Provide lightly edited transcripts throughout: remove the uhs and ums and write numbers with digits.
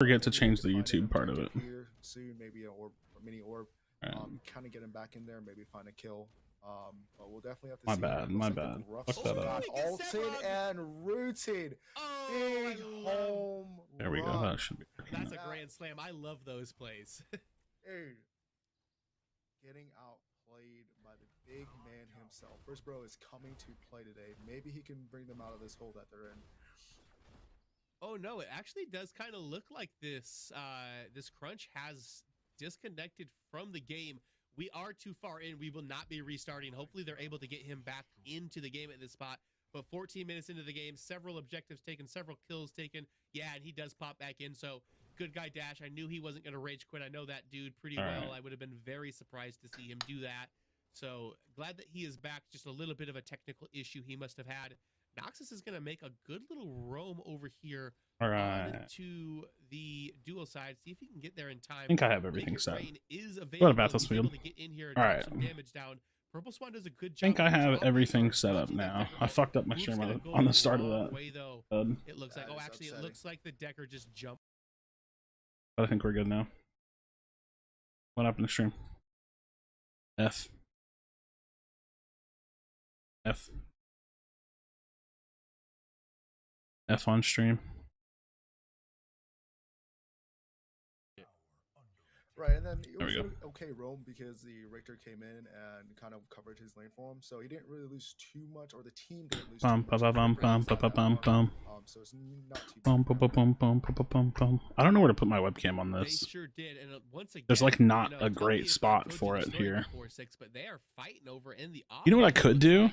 Forget to change the YouTube part of it. Here soon, maybe an orb, a mini orb. Right. Kind of get him back in there, maybe find a kill. But we'll definitely have to My see. bad, my bad. Fuck that up. Ulted and rooted. Big home. There we go. That should be. That's a grand slam. I love those plays. Dude, getting outplayed by the big man himself. First bro is coming to play today. Maybe he can bring them out of this hole that they're in. Oh no, it actually does kind of look like this this crunch has disconnected from the game. We are too far in. We will not be restarting. Hopefully they're able to get him back into the game at this spot. But 14 minutes into the game, several objectives taken, several kills taken. Yeah, and he does pop back in. So good guy Dash. I knew he wasn't going to rage quit. I know that dude pretty well. I would have been very surprised to see him do that. So glad that he is back. Just a little bit of a technical issue he must have had. Noxus is going to make a good little roam over here to the dual side. See if he can get there in time. I think I have everything set. What What about this field? All right. Purple Swan does a good I think job. I have everything set up now. I fucked up my stream on the start of that. It looks like, oh, actually, it looks like the Decker just jumped. But I think we're good now. What happened to stream? F. F. F on stream. Right, and then it There was we go. okay roam because the Richter came in and kind of covered his lane for him, so he didn't really lose too much, or the team didn't lose too much. So it's not too bad. I don't know where to put my webcam on They this. sure did, and once again, There's like not you know, a great Toby spot is for it destroyed here. before 6, but they are fighting over in the You know what I could do?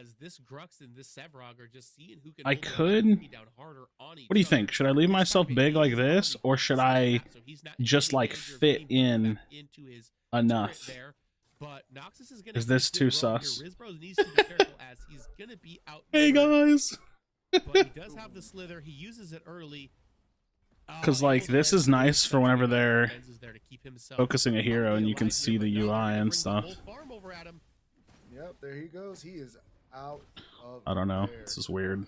as this Grux and this Sevrog are just seeing who can I hold their could. HP down harder on each What do you other. think? Should I leave myself big like this, or should I just like fit in into his enough? there? But Noxus is gonna Is this keep too good roam here. sus? Rizbro needs to be careful as he's gonna be out. Hey guys! But he does have the slither. He uses it early. Because like this is nice for whenever they're focusing a hero and you can see the UI and stuff. Yep, there he goes. He is out of I don't know. there. This is weird.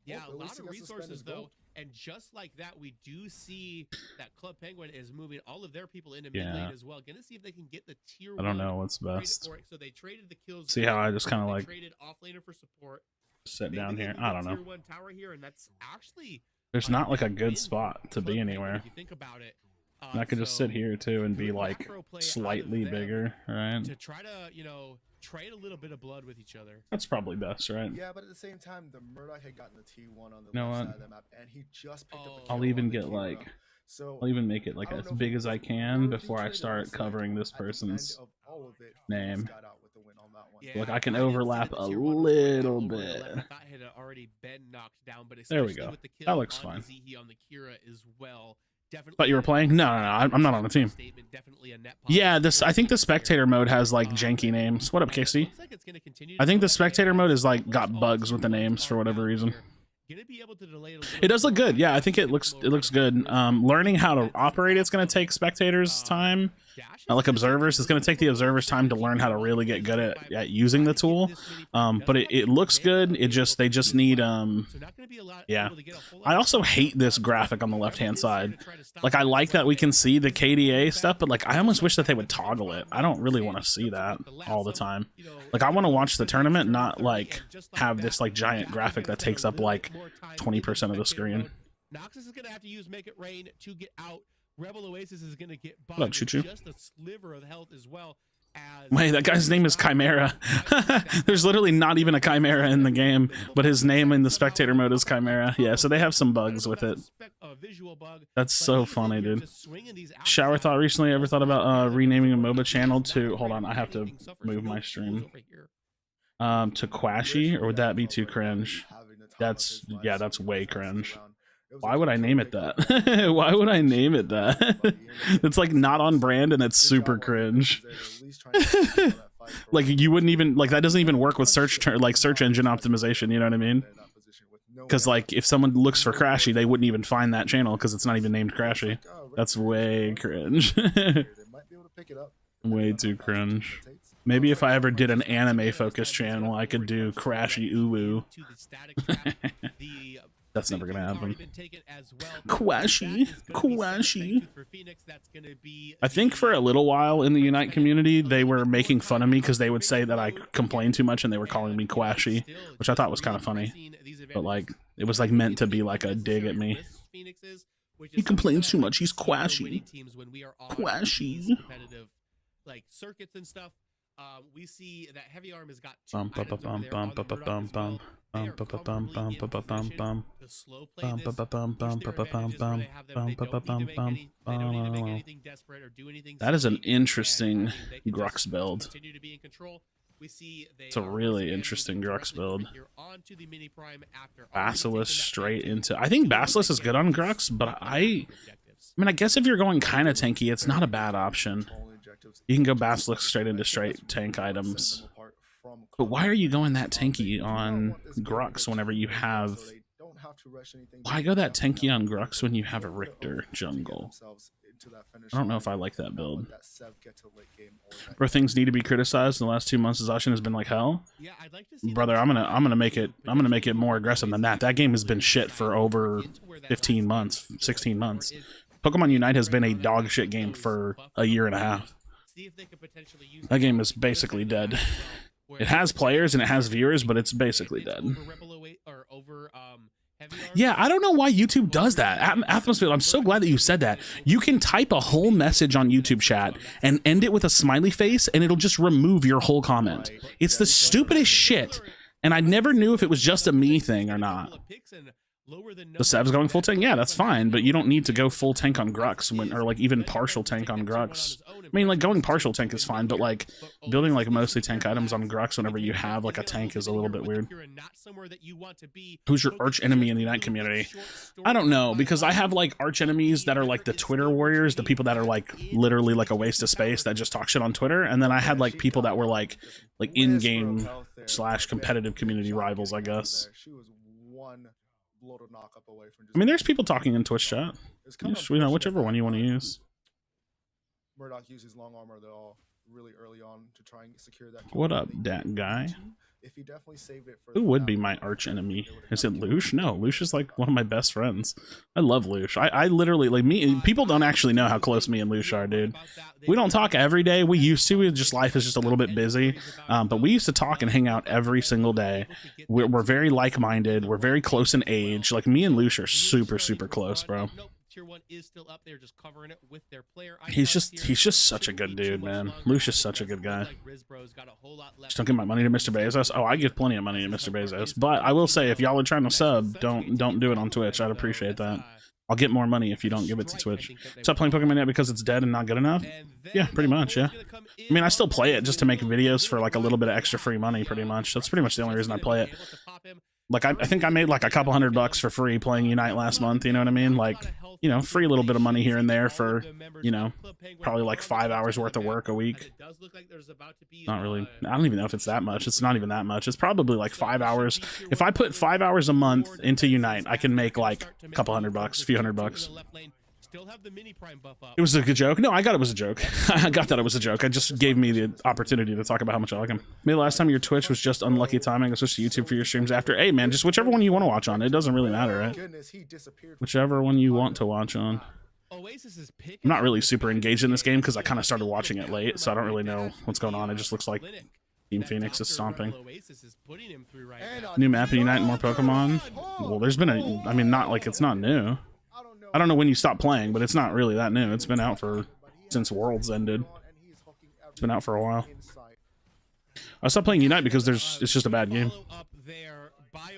Yeah, Well, a at least lot of he got to spend his resources though, gold. and just like that, we do see that Club Penguin is moving all of their people into mid Yeah. lane as well. Gonna see if they can get the tier. I don't 1 know what's trade best. for it. So they traded the kills. See how I just kind of They like traded offlaner for support. sit Maybe down they here. can I get don't Tier know. 1 tower here, and that's actually There's not like a net good win spot for to Club be Penguin anywhere. If you think about it. And I could just sit So here too and be good like macro play out of slightly them bigger, right? to try to, you know, trade a little bit of blood with each other. That's probably best, right? Yeah, but at the same time, the Murdoch had gotten the T1 on the You know left what? side of the map, and he just picked up a Oh. kill I'll even on the get Q like, row. So I'll even make it like I don't as know if big it as I was can worthy before I trade or start was, like, covering this at the end person's of all of it, name. Fox got out with the win on that one. Yeah, Look, I can didn't see overlap that the a tier 1 was going that little over to the bit. left. I thought it had already been knocked down, but There we especially go. with the kill That looks on fine. the Zihi on the Kira as well. Definitely. But you were playing? No, I'm not on the team. Statement, definitely a net Yeah, positive this I think the for here. spectator mode has like janky names. What up, And it Casey? looks like it's gonna continue I to think go the that way. spectator mode is like got Almost all bugs with the tier ones names for are whatever down reason. here. Gonna be able to delay it a It little does look bit good. more. Yeah, I think it looks good. Learning how to operate it's gonna take spectators time. Dash is Like gonna observers, it's gonna take the observers time to learn how to really get good at using the tool. But it looks good. It just they just need yeah. I also hate this graphic on the left hand side. Like I like that we can see the KDA stuff, but like I almost wish that they would toggle it. I don't really want to see that all the time. Like I want to watch the tournament, not like have this like giant graphic that takes up like 20% of the screen. Noxus is gonna have to use Make It Rain to get out. Rebel Oasis is gonna get by What up, with Choo-Choo? just a sliver of health as well. As Wait, that guy's name is Chimera. There's literally not even a Chimera in the game, but his name in the spectator mode is Chimera. Yeah, so they have some bugs with it. That's so funny, dude. Shower thought recently, ever thought about renaming a MOBA channel to, hold on, I have to move my stream, to Krashy, or would that be too cringe? That's, yeah, that's way cringe. Why would I name it that? Why would I name it that? It's like not on brand and it's super cringe. Like you wouldn't even, like that doesn't even work with search engine optimization, you know what I mean? Because like if someone looks for Krashy, they wouldn't even find that channel because it's not even named Krashy. That's way cringe. Way too cringe. Maybe if I ever did an anime focused channel, I could do Krashy Uwu. That's never gonna happen. Krashy. I think for a little while in the Unite community, they were making fun of me because they would say that I complained too much and they were calling me Krashy, which I thought was kind of funny. But like, it was like meant to be like a dig at me. He complains too much. He's Krashy. Krashy. Like circuits and stuff. We see that Heavy Arm has got that is an interesting Grux build. It's a really interesting Grux build. Basilisk straight into... I think Basilisk is good on Grux, but I mean, I guess if you're going kind of tanky, it's not a bad option. You can go Basilisk straight into straight tank items. But why are you going that tanky on Grux whenever you have... Why go that tanky on Grux when you have a Richter jungle? I don't know if I like that build. Bro, things need to be criticized. In the last 2 months, Zacian has been like hell. Brother, I'm gonna make it more aggressive than that. That game has been shit for over 15 months, 16 months. Pokemon Unite has been a dog shit game for a year and a half. That game is basically dead. It has players and it has viewers, but it's basically dead. Yeah, I don't know why YouTube does that. Atmosphere, I'm so glad that you said that. You can type a whole message on YouTube chat and end it with a smiley face, and it'll just remove your whole comment. It's the stupidest shit, and I never knew if it was just a me thing or not. The Sev's going full tank? Yeah, that's fine, but you don't need to go full tank on Grux, or like even partial tank on Grux. I mean, like going partial tank is fine, but like building like mostly tank items on Grux whenever you have like a tank is a little bit weird. Who's your arch enemy in the Unite community? I don't know, because I have like arch enemies that are like the Twitter warriors, the people that are like literally like a waste of space that just talk shit on Twitter, and then I had like people that were like in-game / competitive community rivals, I guess. I mean, there's people talking in Twitch chat. You know, whichever one you want to use. Murdoch uses long armor though really early on to try and secure that. What up, that guy? If he definitely saved it for who would be my arch enemy? Is it Lush? No, Lush is like one of my best friends. I love Lush. I literally like people don't actually know how close me and Lush are, dude. We don't talk every day. We used to. Just life is just a little bit busy. But we used to talk and hang out every single day. We're very like-minded. We're very close in age. Like me and Lush are super close, bro. Tier 1 is still up there, just covering it with their player. He's just such a good dude, man. Lush is such a good guy. Just don't give my money to Mr. Bezos. Oh, I give plenty of money to Mr. Bezos. But I will say, if y'all are trying to sub, don't do it on Twitch. I'd appreciate that. I'll get more money if you don't give it to Twitch. Stop playing Pokemon yet because it's dead and not good enough? Yeah, pretty much, yeah. I mean, I still play it just to make videos for like a little bit of extra free money, pretty much. That's pretty much the only reason I play it. Like, I think I made like a couple $100 for free playing Unite last month, you know what I mean? Like, you know, free little bit of money here and there for, you know, probably like 5 hours worth of work a week. Not really. I don't even know if it's that much. It's not even that much. It's probably like 5 hours. If I put 5 hours a month into Unite, I can make like a couple $100, a few $100. It was a good joke. No, I got it was a joke. I got that it was a joke. It just gave me the opportunity to talk about how much I like him. Maybe last time your Twitch was just unlucky timing. I switched to YouTube for your streams after. Hey, man, just whichever one you want to watch on. It doesn't really matter, right? Whichever one you want to watch on. I'm not really super engaged in this game because I kind of started watching it late, so I don't really know what's going on. It just looks like Team Phoenix is stomping. New map in Unite and more Pokemon. Well, there's been a... I mean, not like it's not new. I don't know when you stop playing, but it's not really that new. It's been out since Worlds ended. It's been out for a while. I stopped playing Unite because it's just a bad game.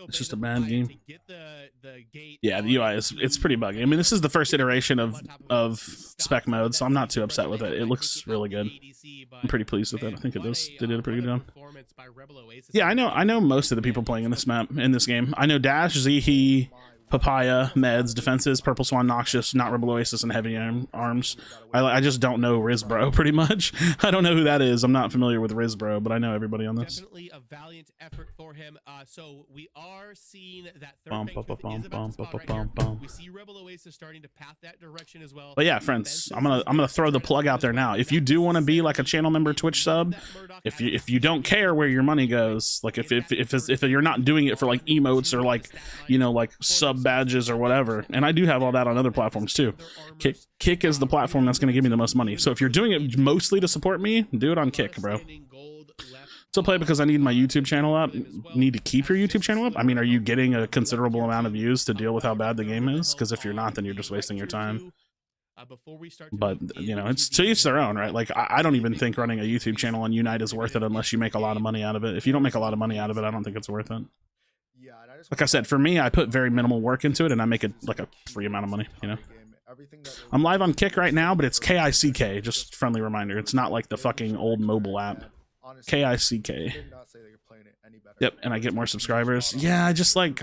It's just a bad game. Yeah, the UI it's pretty buggy. I mean, this is the first iteration of spec mode, so I'm not too upset with it. It looks really good. I'm pretty pleased with it. I think they did a pretty good job. Yeah, I know most of the people playing in this game. I know Dash, Zehe, Papaya, Meds, Defenses, Purple Swan, Noxious, Not Rebel Oasis, and Heavy Arms. I just don't know Rizbro, pretty much. I don't know who that is. I'm not familiar with Rizbro, but I know everybody on this. Definitely a valiant effort for him. So we are seeing that third bank is about to spot right here. We see Rebel Oasis starting to path that direction as well. But yeah, friends, I'm gonna throw the plug out there now. If you do want to be like a channel member Twitch sub, if you don't care where your money goes, like if you're not doing it for like emotes or like, you know, like sub badges or whatever. And I do have all that on other platforms too. Kick is the platform that's going to give me the most money. So if you're doing it mostly to support me, do it on Kick, bro. Still play because I need my YouTube channel up. Need to keep your YouTube channel up? I mean, are you getting a considerable amount of views to deal with how bad the game is? Because if you're not, then you're just wasting your time. But, you know, it's to each their own, right? Like, I don't even think running a YouTube channel on Unite is worth it unless you make a lot of money out of it. If you don't make a lot of money out of it, I don't think it's worth it. Like I said, for me, I put very minimal work into it, and I make it like a free amount of money, you know? I'm live on Kick right now, but it's K-I-C-K, just friendly reminder. It's not like the fucking old mobile app. K-I-C-K. Yep, and I get more subscribers. Yeah, I just like,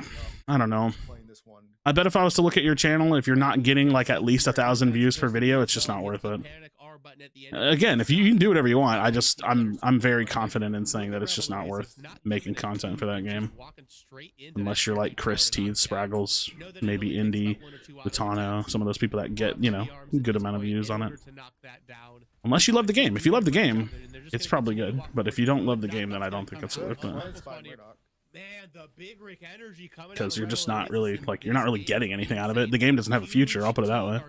I don't know. I bet if I was to look at your channel, if you're not getting like at least 1,000 views per video, it's just not worth it. Again, if you can do whatever you want, I'm very confident in saying that it's just not worth making content for that game. Unless you're like Chris, Teeth, Spraggles, maybe Indy, Latano, some of those people that get, you know, a good amount of views on it. Unless you love the game. If you love the game, it's probably good. But if you don't love the game, then I don't think it's worth it. Because you're just not really, like, you're not really getting anything out of it. The game doesn't have a future, I'll put it that way.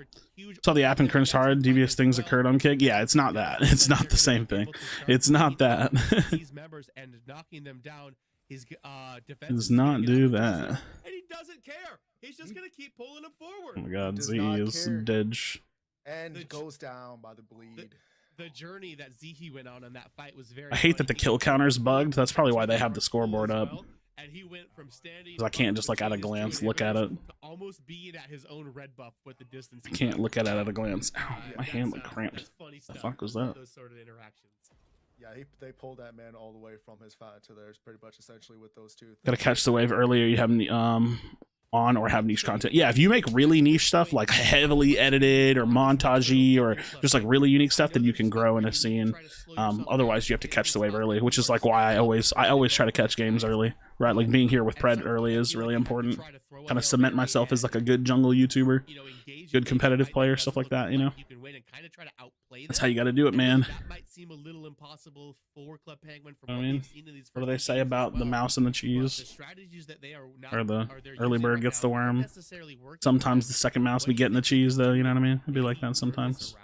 Saw the app and cringed hard, devious things occurred on Kick. Yeah, it's not that. It's not the same thing. It's not that. Does not do that. And he doesn't care. He's just gonna keep pulling him forward. Oh my god, Z is dead. And goes down by the bleed. The journey that Zihi went on in that fight was very. I hate that the kill counter's bugged. That's probably why they have the scoreboard up. And he went from standing. Because I can't just like at a glance look at it. Almost being at his own red buff with the distance. I can't look at it at a glance. Ow, my hand like cramped. The fuck was that? Those sort of interactions. Yeah, they pulled that man all the way from his fight to theirs, pretty much essentially with those two. Gotta catch the wave earlier. You have on or have niche content. Yeah, if you make really niche stuff like heavily edited or montagey or just like really unique stuff, then you can grow in a scene. Otherwise you have to catch the wave early, which is like why I always try to catch games early, right? Like being here with Pred early is really important. Kind of cement myself as like a good jungle YouTuber, good competitive player, stuff like that, you know? That's how you got to do it, man. I mean, what do they say about the mouse and the cheese? Or the early bird gets the worm. Sometimes the second mouse be getting the cheese, though, you know what I mean? It'd be like that sometimes.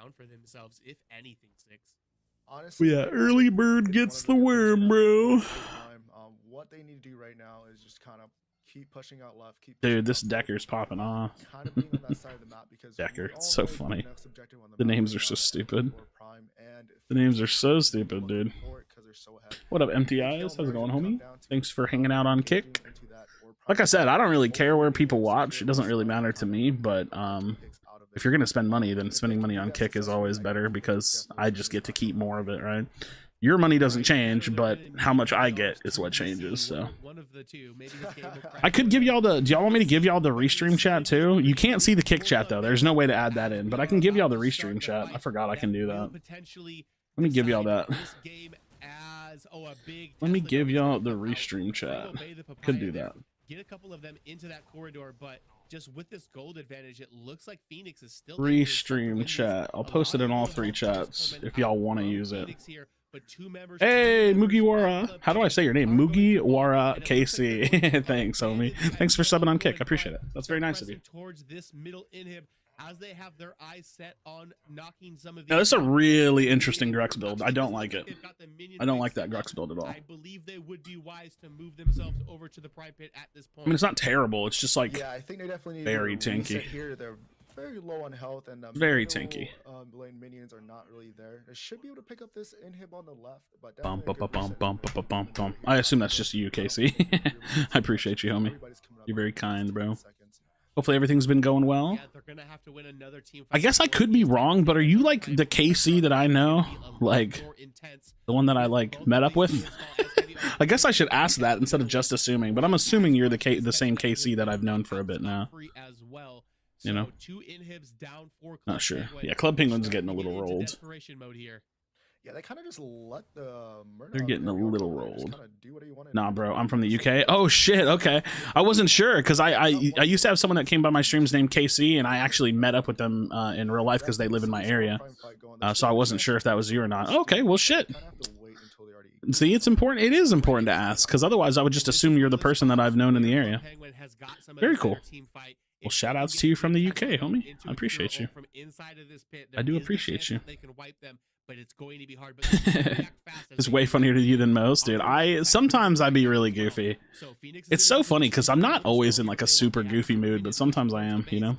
But yeah, early bird gets the worm, bro. What they need to do right now is just kind of keep pushing out left. Dude, this Decker's popping off. Decker, it's so funny. The names are so stupid. The names are so stupid, dude. What up, Empty Eyes? How's it going, homie? Thanks for hanging out on Kick. Like I said, I don't really care where people watch. It doesn't really matter to me, but if you're gonna spend money, then spending money on Kick is always better because I just get to keep more of it, right? Your money doesn't change, but how much I get is what changes. So I could give y'all the. Do y'all want me to give y'all the restream chat too? You can't see the Kick chat though. There's no way to add that in, but I can give y'all the restream chat. I forgot I can do that. Let me give y'all that. Let me give y'all the restream chat. Could do that. Get a couple of them into that corridor, but just with this gold advantage, it looks like Phoenix is still restream chat. I'll post it in all 3 chats if y'all want to use it. Hey, Mugiwara. How do I say your name? Mugiwara KC. Thanks, homie. Thanks for subbing on Kick. I appreciate it. That's very nice of you. Towards this middle inhib, as they have their eyes set on knocking some of now, this is a really interesting Grux build. I don't like it. I don't like that Grux build at all. I believe they would be wise to move themselves over to the Prime Pit at this point. I mean, it's not terrible. It's just like I think they definitely need very tanky. Here. They're very low on health and very tanky. Lane minions are not really there. They should be able to pick up this inhib on the left, but bum. I assume that's just you, Casey. I appreciate you, homie. You're very kind, bro. Hopefully everything's been going well. Yeah, they're gonna have to win another team. I guess I could be wrong, but are you like the KC that I know? Like the one that I like met up with? I guess I should ask that instead of just assuming, but I'm assuming you're the same KC that I've known for a bit now. You know? Not sure. Yeah, Club Penguin's getting a little rolled. Yeah, they kind of just let the murder. They're getting a little rolled. Nah, bro, I'm from the UK. Oh shit, okay. I wasn't sure because I used to have someone that came by my streams named KC, and I actually met up with them in real life because they live in my area. So I wasn't sure if that was you or not. Okay, well shit. See, it's important. It is important to ask, because otherwise I would just assume you're the person that I've known in the area. Very cool. Well, shout outs to you from the UK, homie. I appreciate you. I do appreciate you. It's way funnier to you than most, dude. Sometimes I be really goofy. It's so funny because I'm not always in like a super goofy mood, but sometimes I am, you know.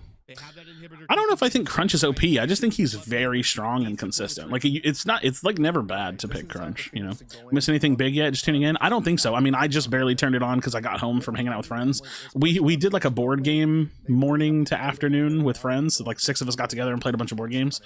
I don't know if I think Crunch is OP. I just think he's very strong and consistent. Like it's like never bad to pick Crunch, you know. Miss anything big yet? Just tuning in? I don't think so. I mean, I just barely turned it on because I got home from hanging out with friends. We did like a board game morning to afternoon with friends. Like 6 of us got together and played a bunch of board games.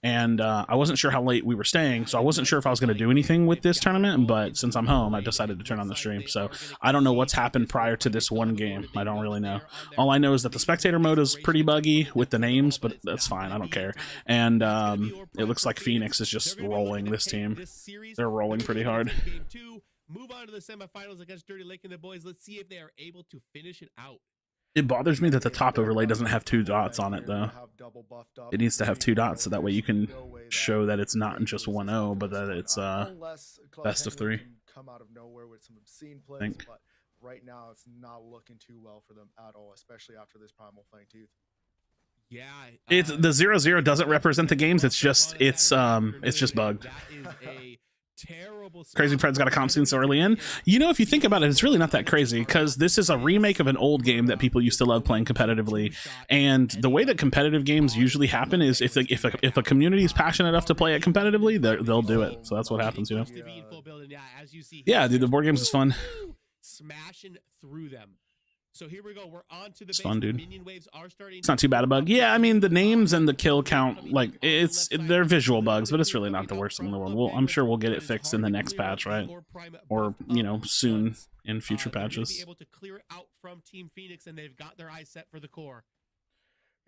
And I wasn't sure how late we were staying, so I wasn't sure if I was going to do anything with this tournament, but since I'm home, I decided to turn on the stream. So I don't know what's happened prior to this one game. I don't really know. All I know is that the spectator mode is pretty buggy with the names, but that's fine. I don't care. And it looks like Phoenix is just rolling this team. They're rolling pretty hard. Move on to the semifinals against Dirty Lake and the boys. Let's see if they are able to finish it out. It bothers me that the top overlay doesn't have 2 dots on it, though. It needs to have 2 dots so that way you can show that it's not just 1-0, but that it's best of 3. I think. But right now, it's not looking too well for them at all, especially after this Primal Fang Tooth. Yeah, it's the 0-0 doesn't represent the games. It's just bugged. That is a terrible. Crazy Fred's got a comp scene so early in. You know, if you think about it, it's really not that crazy because this is a remake of an old game that people used to love playing competitively. And the way that competitive games usually happen is if a community is passionate enough to play it competitively, they'll do it. So that's what happens, you know. Yeah, dude, the board games is fun. Smashing through them. So here we go. We're on to the it's fun, dude. Minion waves are starting. It's not too bad a bug. Yeah, I mean the names and the kill count, like they're visual bugs, but it's really not the worst thing in the world. I'm sure we'll get it fixed in the next patch, right? Or you know, soon in future patches. Be able to clear it out from Team Phoenix, and they've got their eyes set for the core.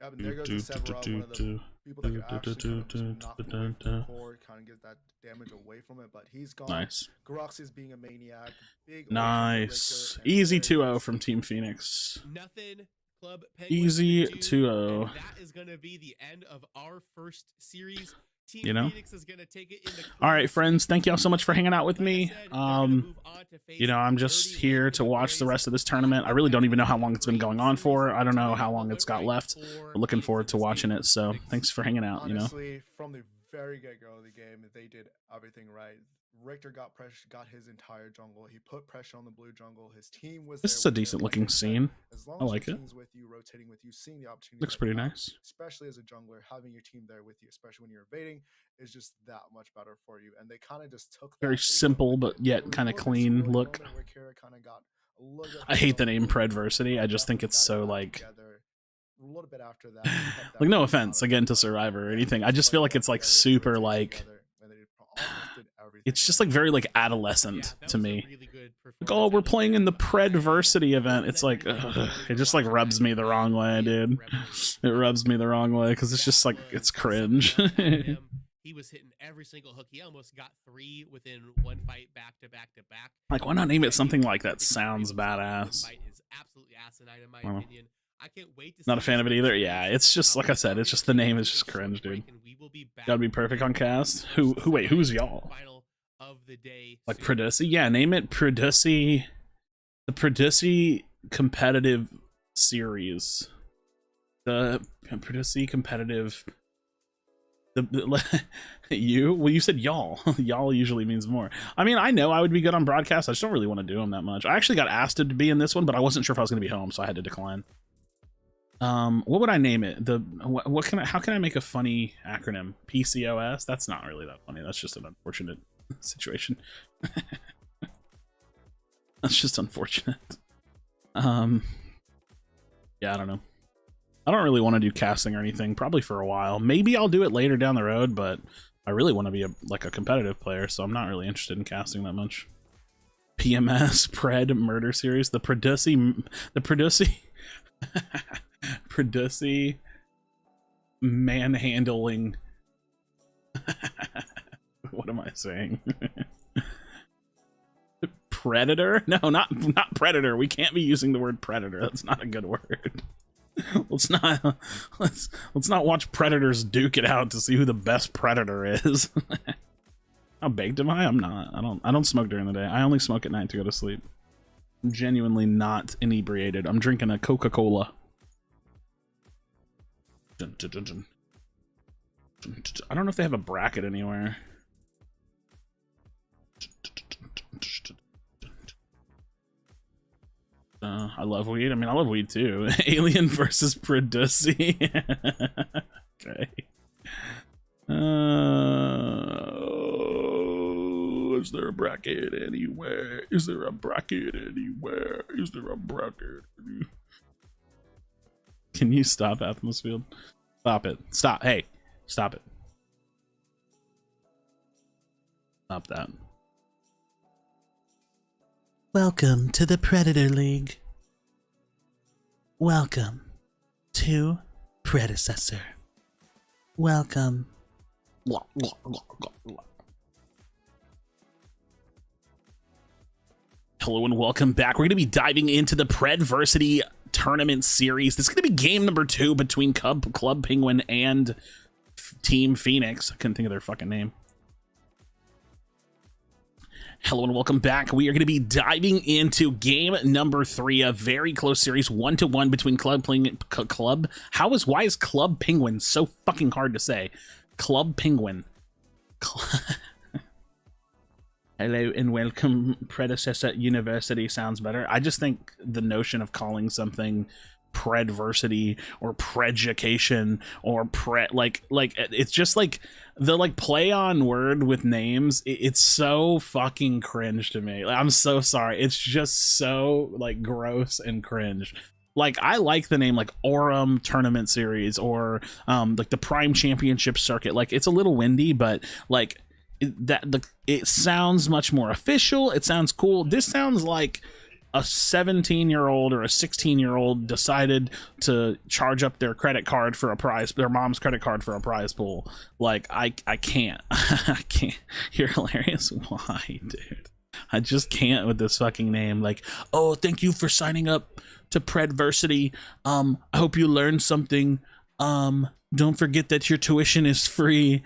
Yeah, but there goes the Several, one of the people that could actually knock away from the core, kind of get that damage away from it, but he's gone. Nice. Garox is being a maniac. Big nice. Easy 2-0 from Team Phoenix. Nothing. Club Easy 2-0. That is going to be the end of our first series. Team you know. Phoenix is gonna take it in the all right, friends, thank y'all so much for hanging out with me. You know, I'm just here to watch the rest of this tournament. I really don't even know how long it's been going on for. I don't know how long it's got left. We're looking forward to watching it, so thanks for hanging out. You know, honestly, from the very get-go of the game, they did everything right. Richter got his entire jungle. He put pressure on the blue jungle. His team was. This is a decent looking scene. I like it. With you, rotating with you, seeing the opportunity. Looks pretty nice. Especially as a jungler, having your team there with you, especially when you're evading, is just that much better for you. And they kind of just took very simple but yet kind of clean look. I hate the name Predversity. I just think it's so like. A little bit after that, like no offense again to Survivor or anything. I just feel like it's like super like. It's just like very like adolescent to me. Like, oh, we're playing in the Predversity event. It's like it just like rubs me the wrong way, dude. It rubs me the wrong way because it's just like it's cringe. He was hitting every single hook. He almost got 3 within one fight, back to back to back. Like, why not name it something like that? Sounds badass. Is absolutely acinine in my opinion. I can't wait to not a fan of it either. Yeah, it's just like I said. It's just the name is just cringe, dude. Gotta be perfect on cast. Wait, who's y'all? Like Predusy? Yeah, name it Predusy. The Predusy competitive series. The Predusy competitive. You? Well, you said y'all. Y'all usually means more. I mean, I know I would be good on broadcast. I just don't really want to do them that much. I actually got asked to be in this one, but I wasn't sure if I was going to be home, so I had to decline. What would I name it? How can I make a funny acronym? PCOS? That's not really that funny. That's just an unfortunate situation. That's just unfortunate. Yeah, I don't know. I don't really want to do casting or anything, probably for a while. Maybe I'll do it later down the road, but I really want to be a competitive player, so I'm not really interested in casting that much. PMS, Pred, Murder Series, the Predusy Predusy manhandling. What am I saying? Predator? No, not predator. We can't be using the word predator. That's not a good word. Let's not watch predators duke it out to see who the best predator is. How baked am I? I'm not. I don't smoke during the day. I only smoke at night to go to sleep. I'm genuinely not inebriated. I'm drinking a Coca-Cola. I don't know if they have a bracket anywhere. I love weed. I mean, I love weed too. Alien versus PREDVERSITY. Okay. Is there a bracket anywhere? Is there a bracket anywhere? Is there a bracket anywhere? Can you stop, Atmosfield? Stop it. Stop. Hey, stop it. Stop that. Welcome to the Predator League. Welcome to Predecessor. Welcome. Hello and welcome back. We're going to be diving into the PREDVERSITY tournament series. This is going to be game number 2 between Club Penguin and Team Phoenix. I couldn't think of their fucking name. Hello and welcome back. We are going to be diving into game number 3, a very close series, 1-1 between why is Club Penguin so fucking hard to say? Club Penguin. Hello and welcome, Predecessor University sounds better. I just think the notion of calling something PREDVERSITY or Preducation or like it's just like the play on word with names. It's so fucking cringe to me. Like, I'm so sorry. It's just so like gross and cringe. Like, I like the name like Aurum Tournament Series or like the Prime Championship Circuit. Like, it's a little windy, but like it sounds much more official. It sounds cool. This sounds like a 17-year-old or a 16-year-old decided to charge up their credit card for a prize, their mom's credit card for a prize pool. Like, I can't. I can't. You're hilarious. Why, dude? I just can't with this fucking name. Like, oh, thank you for signing up to PREDVERSITY. I hope you learned something. Don't forget that your tuition is free.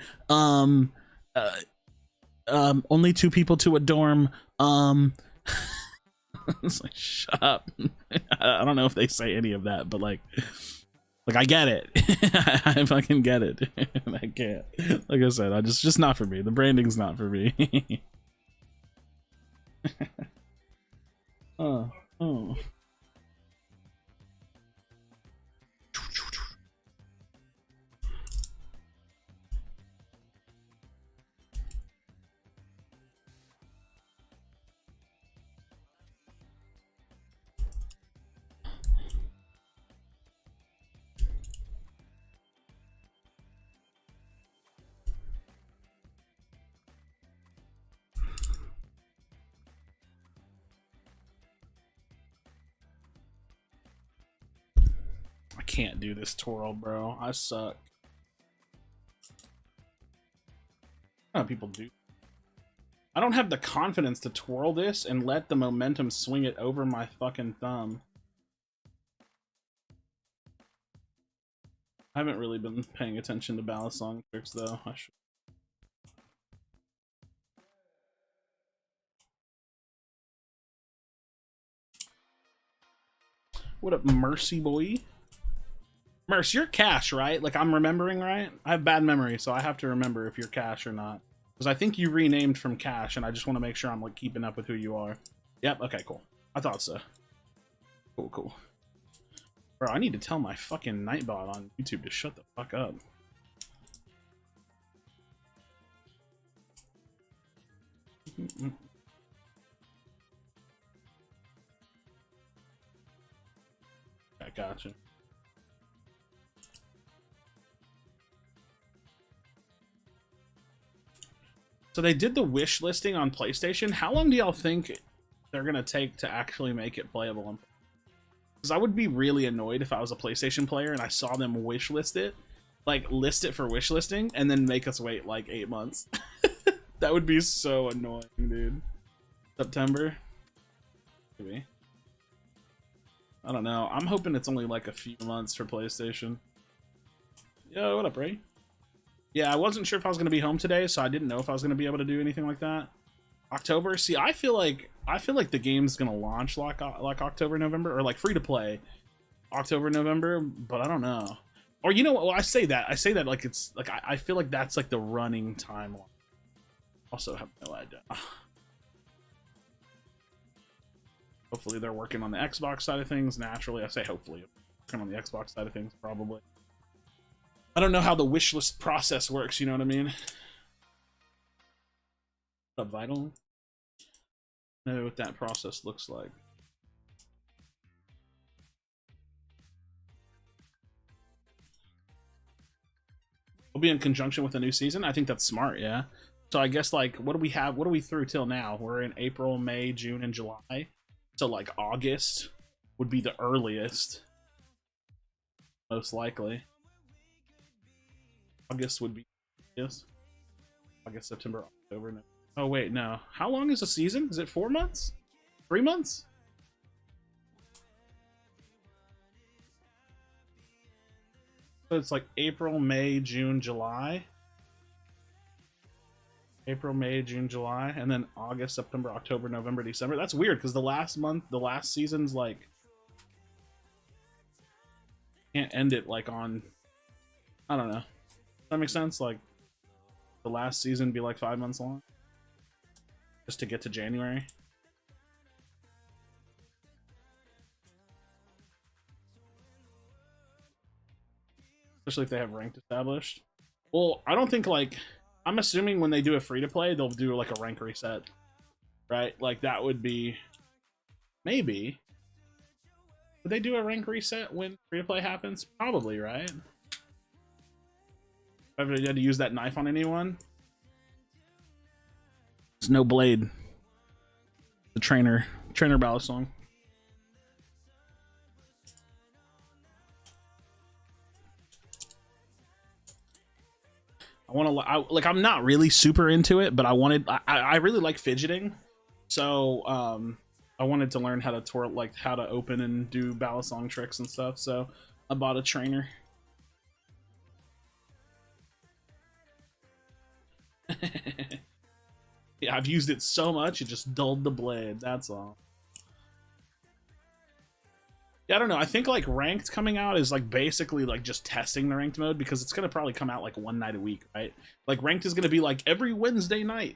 Only 2 people to a dorm. It's like, shut up. I don't know if they say any of that, but like I get it. I fucking get it. I can't. Like I said, I just not for me. The branding's not for me. Oh. I can't do this twirl, bro. I suck. I know people do. I don't have the confidence to twirl this and let the momentum swing it over my fucking thumb. I haven't really been paying attention to ballast song tricks though. I should. What up, Mercy boy? Merce, you're Cash, right? Like, I'm remembering right? I have bad memory, so I have to remember if you're Cash or not. Because I think you renamed from Cash, and I just want to make sure I'm like keeping up with who you are. Yep, okay, cool. I thought so. Cool. Bro, I need to tell my fucking Nightbot on YouTube to shut the fuck up. I gotcha. So they did the wish listing on PlayStation. How long do y'all think they're gonna take to actually make it playable? Because I would be really annoyed if I was a PlayStation player and I saw them wish list it, like list it for wish listing, and then make us wait like 8 months. That would be so annoying, dude. September? Maybe. I don't know. I'm hoping it's only like a few months for PlayStation. Yo, what up, Ray? Yeah, I wasn't sure if I was going to be home today, so I didn't know if I was going to be able to do anything like that. October. See, I feel like the game's going to launch like October, November, or like free to play October, November, but I don't know. Or you know what? Well, I say that like it's like I feel like that's like the running timeline. Also have no idea. Hopefully they're working on the Xbox side of things. Naturally, I say hopefully. Working on the Xbox side of things, probably. I don't know how the wish list process works, you know what I mean? What's up, Vital? I know what that process looks like. We'll be in conjunction with a new season. I think that's smart, yeah. So I guess, like, what do we have? What are we through till now? We're in April, May, June, and July. So, like, August would be the earliest. Most likely. August would be, yes. August, September, October. No. Oh, wait, no. How long is a season? Is it 4 months? 3 months? So it's like April, May, June, July. April, May, June, July, and then August, September, October, November, December. That's weird because the last season's like can't end it like on, I don't know. Does that make sense? Like the last season be like 5 months long just to get to January. Especially if they have ranked established. Well, I don't think like, I'm assuming when they do a free-to-play, they'll do like a rank reset, right? Like that would be, maybe. Would they do a rank reset when free-to-play happens? Probably, right? Have you had to use that knife on anyone? It's no blade. The trainer ballad song. I want to like, I'm not really super into it, but I really like fidgeting, so I wanted to learn how to twirl, like how to open and do ballad song tricks and stuff. So I bought a trainer. Yeah, I've used it so much it just dulled the blade. That's all. Yeah, I don't know. I think like ranked coming out is like basically like just testing the ranked mode because it's gonna probably come out like one night a week, right? Like ranked is gonna be like every Wednesday night,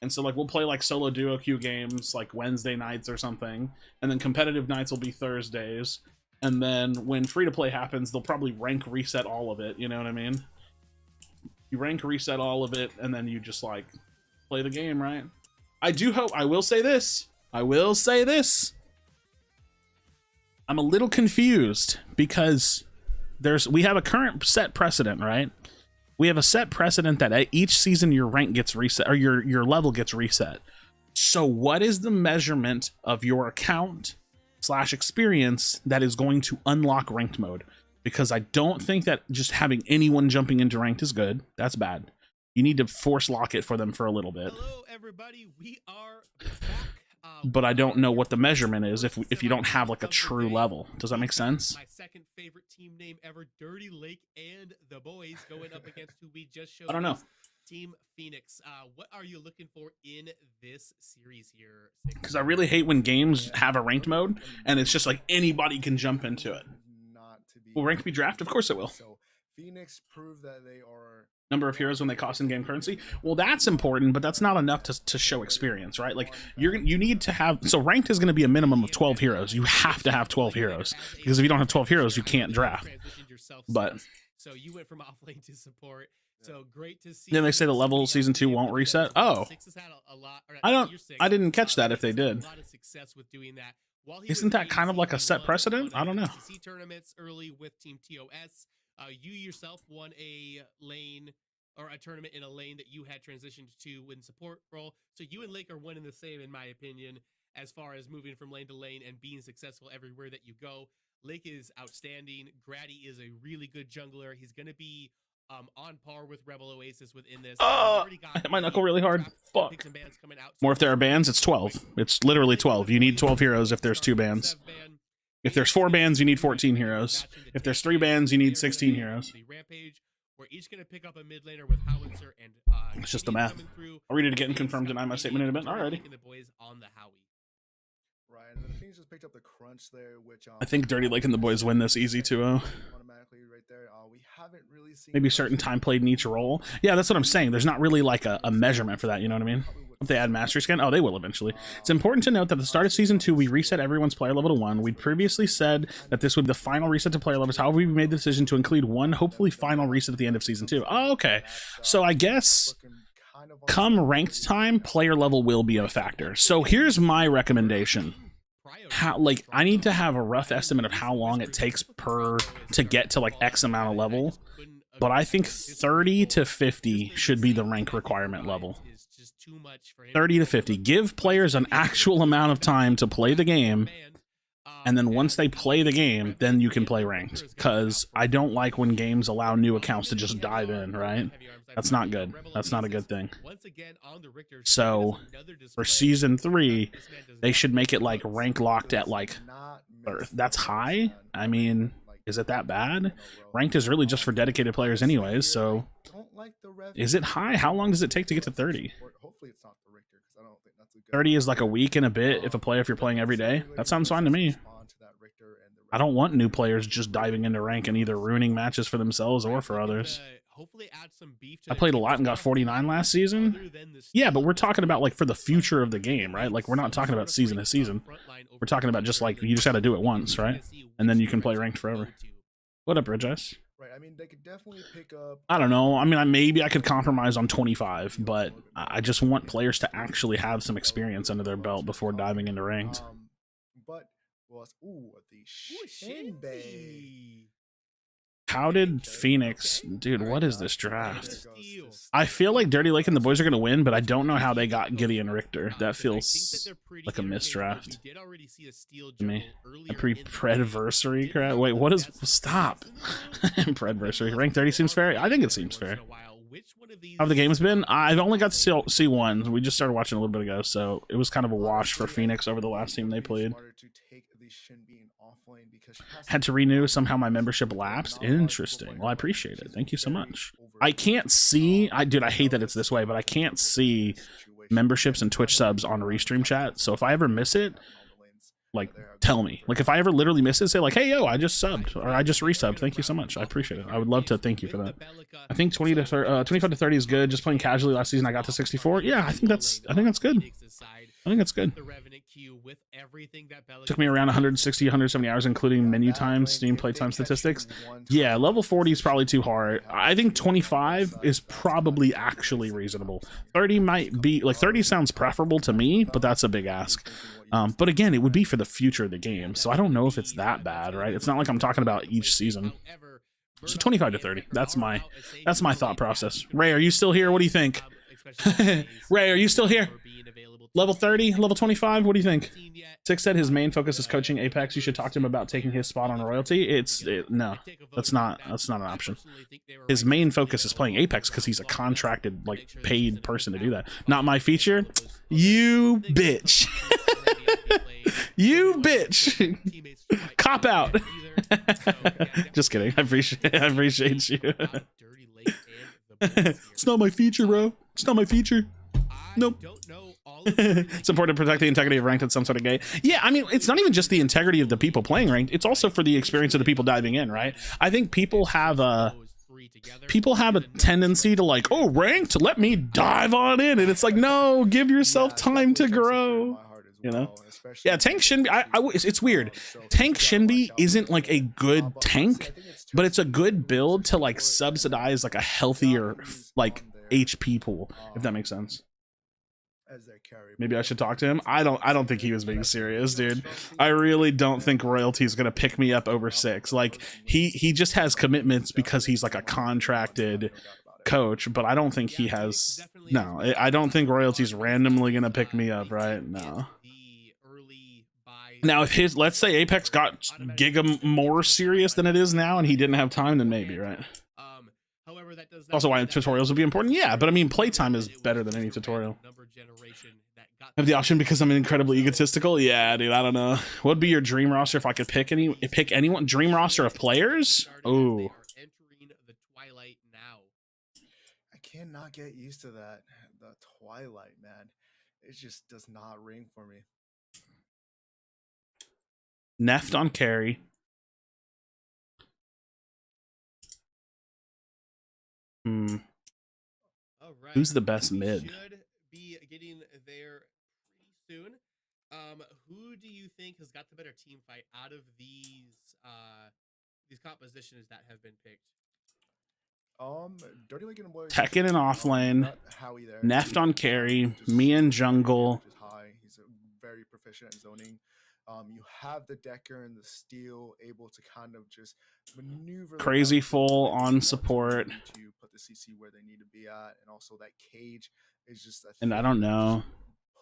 and so like we'll play like solo duo queue games like Wednesday nights or something, and then competitive nights will be Thursdays, and then when free to play happens, they'll probably rank reset all of it. You know what I mean? You rank reset all of it, and then you just like play the game, right? I do hope. I will say this. I'm a little confused because we have a current set precedent, right? We have a set precedent that at each season your rank gets reset or your level gets reset. So what is the measurement of your account / experience that is going to unlock ranked mode? Because I don't think that just having anyone jumping into ranked is good. That's bad. You need to force lock it for them for a little bit. Hello, everybody. We are back. But I don't know what the measurement is if you don't have like a true level. Does that make sense? My second favorite team name ever, Dirty Lake and the boys going up against who we just showed. I don't know. Team Phoenix. What are you looking for in this series here? Because I really hate when games have a ranked mode and it's just like anybody can jump into it. Will ranked be draft? Of course it will. So Phoenix proved that they are number of heroes when they cost in-game currency. Well, that's important, but that's not enough to show experience, right? Like you need to have, so ranked is going to be a minimum of 12 heroes. You have to have 12 heroes because if you don't have 12 heroes, you can't draft. But so you went from offlane to support. So great to see. Then they say the level season 2 won't reset. Oh, I didn't catch that if they did. A lot of success with doing that. Isn't that kind of like a set precedent? I don't know. Tournaments early with Team TOS. You yourself won a lane or a tournament in a lane that you had transitioned to in support role. So you and Lake are one and the same, in my opinion, as far as moving from lane to lane and being successful everywhere that you go. Lake is outstanding. Grady is a really good jungler. He's going to be on par with Rebel Oasis within this. I hit my knuckle really hard. Fuck. More if there are bans, it's 12. It's literally 12. You need 12 heroes if there's 2 bans. If there's 4 bans, you need 14 heroes. If there's 3 bans, you need 16 heroes. Rampage, We're each going to pick up a mid laner with Howitzer and it's just the math. I'll read it again, confirm, deny my statement in a bit. Alrighty. The boys on the Howie. Right, and the Phoenix just picked up the crunch there, which I think Dirty Lake and the boys win this easy 2-0. automatically right there. We haven't really seen Maybe certain time played in each role. Yeah, that's what I'm saying. There's not really like a measurement for that, you know what I mean? If they add mastery skin, oh, they will eventually. It's important to note that at the start of Season 2, we reset everyone's player level to 1. We'd previously said that this would be the final reset to player levels. However, we made the decision to include one, hopefully final reset at the end of Season 2. Oh, okay. So I guess come ranked time, player level will be a factor. So here's my recommendation. I need to have a rough estimate of how long it takes to get to like X amount of level, but I think 30 to 50 should be the rank requirement level. 30 to 50. Give players an actual amount of time to play the game, and then once they play the game, then you can play ranked, because I don't like when games allow new accounts to just dive in, right? That's not good. That's not a good thing. So for Season 3, they should make it like rank locked at like Earth. That's high. I mean, is it that bad? Ranked is really just for dedicated players anyways, so is it high? How long does it take to get to 30? 30 is like a week and a bit if you're playing every day. That sounds fine to me. I don't want new players just diving into rank and either ruining matches for themselves or for others. I played a lot and got 49 last season. Yeah, but we're talking about like for the future of the game, right? Like we're not talking about season to season. We're talking about just like you just got to do it once, right? And then you can play ranked forever. What up, Ridge Ice? Right, I mean, they could definitely pick up. I don't know. I mean, maybe I could compromise on 25, but I just want players to actually have some experience under their belt before diving into ranked. But was the Shinbei. How did Phoenix... Dude, what is this draft? I feel like Dirty Lake and the boys are going to win, but I don't know how they got Gideon Richter. That feels like a misdraft to me. A pre-Predversary crap? Wait, what is... Stop. Predversary. Rank 30 seems fair? I think it seems fair. How have the games been? I've only got to see one. We just started watching a little bit ago, so it was kind of a wash for Phoenix over the last team they played. Had to renew. Somehow my membership lapsed. Interesting. Well, I appreciate it. Thank you so much. I can't see... Dude, I hate that it's this way, but I can't see memberships and Twitch subs on Restream chat. So if I ever miss it, like, tell me. Like, if I ever literally miss it, say like, hey, yo, I just subbed, or I just resubbed. Thank you so much. I appreciate it. I would love to thank you for that. I think 25 to 30 is good. Just playing casually last season, I got to 64. Yeah, I think that's good. I think that's good. Took me around 160, 170 hours, including menu time, Steam playtime statistics. Yeah, level 40 is probably too hard. I think 25 is probably actually reasonable. 30 might be, like, 30 sounds preferable to me, but that's a big ask. But again, it would be for the future of the game, so I don't know if it's that bad, right? It's not like I'm talking about each season. So 25 to 30. That's my thought process. Ray, are you still here? What do you think? Ray, are you still here? Level 30, level 25, what do you think? Six said his main focus is coaching Apex. You should talk to him about taking his spot on royalty. No, that's not an option. His main focus is playing Apex because he's a contracted, like, paid person to do that. Not my feature. You bitch. You bitch. Cop out. Just kidding. I appreciate you. It's not my feature, bro. It's not my feature. Nope. It's important to protect the integrity of ranked in some sort of game. Yeah, I mean, it's not even just the integrity of the people playing ranked. It's also for the experience of the people diving in, right? I think people have a tendency to like, oh, ranked, let me dive on in. And it's like, no, give yourself time to grow. You know? Yeah, Tank Shinbi, it's weird. Tank Shinbi isn't like a good tank, but it's a good build to like subsidize like a healthier like HP pool, if that makes sense. Maybe I should talk to him. I don't think he was being serious, dude. I really don't think royalty is gonna pick me up over 6. Like he just has commitments because he's like a contracted coach, but I don't think he has. No, I don't think royalty's randomly gonna pick me up, right? No. Now, if let's say Apex got giga more serious than it is now, and he didn't have time, then maybe, right? Also, why tutorials would be important? Yeah, but I mean, playtime is better than any tutorial. I have the option because I'm incredibly egotistical. Yeah, dude, I don't know. What would be your dream roster if I could pick anyone? Dream roster of players? Oh. cannot get used to that. The Twilight, man. It just does not ring for me. Neft on carry. Hmm. All right. Who's the best We mid? should be getting there pretty soon. Who do you think has got the better team fight out of these compositions that have been picked? Dirty Lake and Boy. Tekken in off lane. Neft on carry. Me in jungle. He's very proficient in zoning. You have the Decker and the Steel able to kind of just maneuver. Crazy full on support. To put the CC where they need to be at, and also that cage is just. And I don't know.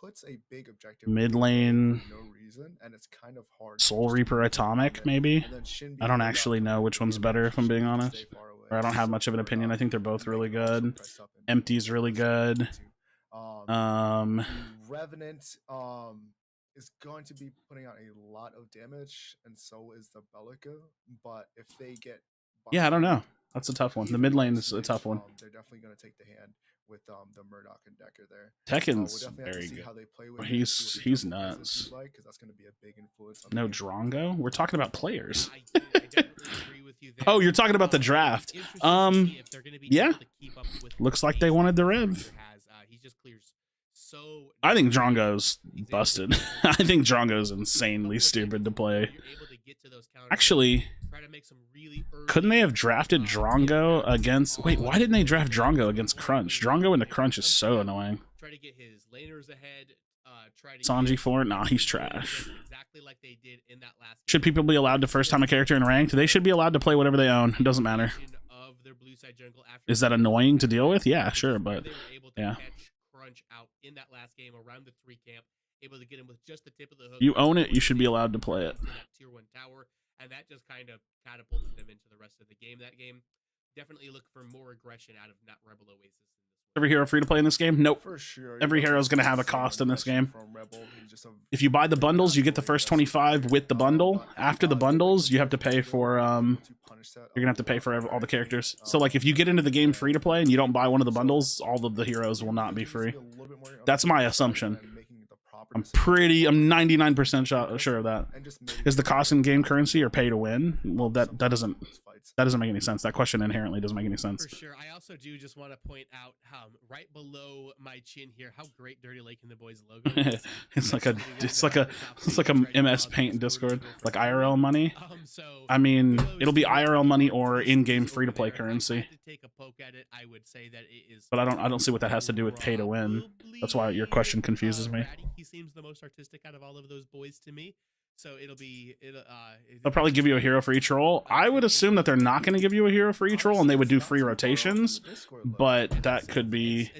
Puts a big objective mid lane. For no reason, and it's kind of hard. Soul Reaper Atomic, maybe. I don't actually know which one's better, if I'm being honest. Or I don't have much of an opinion. I think they're both really good. Empty's really good. Revenant is going to be putting out a lot of damage, and so is the Bellica. But if they get, yeah, I don't know. That's a tough one. The mid lane is a tough one. They're definitely going to take the hand with the Murdoch and Decker there. Tekken's very good. He's nuts. That's going to be a big influence. No Drongo? We're talking about players. Oh, you're talking about the draft. Yeah. Looks like they wanted the Rev. I think Drongo's busted. I think Drongo's insanely stupid to play. Actually, couldn't they have drafted Drongo against... Wait, why didn't they draft Drongo against Crunch? Drongo into Crunch is so annoying. Sanji 4? Nah, he's trash. Should people be allowed to first time a character in ranked? They should be allowed to play whatever they own. It doesn't matter. Is that annoying to deal with? Yeah, sure, but yeah. Out in that last game around the 3 camp, able to get him with just the tip of the hook. You own it, you should be allowed to play it. Tier 1 tower, and that just kind of catapulted them into the rest of the game. That game definitely look for more aggression out of not Rebel Oasis. Every hero free to play in this game? Nope. For sure. Every hero is going to have a cost in this game. If you buy the bundles, you get the first 25 with the bundle. After the bundles, you have to pay for you're gonna have to pay for all the characters. So like if you get into the game free to play and you don't buy one of the bundles, all of the heroes will not be free. That's my assumption. I'm 99% sure of that. Is the cost in game currency or pay to win? Well, that doesn't make any sense. That question inherently doesn't make any sense. For sure. I also do just want to point out right below my chin here how great Dirty Lake and the Boys logo is. it's like a MS Paint Discord, like IRL money. I mean, it'll be IRL money or in-game free-to-play currency. But I don't see what that has to do with pay to win. That's why your question confuses me. He seems the most artistic out of all of those boys to me. So they'll probably give you a hero for each role. I would assume that they're not going to give you a hero for each role, and they would do free rotations. But that could be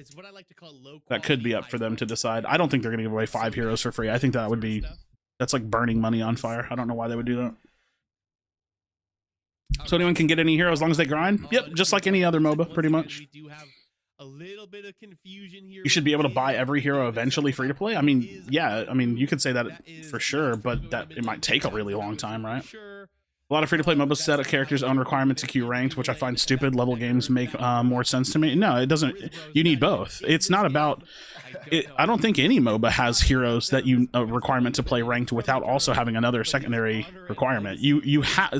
up for them to decide. I don't think they're going to give away 5 heroes for free. I think that's like burning money on fire. I don't know why they would do that. So anyone can get any hero as long as they grind. Yep, just like any other MOBA, pretty much. A little bit of confusion here. You should be able to buy every hero eventually free to play. I mean, yeah, I mean, you could say that for sure, but that it might take a really long time, right? A lot of free-to-play MOBAs set a character's own requirement to queue ranked, which I find stupid. Level games make more sense to me. No, it doesn't. You need both. It's not about... I don't think any MOBA has heroes that a requirement to play ranked without also having another secondary requirement.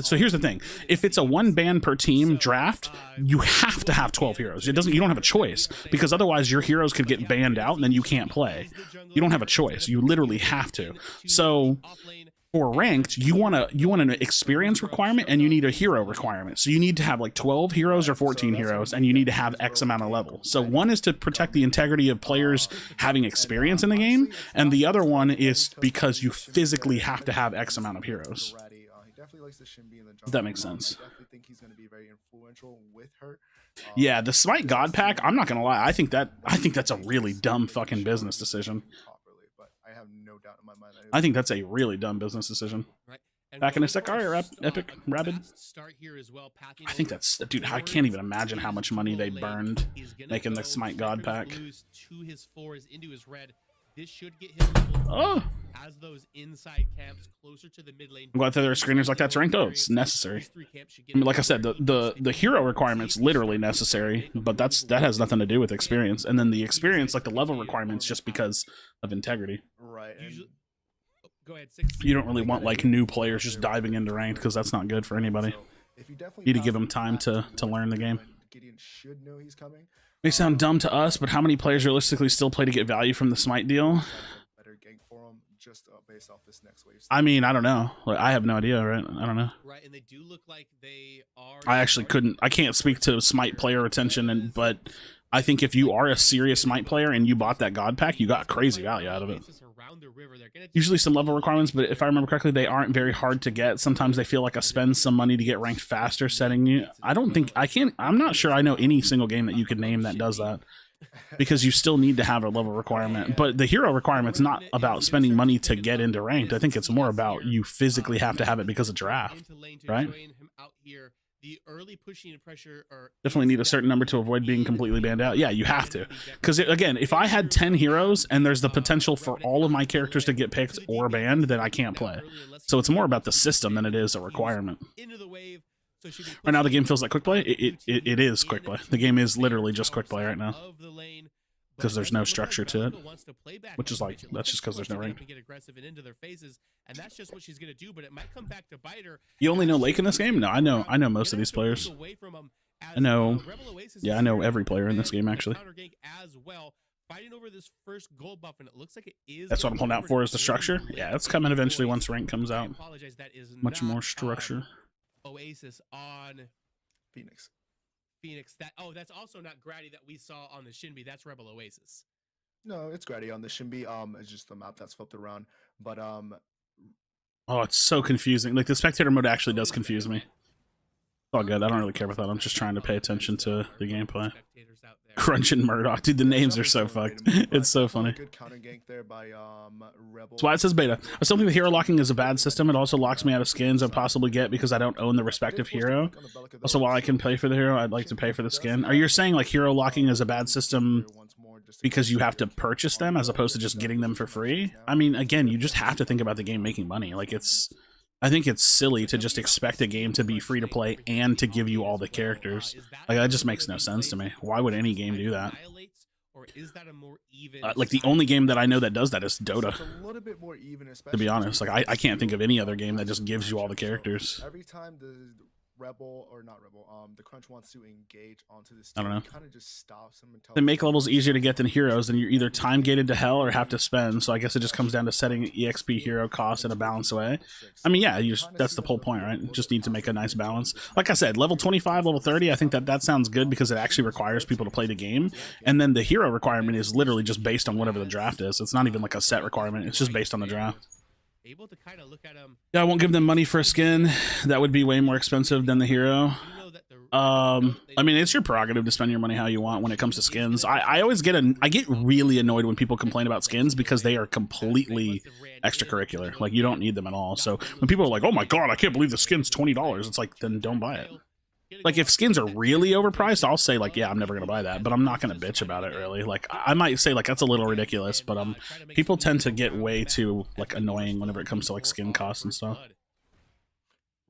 So here's the thing. If it's a 1 ban per team draft, you have to have 12 heroes. You don't have a choice, because otherwise your heroes could get banned out and then you can't play. You don't have a choice. You literally have to. So... for ranked, you want an experience requirement and you need a hero requirement. So you need to have like 12 heroes or 14 heroes, and you need to have X amount of level. So one is to protect the integrity of players having experience in the game, and the other one is because you physically have to have X amount of heroes. If that makes sense. Yeah, the Smite God Pack, I'm not gonna lie, I think that's a really dumb fucking business decision. I think that's a really dumb business decision. Back in a sec, all right, Epic Rabid. I think that's, dude, I can't even imagine how much money they burned making the Smite God Pack. This should get him level 3 Oh. as those inside camps closer to the mid lane. I'm glad that there are screeners like that to ranked. Oh, it's necessary. I mean, like I said, the hero requirement's literally necessary, but that has nothing to do with experience. And then the experience, like the level requirements, just because of integrity. Right. And Go ahead, 6. You don't really want like new players just diving into ranked because that's not good for anybody. so if you definitely You need to give them time to learn the game. Gideon should know he's coming. May sound dumb to us, but how many players realistically still play to get value from the Smite deal? Better gank for him just based off this next wave. I mean, I don't know. Like, I have no idea, right? I don't know. Right, and they do look like they are. I actually couldn't. I can't speak to Smite player retention, but I think if you are a serious Smite player and you bought that God pack, you got crazy value out of it. Usually some level requirements, but if I remember correctly, they aren't very hard to get. Sometimes they feel like I spend some money to get ranked faster setting you. I'm not sure I know any single game that you could name that does that, because you still need to have a level requirement. But the hero requirement's not about spending money to get into ranked. I think it's more about you physically have to have it because of draft, right? The early pushing and pressure definitely need a certain number to avoid being completely banned out. Yeah, you have to. Because, again, if I had 10 heroes and there's the potential for all of my characters to get picked or banned, then I can't play. So it's more about the system than it is a requirement. Right now, the game feels like quick play. It is quick play. The game is literally just quick play right now. Because there's no structure to it, which is like, that's just because there's no rank. And that's just what she's gonna do, but it might come back to bite her. You only know Lake in this game? No, I know most of these players. I know, yeah, I know every player in this game actually. Fighting over this first gold buff, and it looks like it is. That's what I'm holding out for, is the structure. Yeah, it's coming eventually once rank comes out. Much more structure. Oasis on Phoenix. That's also not Grady that we saw on the Shinbi. That's Rebel Oasis. No, it's Grady on the Shinbi. It's just the map that's flipped around. But oh, it's so confusing. Like the spectator mode actually does confuse me. It's all good. I don't really care about that. I'm just trying to pay attention to the gameplay. Crunch and Murdoch, dude. The names are so fucked. It's so funny. Good counter gank there by Rebel. That's why it says beta. I still think the hero locking is a bad system. It also locks me out of skins I possibly get because I don't own the respective hero. Also, while I can pay for the hero, I'd like to pay for the skin. Are you saying like hero locking is a bad system because you have to purchase them as opposed to just getting them for free? I mean, again, you just have to think about the game making money. Like I think it's silly to just expect a game to be free to play and to give you all the characters. Like, that just makes no sense to me. Why would any game do that? Like, the only game that I know that does that is Dota. To be honest, like, I can't think of any other game that just gives you all the characters. Every time the Crunch wants to engage onto this, I don't know. Kind of just stops them. They make levels easier to get than heroes, and you're either time gated to hell or have to spend. So I guess it just comes down to setting EXP hero costs in a balanced way. I mean, yeah, that's the whole point, right? You just need to make a nice balance. Like I said, level 25, level 30, I think that sounds good because it actually requires people to play the game. And then the hero requirement is literally just based on whatever the draft is. It's not even like a set requirement. It's just based on the draft. Able to kind of look at them. Yeah, I won't give them money for a skin. That would be way more expensive than the hero. I mean, it's your prerogative to spend your money how you want when it comes to skins. I always get really annoyed when people complain about skins because they are completely extracurricular. Like, you don't need them at all. So when people are like, "Oh my god, I can't believe the skin's $20," it's like, then don't buy it. Like, if skins are really overpriced, I'll say, like, yeah, I'm never going to buy that, but I'm not going to bitch about it, really. Like, I might say, like, that's a little ridiculous, but people tend to get way too, like, annoying whenever it comes to, like, skin costs and stuff.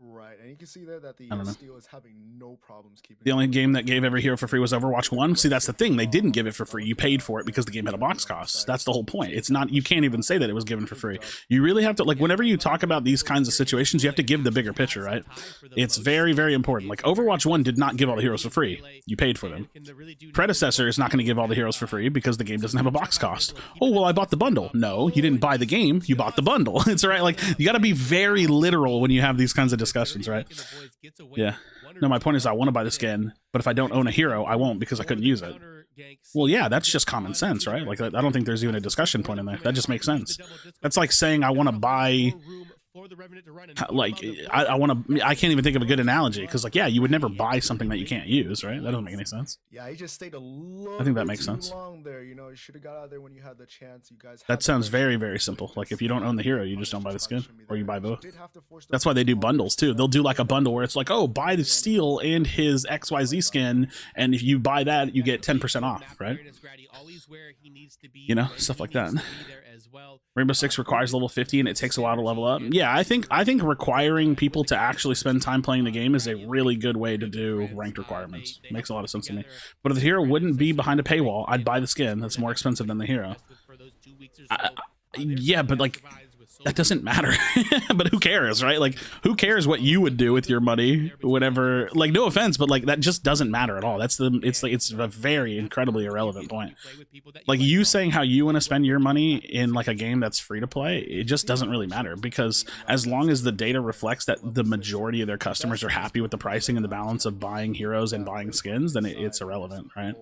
Right, and you can see there that the Steel is having no problems keeping. The only game that gave every hero for free was Overwatch 1. See, that's the thing. They didn't give it for free. You paid for it because the game had a box cost. That's the whole point. It's not, you can't even say that it was given for free. You really have to, like, whenever you talk about these kinds of situations, you have to give the bigger picture, right? It's very, very important. Like, Overwatch 1 did not give all the heroes for free. You paid for them. Predecessor is not going to give all the heroes for free because the game doesn't have a box cost. Oh, well, I bought the bundle. No, you didn't buy the game. You bought the bundle. It's all right. Like, you got to be very literal when you have these kinds of discussions, right? Yeah. No, my point is I want to buy the skin, but if I don't own a hero, I won't because I couldn't use it. Well, yeah, that's just common sense, right? Like, I don't think there's even a discussion point in there. That just makes sense. That's like saying I want to buy for the Revenant to run. Like, I can't even think of a good analogy, because, like, yeah, you would never buy something that you can't use, right? That doesn't make any sense. Yeah, he just stayed a little. I think that makes sense. Long there, you know, you should have got out there when you had the chance. You guys. That sounds very, very simple. Like, if you don't own the hero, you just don't buy the skin, or you buy both. That's why they do bundles too. They'll do like a bundle where it's like, oh, buy the steel and his XYZ skin, and if you buy that, you get 10% off, right? You know, stuff like that. Rainbow Six requires level 50 and it takes a while to level up. Yeah, I think requiring people to actually spend time playing the game is a really good way to do ranked requirements. Makes a lot of sense to me. But if the hero wouldn't be behind a paywall, I'd buy the skin. That's more expensive than the hero. Yeah, but like, that doesn't matter. But who cares, right? Like, who cares what you would do with your money, whatever? Like, no offense, but like, that just doesn't matter at all. It's a very incredibly irrelevant point. Like, you saying how you want to spend your money in like a game that's free to play, it just doesn't really matter, because as long as the data reflects that the majority of their customers are happy with the pricing and the balance of buying heroes and buying skins, then it's irrelevant, right?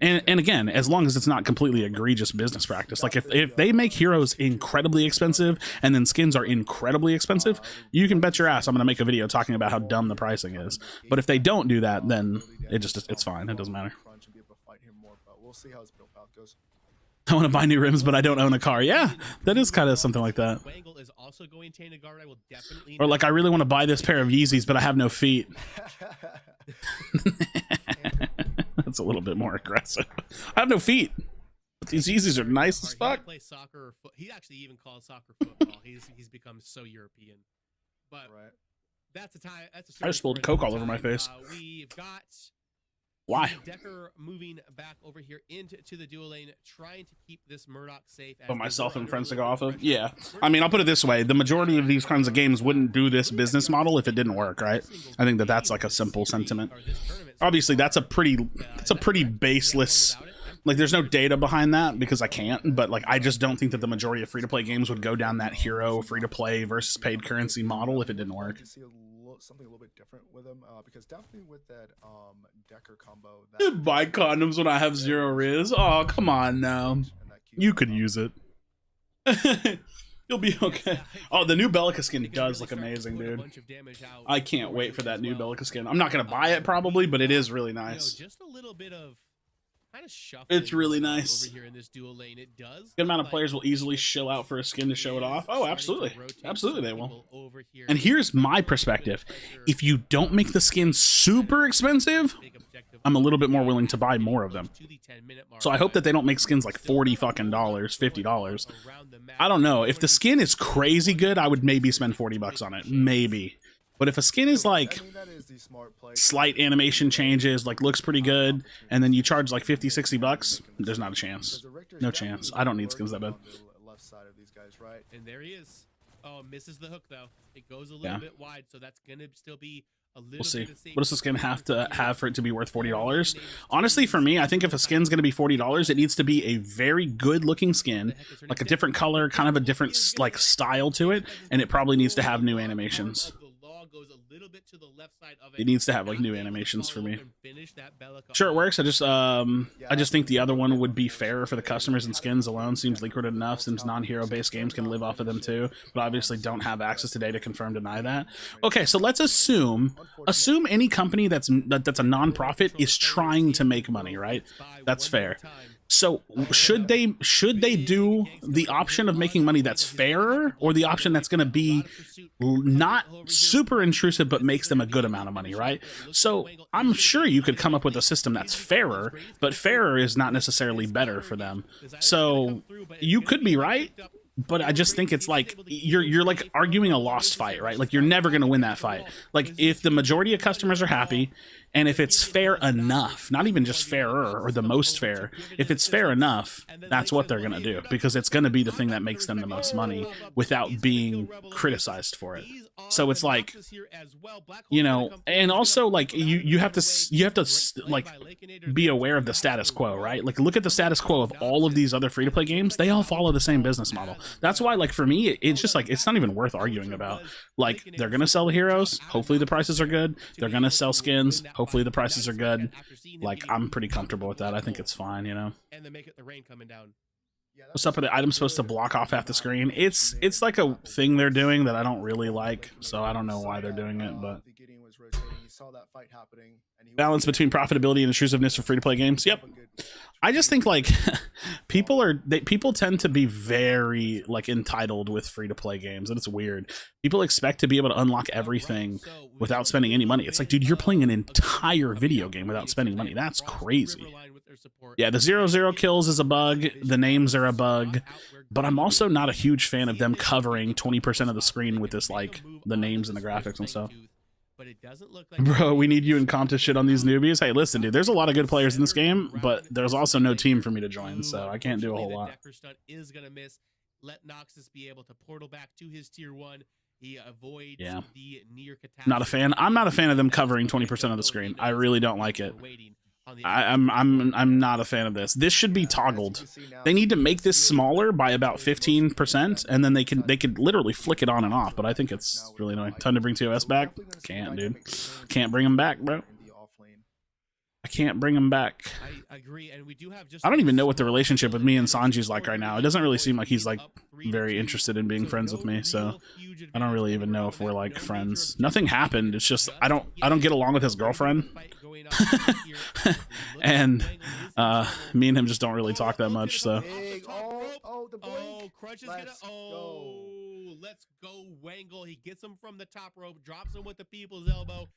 And again, as long as it's not completely egregious business practice. Like, if they make heroes incredibly expensive and then skins are incredibly expensive, you can bet your ass I'm going to make a video talking about how dumb the pricing is. But if they don't do that, then it's fine. It doesn't matter. I want to buy new rims, but I don't own a car. Yeah, that is kind of something like that. Or like, I really want to buy this pair of Yeezys, but I have no feet. That's a little bit more aggressive. I have no feet, but these Yeezys are nice as fuck. He actually even calls soccer football. He's become so European. But that's a time. I just spilled Coke all over my face. We've got. Why? Decker moving back over here into the dual lane, trying to keep this Murdoch safe. Put myself and friends to go off of. Yeah, I mean, I'll put it this way: the majority of these kinds of games wouldn't do this business model if it didn't work, right? I think that's like a simple sentiment. Obviously, that's a pretty baseless. Like, there's no data behind that because I can't. But like, I just don't think that the majority of free-to-play games would go down that hero free-to-play versus paid currency model if it didn't work. Something a little bit different with him, because definitely with that Decker combo. Buy condoms when I have 0 Riz. Oh, come on now. You could use it. You'll be okay. Oh, the new Bellica skin does look amazing, dude. I can't wait for that new Bellica skin. I'm not gonna buy it probably, but it is really nice. Just a little bit of kind of it's really nice. Over here in this dual lane. It does. Good amount of players will easily shill out for a skin to show it off. Oh, absolutely. Absolutely they will. And here's my perspective. If you don't make the skin super expensive, I'm a little bit more willing to buy more of them. So I hope that they don't make skins like $40 fucking $50. I don't know. If the skin is crazy good, I would maybe spend $40 on it. Maybe. But if a skin is like slight animation changes, like looks pretty good, and then you charge like $50-$60, there's not a chance. No chance. I don't need skins that bad. And there he is. Oh, misses the hook though. It goes a little bit wide, so that's gonna still be a little. We'll see. What does the skin have to have for it to be worth $40? Honestly, for me, I think if a skin's gonna be $40, it needs to be a very good looking skin, like a different color, kind of a different like style to it, and it probably needs to have new animations. It needs to have like new animations for me. Sure, it works. I just think the other one would be fairer for the customers, and skins alone seems liquid enough. Seems non-hero based games can live off of them too, but obviously don't have access to data confirm deny that. Okay, so let's assume any company that's a non-profit is trying to make money, right? That's fair. So should they do the option of making money that's fairer, or the option that's going to be not super intrusive but makes them a good amount of money, right? So I'm sure you could come up with a system that's fairer, but fairer is not necessarily better for them. So you could be right, but I just think it's like you're like arguing a lost fight, right? Like, you're never going to win that fight. Like, if the majority of customers are happy, and if it's fair enough, not even just fairer or the most fair, if it's fair enough, that's what they're going to do, because it's going to be the thing that makes them the most money without being criticized for it. So it's like, you know, and also like you have to like be aware of the status quo, right? Like, look at the status quo of all of these other free-to-play games. They all follow the same business model. That's why, like, for me, it's just like, it's not even worth arguing about. Like, they're going to sell the heroes. Hopefully the prices are good. They're going to sell skins. Hopefully the prices are good. Like, I'm pretty comfortable with that. I think it's fine, you know. And they make it the rain coming down. What's up with the item supposed to block off half the screen? It's like a thing they're doing that I don't really like, so I don't know why they're doing it, but balance between profitability and intrusiveness for free-to-play games. Yep. I just think like people tend to be very like entitled with free-to-play games, and it's weird. People expect to be able to unlock everything without spending any money. It's like, dude, you're playing an entire video game without spending money. That's crazy. Yeah, the 0-0 kills is a bug. The names are a bug. But I'm also not a huge fan of them covering 20% of the screen with this, like, the names and the graphics and stuff. Bro, we need you in comp to shit on these newbies. Hey, listen, dude, there's a lot of good players in this game, but there's also no team for me to join, so I can't do a whole lot. Let Noxus be able to portal back to his tier 1. He avoids the near catastrophe. Not a fan. I'm not a fan of them covering 20% of the screen. I really don't like it. I'm not a fan of this. This should be toggled. They need to make this smaller by about 15%, and then they could literally flick it on and off. But I think it's really annoying. Time to bring TOS back? Can't, dude. Can't bring him back, bro. I can't bring him back. I agree, and we do have just. I don't even know what the relationship with me and Sanji's like right now. It doesn't really seem like he's like very interested in being friends with me, so I don't really even know if we're like friends. Nothing happened. It's just I don't get along with his girlfriend. And me and him just don't really talk that much, so. Krashy is gonna. Let's go, Wangle. He gets him from the top rope, drops him with the people's elbow.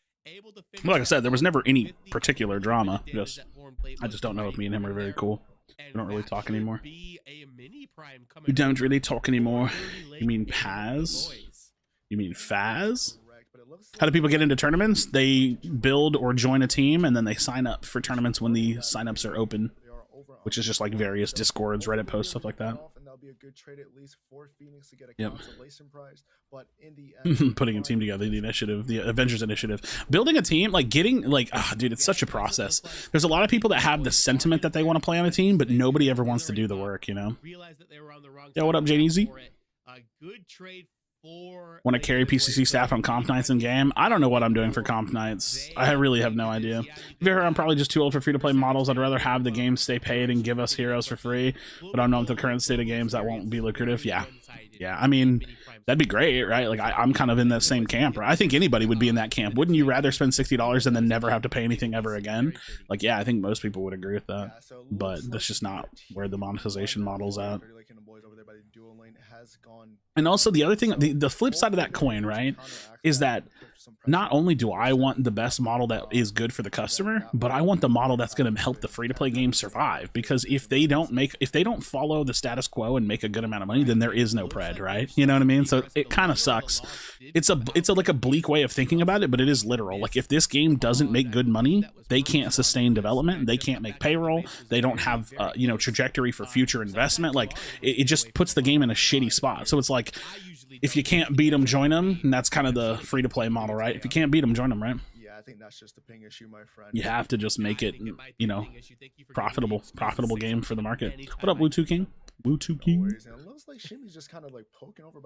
Like I said, there was never any particular drama. I just don't know if me and him are very cool. We don't really talk anymore. We don't really talk anymore. You mean Paz? You mean Faz? How do people get into tournaments? They build or join a team, and then they sign up for tournaments when the signups are open, which is just like various Discords, Reddit posts, stuff like that. Yep. Putting a team together, the initiative, the Avengers initiative, building a team, like getting like, dude, it's such a process. There's a lot of people that have the sentiment that they want to play on a team, but nobody ever wants to do the work, you know. Yeah, what up, Jane-Easy? Want to carry PCC staff on comp nights in game? I don't know what I'm doing for comp nights. I really have no idea. I'm probably just too old for free-to-play models. I'd rather have the game stay paid and give us heroes for free, but I know with the current state of games that won't be lucrative. Yeah, I mean, that'd be great, right? Like I'm kind of in that same camp, right? I think anybody would be in that camp. Wouldn't you rather spend $60 and then never have to pay anything ever again? Like, yeah, I think most people would agree with that, but that's just not where the monetization model's at. And also the other thing, the flip side of that coin, right, is that not only do I want the best model that is good for the customer, but I want the model that's going to help the free-to-play game survive. Because if they don't follow the status quo and make a good amount of money, then there is no pred, right? You know what I mean? So it kind of sucks. It's like a bleak way of thinking about it, but it is literal. Like if this game doesn't make good money, they can't sustain development. They can't make payroll. They don't have trajectory for future investment. Like it just puts the game in a shitty spot. So it's like, if you can't beat them, join them, and that's kind of the free-to-play model, right? If you can't beat them, join them, right? Yeah, I think that's just a ping issue, my friend. You have to just make it, profitable game for the market. What up, Wu2 King? Wu2 King.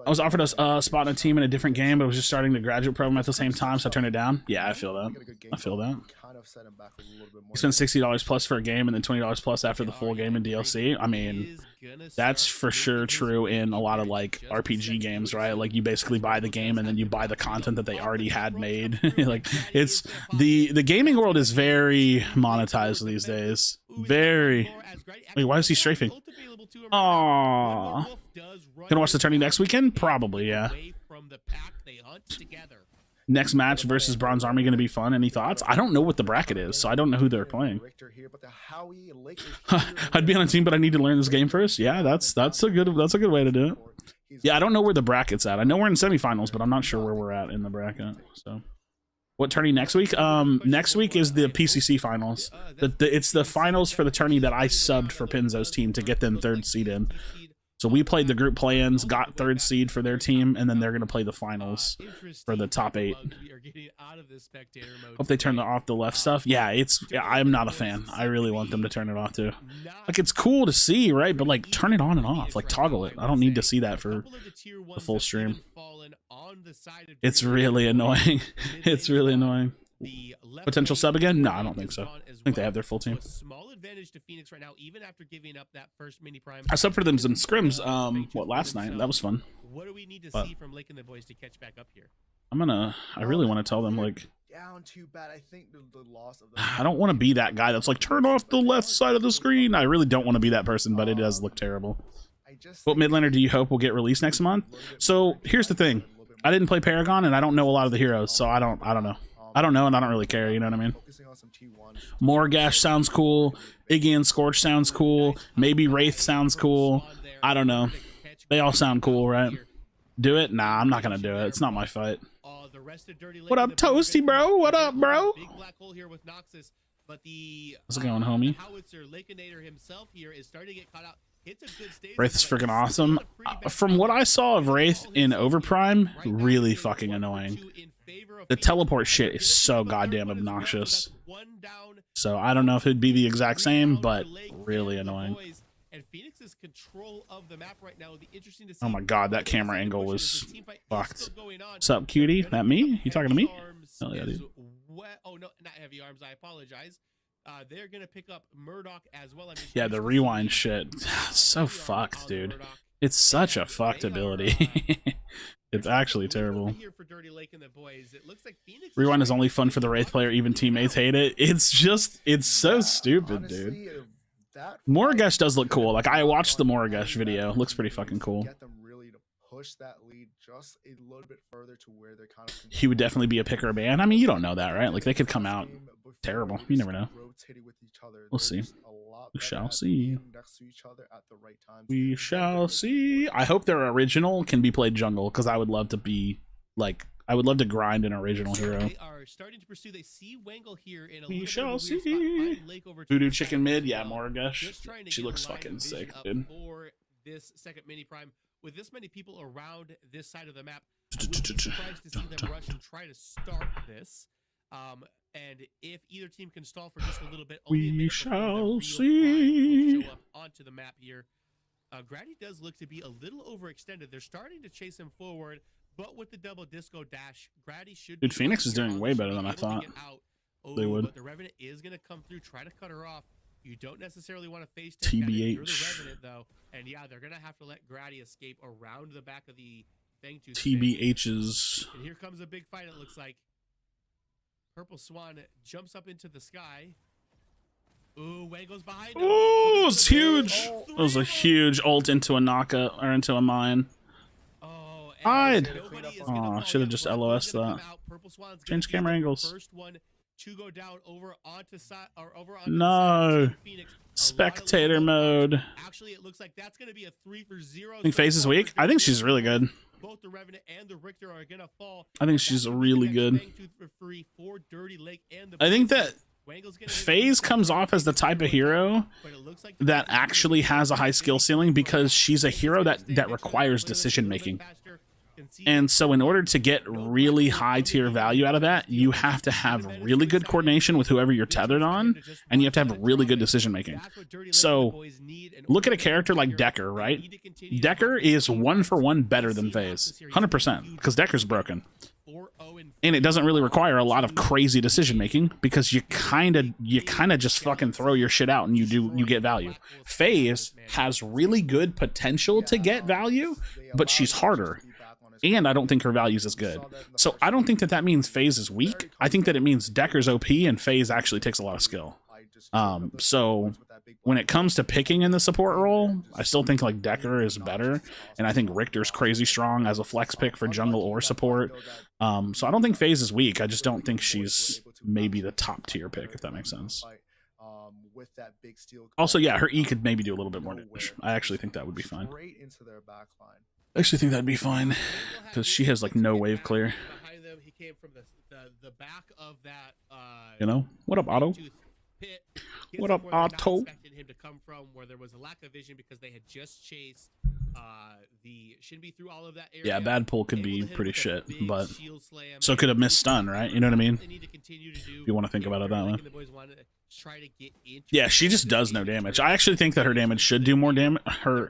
I was offered a spot in a team in a different game, but I was just starting the graduate program at the same time, so I turned it down. Yeah, I feel that. You spend $60 plus for a game and then $20 plus after the full game in DLC. I mean, that's for sure true in a lot of like RPG games, right? Like you basically buy the game and then you buy the content that they already had made. Like it's the gaming world is very monetized these days. Very. Wait, why is he strafing? Aww. Gonna watch the tourney next weekend? Probably, yeah. Next match versus Bronze Army gonna be fun. Any thoughts? I don't know what the bracket is, so I don't know who they're playing. I'd be on a team, but I need to learn this game first. Yeah, that's a good way to do it. Yeah, I don't know where the bracket's at. I know we're in semifinals, but I'm not sure where we're at in the bracket. So, what tourney next week? Next week is the PCC finals. It's the finals for the tourney that I subbed for Pinzo's team to get them 3rd seed in. So we played the group play-ins, got 3rd seed for their team, and then they're going to play the finals for the top 8. Hope they turn off the left stuff. Yeah, I'm not a fan. I really want them to turn it off too. Like, it's cool to see, right? But like, turn it on and off. Like, toggle it. I don't need to see that for the full stream. It's really annoying. It's really annoying. potential sub again? No, I don't think so. I think they have their full team. Small advantage to Phoenix right now, even after giving up that first mini prime. I subbed for them some scrims. What, last night? That was fun. What do we need to see from Lake and the boys to catch back up here? I really want to tell them, like, down too bad. I think the loss of the I don't want to be that guy that's like, turn off the left side of the screen. I really don't want to be that person, but it does look terrible. What mid laner do you hope will get released next month? So here's the thing. I didn't play Paragon, and I don't know a lot of the heroes, so I don't know. I don't know, and I don't really care, you know what I mean? Morgash sounds cool. Iggy and Scorch sounds cool. Maybe Wraith sounds cool. I don't know. They all sound cool, right? Do it? Nah, I'm not gonna do it. It's not my fight. What up, Toasty, bro? What up, bro? How's it going, homie? Wraith is freaking awesome. From what I saw of Wraith in Overprime, really fucking annoying. The teleport shit is so goddamn obnoxious. So I don't know if it'd be the exact same, but really annoying. Oh my god, that camera angle was fucked. What's up, cutie? That me? You talking to me? Hell yeah, dude. Oh no, not heavy arms. I apologize. They're gonna pick up Murdoch as well. I mean, yeah, the rewind shit. So fucked, dude. It's such a fucked ability. It's actually terrible. Rewind is only fun for the Wraith player, even teammates hate it. It's so stupid, dude. Morgash does look cool. Like, I watched the Morgash video. Looks pretty fucking cool. He would definitely be a pick or a ban. I mean, you don't know that, right? Like, they could come out terrible. You never know. We'll see. We shall see. We shall see. I hope their original can be played jungle, because I would love to be, like, I would love to grind an original hero. They are starting to pursue. They see Wangle here in a we shall see. Voodoo Chicken mid, yeah, Morgash. She looks fucking sick, dude. For this second mini prime, with this many people around this side of the map, I would be surprised to see them rush and try to start this. And if either team can stall for just a little bit, we shall see. Show up onto the map here. Grady does look to be a little overextended. They're starting to chase him forward, but with the double disco dash, Grady should. Dude, Phoenix is doing way better than I thought they would. But the Revenant is going to come through, try to cut her off. You don't necessarily want to face TBH. the Revenant though, and yeah, they're going to have to let Grady escape around the back of the Fangtooth. TBH's. And here comes a big fight. It looks like. Purple Swan jumps up into the sky. Ooh, Wangle's behind him. Ooh, it's huge. It was a huge ult into a knockout or into a mine. Oh, hide. Oh, should have just LOS that. Change camera angles. First one to go down over onto no. Spectator mode. Actually, it looks like that's going to be a 3-for-0. I think FaZe is weak. I think she's really good. Both the Revenant and the Richter are gonna fall. I think she's really good. I think that FaZe comes off as the type of hero that actually has a high skill ceiling, because she's a hero that requires decision making. And so in order to get really high tier value out of that, you have to have really good coordination with whoever you're tethered on, and you have to have really good decision making. So look at a character like Decker, right? Decker is 1-for-1 better than FaZe, 100%, because Decker's broken. And it doesn't really require a lot of crazy decision making, because you kind of just fucking throw your shit out and you get value. FaZe has really good potential to get value, but she's harder. And I don't think her value is as good. So I don't think that means FaZe is weak. I think that it means Decker's OP and FaZe actually takes a lot of skill. So when it comes to picking in the support role, I still think like Decker is better. And I think Richter's crazy strong as a flex pick for jungle or support. So I don't think FaZe is weak. I just don't think she's maybe the top tier pick, if that makes sense. Also, yeah, her E could maybe do a little bit more damage. I actually think that would be fine. I actually think that'd be fine, because she has like no wave clear. Behind them, he came from the back of that. You know, what up, Otto? What up, Otto? Expected him to come from where there was a lack of vision, because they had just chased the Shinbi through all of that area. Yeah, bad pull could be pretty shit, but so could have missed stun, right? You know what I mean? If you want to think about it that way. try to get into. Yeah, she just does no damage. I actually think that her damage should do more damage. Oh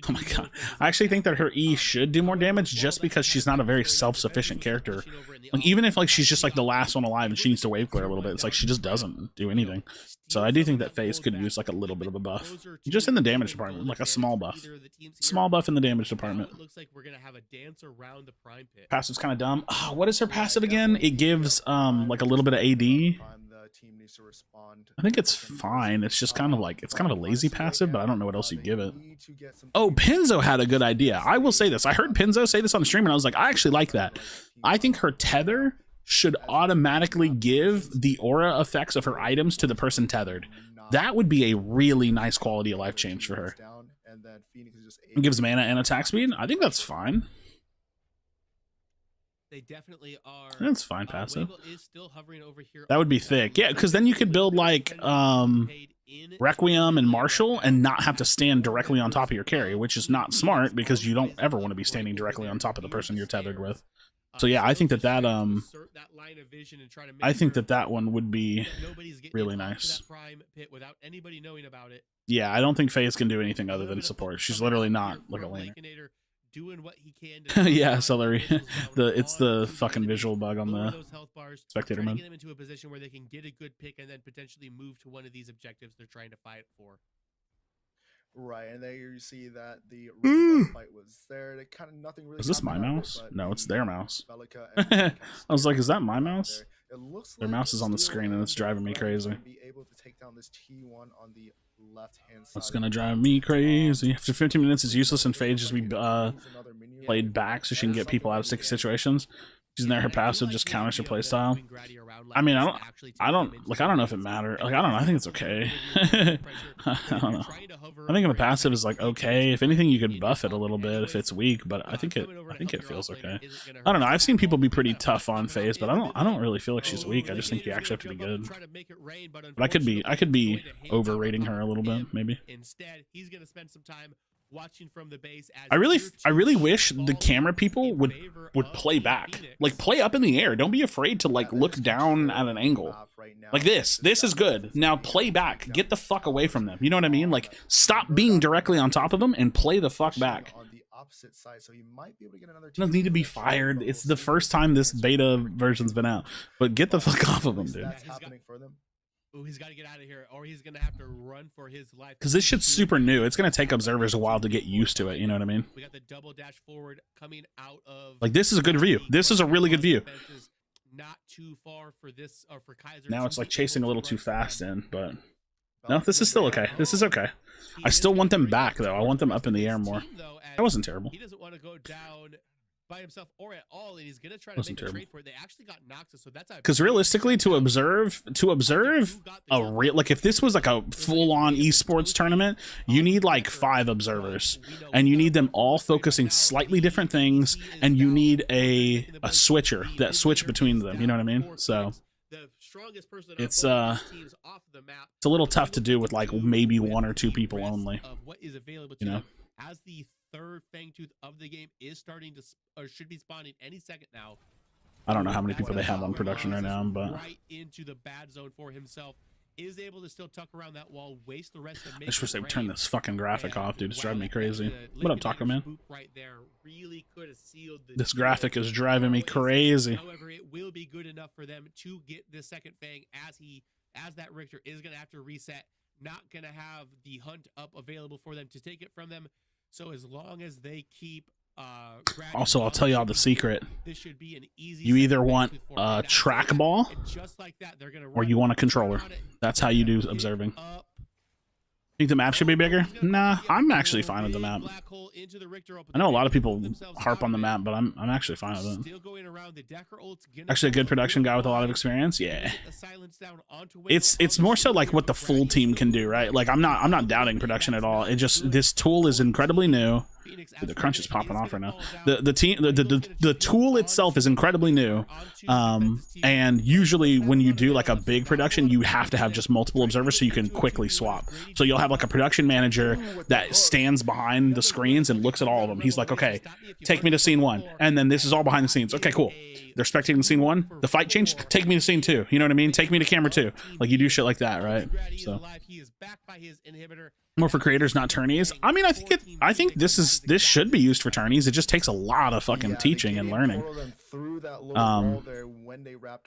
my god. I actually think that her E should do more damage just because she's not a very self-sufficient character. Like, even if like she's just like the last one alive and she needs to wave clear a little bit, it's like she just doesn't do anything. So I do think that FaZe could use like a little bit of a buff. Just in the damage department, like a small buff. Small buff in the damage department. Looks like we're gonna have a dance around the prime pit. Passive's kind of dumb. Oh, what is her passive again? It gives like a little bit of AD. I think it's fine. It's just kind of like, it's kind of a lazy passive, but I don't know what else you give it. Oh, Pinzo had a good idea. I will say this. I heard Pinzo say this on the stream, and I was like, I actually like that. I think her tether should automatically give the aura effects of her items to the person tethered. That would be a really nice quality of life change for her. It gives mana and attack speed. I think that's fine. They definitely are. That's fine passive. Is still hovering over here. That would be thick. Yeah, because then you could build like Requiem and Marshall and not have to stand directly on top of your carry, which is not smart because you don't ever want to be standing directly on top of the person you're tethered with. So yeah, I think that I think that that one would be really nice. Yeah, I don't think FaZe can do anything other than support. She's literally not like a laner. Doing what he can to yeah, Celery. It's the fucking visual bug on the spectator mode. Get them into a position where they can get a good pick and then potentially move to one of these objectives they're trying to fight for. Right, and there you see that the fight was there. They kind of nothing really. Is this my mouse? No, it's their mouse. I was like, is that my mouse? It looks their mouse is on the screen and it's driving me crazy. Be able to take down this T1 on the left-hand side. It's gonna drive me crazy. After 15 minutes, it's useless and FaZe just be played back so she can get people out of sticky situations. She's in there, her passive just counters her playstyle. I mean, I don't know if it matters. Like, I don't know. I think it's okay. I don't know. I think the passive is like okay. If anything, you could buff it a little bit if it's weak, but I think it feels okay. I don't know. I've seen people be pretty tough on FaZe, but I don't really feel like she's weak. I just think you actually have to be good. But I could be overrating her a little bit, maybe. Instead, he's gonna spend some time watching from the base. I really wish the camera people would play back, like play up in the air. Don't be afraid to like look down at an angle like this. This is good. Now play back. Get the fuck away from them. You know what I mean? Like stop being directly on top of them and play the fuck back. Doesn't need to be fired. It's the first time this beta version's been out, but get the fuck off of them, dude. Ooh, he's got to get out of here, or he's gonna have to run for his life. Because this shit's super new. It's gonna take observers a while to get used to it. You know what I mean? We got the double dash forward coming out of. Like this is a good view. This is a really good view. Not too far for this or for Kaiser. Now it's like chasing a little too fast in, but no, this is still okay. This is okay. I still want them back though. I want them up in the air more. That wasn't terrible. He doesn't want to go down by himself or at all, and he's gonna try to make a trade for it. They actually got Noxus, so that's because realistically, to observe a real, like if this was like a full-on esports tournament, you need like 5 observers, and you need them all focusing slightly different things, and you need a switcher that switch between them. You know what I mean? So it's a little tough to do with like maybe 1 or 2 people only. You know. As the third Fangtooth of the game is starting to, or should be spawning any second now. I don't know how many people they have on production right now, but right into the bad zone for himself, is able to still tuck around that wall, waste the rest of. I just wish they would turn this fucking graphic off, dude. It's driving me crazy. What up, Taco Man? Right there really could have sealed this graphic is driving me crazy. However, it will be good enough for them to get the second Fang as that Richter is going to have to reset. Not going to have the hunt up available for them to take it from them. So as long as they keep also, I'll tell y'all the secret. This should be an easy you either want a trackball or you want a controller. That's how you do observing. Think the map should be bigger? Nah, I'm actually fine with the map. I know a lot of people harp on the map, but I'm actually fine with it. Actually a good production guy with a lot of experience? Yeah. It's more so like what the full team can do, right? Like I'm not doubting production at all. It just this tool is incredibly new. The crunch is popping off right now. The tool itself is incredibly new, and usually when you do like a big production, you have to have just multiple observers so you can quickly swap. So you'll have like a production manager that stands behind the screens and looks at all of them. He's like, okay, take me to scene 1, and then this is all behind the scenes. Okay, cool. They're spectating scene 1. The fight changed. Take me to scene 2. You know what I mean? Take me to camera 2. Like you do shit like that, right? So more for creators, not tourneys. I mean, I think this should be used for tourneys. It just takes a lot of fucking teaching and learning.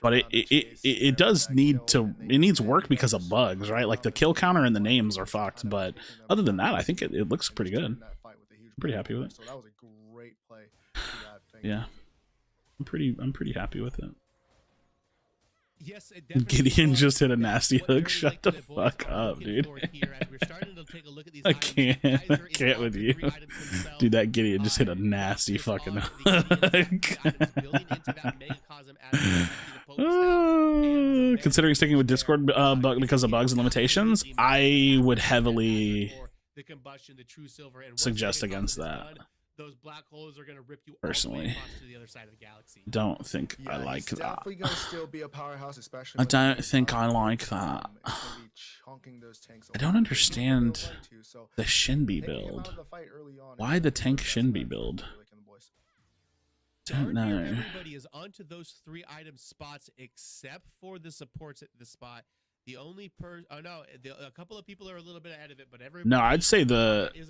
But it does needs work because of bugs, right? Like the kill counter and the names are fucked. But other than that, I think it looks pretty good. I'm pretty happy with it. So that was a great play. Yeah, I'm pretty happy with it. Yes, Gideon just hit a nasty hook. Shut the fuck up, dude. I can't with you. Dude, that Gideon just hit a nasty fucking hook. Considering sticking with Discord bug because of bugs and limitations, I would heavily suggest against that. Those black holes are going to rip you personally to the other side of the galaxy. Don't think I like that. Definitely gonna still be a powerhouse, especially I don't think I like that. I don't understand the Shinbi build. Why the tank Shinbi build? Don't know. Everybody is onto those 3 item spots except for the supports at the spot. The only a couple of people are a little bit ahead of it, but everybody. No, I'd say the team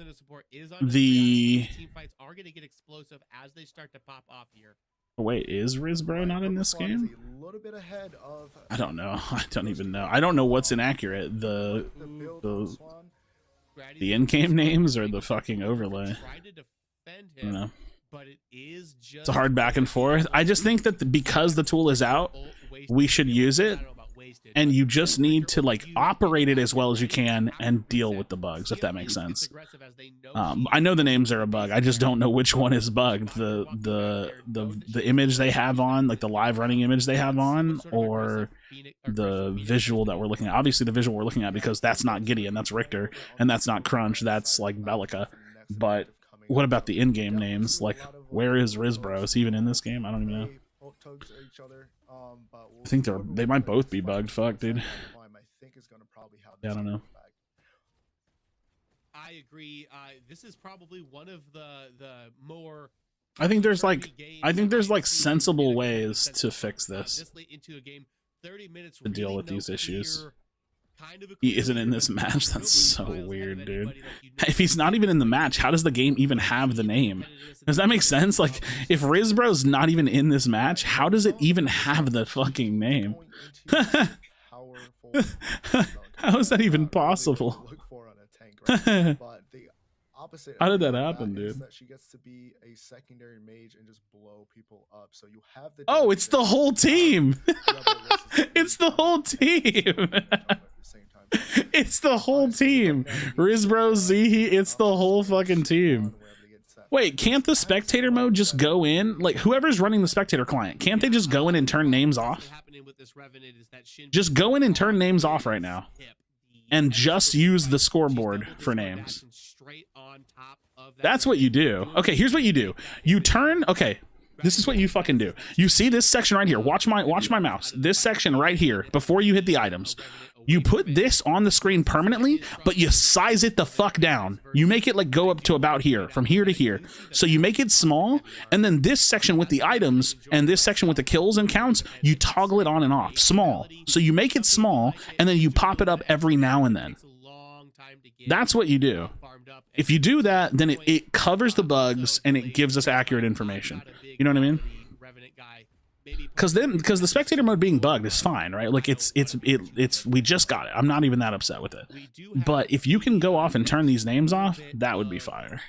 fights are going to get explosive as they start to pop off here. Wait, is Rizbro not in this game? A little bit ahead of, I don't know. I don't even know. I don't know what's inaccurate. The in-game names or the fucking overlay. I don't know. But it's a hard back and forth. I just think that because the tool is out, we should use it. And you just need to like operate it as well as you can and deal with the bugs, if that makes sense. I know the names are a bug. I just don't know which one is bugged. The image they have on, like the live running image they have on, or the visual that we're looking at. Obviously, the visual we're looking at because that's not Gideon, that's Richter, and that's not Crunch, that's like Bellica. But what about the in-game names? Like, where is Rizbro? Is he even in this game? I don't even know. I think they might both be bugged. Fuck, dude. Yeah, I don't know. I agree. This is probably one of the more. I think there's like sensible ways to fix this. To deal with these issues. He isn't in this match. That's so weird, dude. If he's not even in the match, how does the game even have the name? Does that make sense? Like, if Rizbro's not even in this match, how does it even have the fucking name? How is that even possible? How did that happen, dude? She gets to be a secondary mage and just blow people up. So you have the it's the whole team. It's the whole team. It's the whole team. Rizbro, Z, it's the whole fucking team. Wait, can't the spectator mode just go in? Like, whoever's running the spectator client, can't they just go in and turn names off? Just go in and turn names off right now. And just use the scoreboard for names. That's what you do. Okay, here's what you do. You turn, okay, this is what you fucking do. You see this section right here. Watch my mouse. This section right here, before you hit the items. You put this on the screen permanently, but you size it the fuck down. You make it like go up to about here, from here to here. So you make it small, and then this section with the items and this section with the kills and counts, you toggle it on and off, small. So you make it small, and then you pop it up every now and then. That's what you do. If you do that, then it covers the bugs and it gives us accurate information. You know what I mean? Because the spectator mode being bugged is fine, right? Like it's we just got it. I'm not even that upset with it. But if you can go off and turn these names off, that would be fire.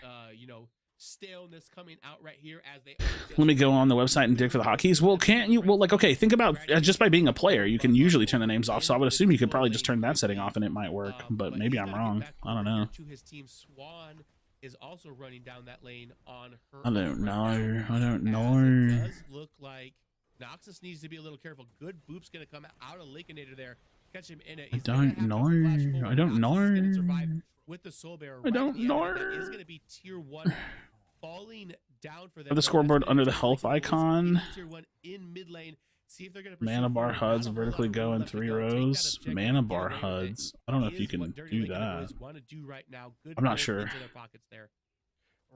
Let me go on the website and dig for the hotkeys. Well, can't you? Well, like, okay, think about just by being a player, you can usually turn the names off. So I would assume you could probably just turn that setting off and it might work. But maybe I'm wrong. I don't know. Is also running down that lane on her. I don't know. It does look like Noxus needs to be a little careful. Good boop's gonna come out of Lakeinator there. Catch him in it. I don't know. With the soul bearer. I don't know. That is gonna be tier 1 falling down for them. Or the scoreboard under the health icon. Tier 1 in mid lane. See if they're gonna Mana bar HUDs vertically go in 3 rows. Mana bar HUDs. I don't know if you can do that. I'm not sure.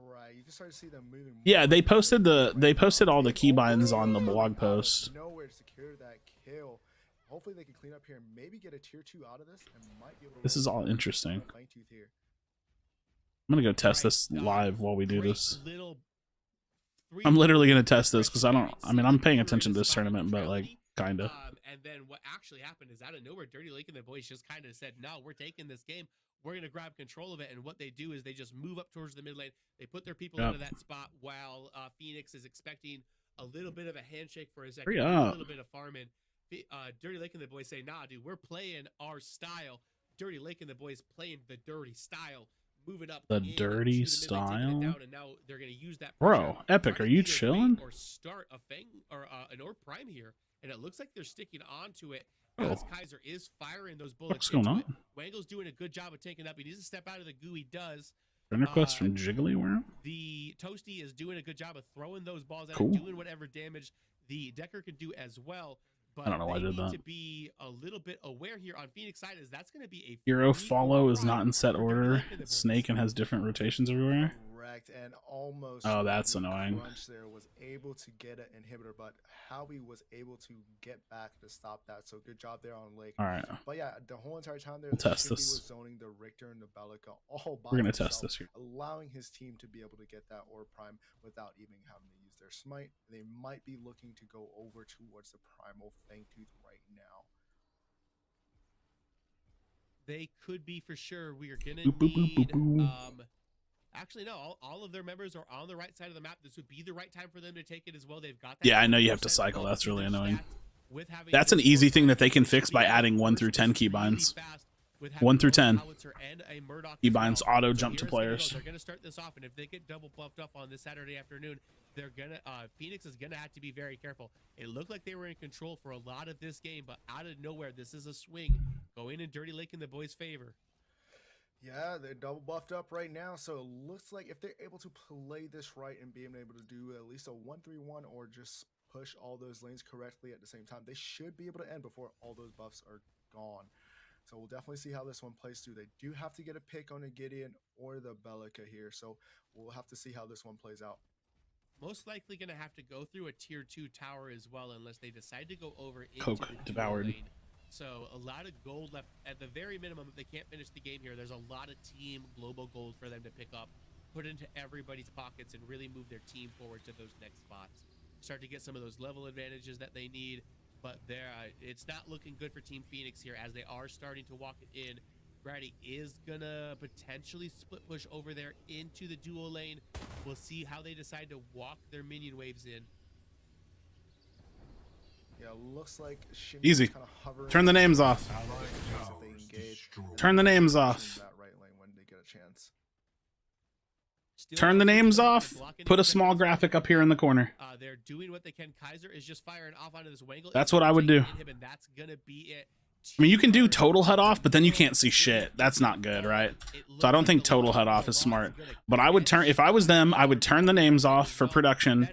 Right, you can start to see them moving. Yeah, they posted all the keybinds on the blog post. Nowhere to secure that kill. Hopefully they can clean up here and maybe get a tier 2 out of this and might be able to. This is all interesting. I'm gonna go test this live while we do this. I'm literally gonna test this because I'm paying attention to this tournament, but like kinda. And then what actually happened is out of nowhere, Dirty Lake and the boys just kind of said, "No, we're taking this game. We're gonna grab control of it." And what they do is they just move up towards the mid lane. They put their people into that spot while Phoenix is expecting a little bit of a handshake for a second, a little bit of farming. Dirty Lake and the boys say, "Nah, dude, we're playing our style." Dirty Lake and the boys playing the dirty style. Moving up the dirty style. Down, and now they're going to use that. Bro, Epic, are you chilling? Or start a Fang or an Orb Prime here, and it looks like they're sticking onto it. As Kaiser is firing those bullets. What's going on? Wangel's doing a good job of taking up. He needs to step out of the goo. He does. Friend request from Jiggly. Where? The Toasty is doing a good job of throwing those balls out and doing whatever damage the Decker can do as well. But I don't know why I did that. To be a little bit aware here on Phoenix side is that's going to be a hero follow is not in set order. Snake and has different rotations everywhere. Correct, and almost. Oh, that's annoying. Crunch there was able to get an inhibitor, but Howie was able to get back to stop that. So good job there on Lake. All right. But yeah, the whole entire time there, we'll test this. Was zoning the Richter and the Bellica all by We're gonna himself, test this here, allowing his team to be able to get that Orb Prime without even having to use their smite. They might be looking to go over towards the Primal Fangtooth right now. They could be for sure. We are gonna need. Actually, no. All of their members are on the right side of the map. This would be the right time for them to take it as well. They've got that. Yeah, I know you have to cycle. That's really annoying. That's an easy thing that they can fix by adding 1 through 10 keybinds. 1 through 10 keybinds auto jump to players. They're gonna start this off, and if they get double buffed up on this Saturday afternoon, they're gonna Phoenix is gonna have to be very careful. It looked like they were in control for a lot of this game, but out of nowhere, this is a swing going in Dirty Lake in the boys' favor. Yeah, they're double buffed up right now, so it looks like if they're able to play this right and being able to do at least a 1-3-1 or just push all those lanes correctly at the same time, they should be able to end before all those buffs are gone. So we'll definitely see how this one plays through. They do have to get a pick on a Gideon or the Bellica here, so we'll have to see how this one plays out. Most likely going to have to go through a tier 2 tower as well, unless they decide to go over into Coke the devoured. lane. So a lot of gold left at the very minimum. If they can't finish the game here, there's a lot of team global gold for them to pick up, put into everybody's pockets, and really move their team forward to those next spots. Start to get some of those level advantages that they need, but it's not looking good for Team Phoenix here as they are starting to walk it in. Grady is gonna potentially split push over there into the dual lane. We'll see how they decide to walk their minion waves in. Yeah, looks like easy. Kind of turn the names off. Turn the names off. Right lane when they get a chance. Turn the names off. Put a small graphic up here in the corner. They're doing what they can. Kaiser is just firing off onto this Wangle. That's what I would do. That's gonna be it. I mean, you can do total HUD off, but then you can't see shit. That's not good, right? So I don't think total HUD off is smart. But I would turn, if I was them, I would turn the names off for production.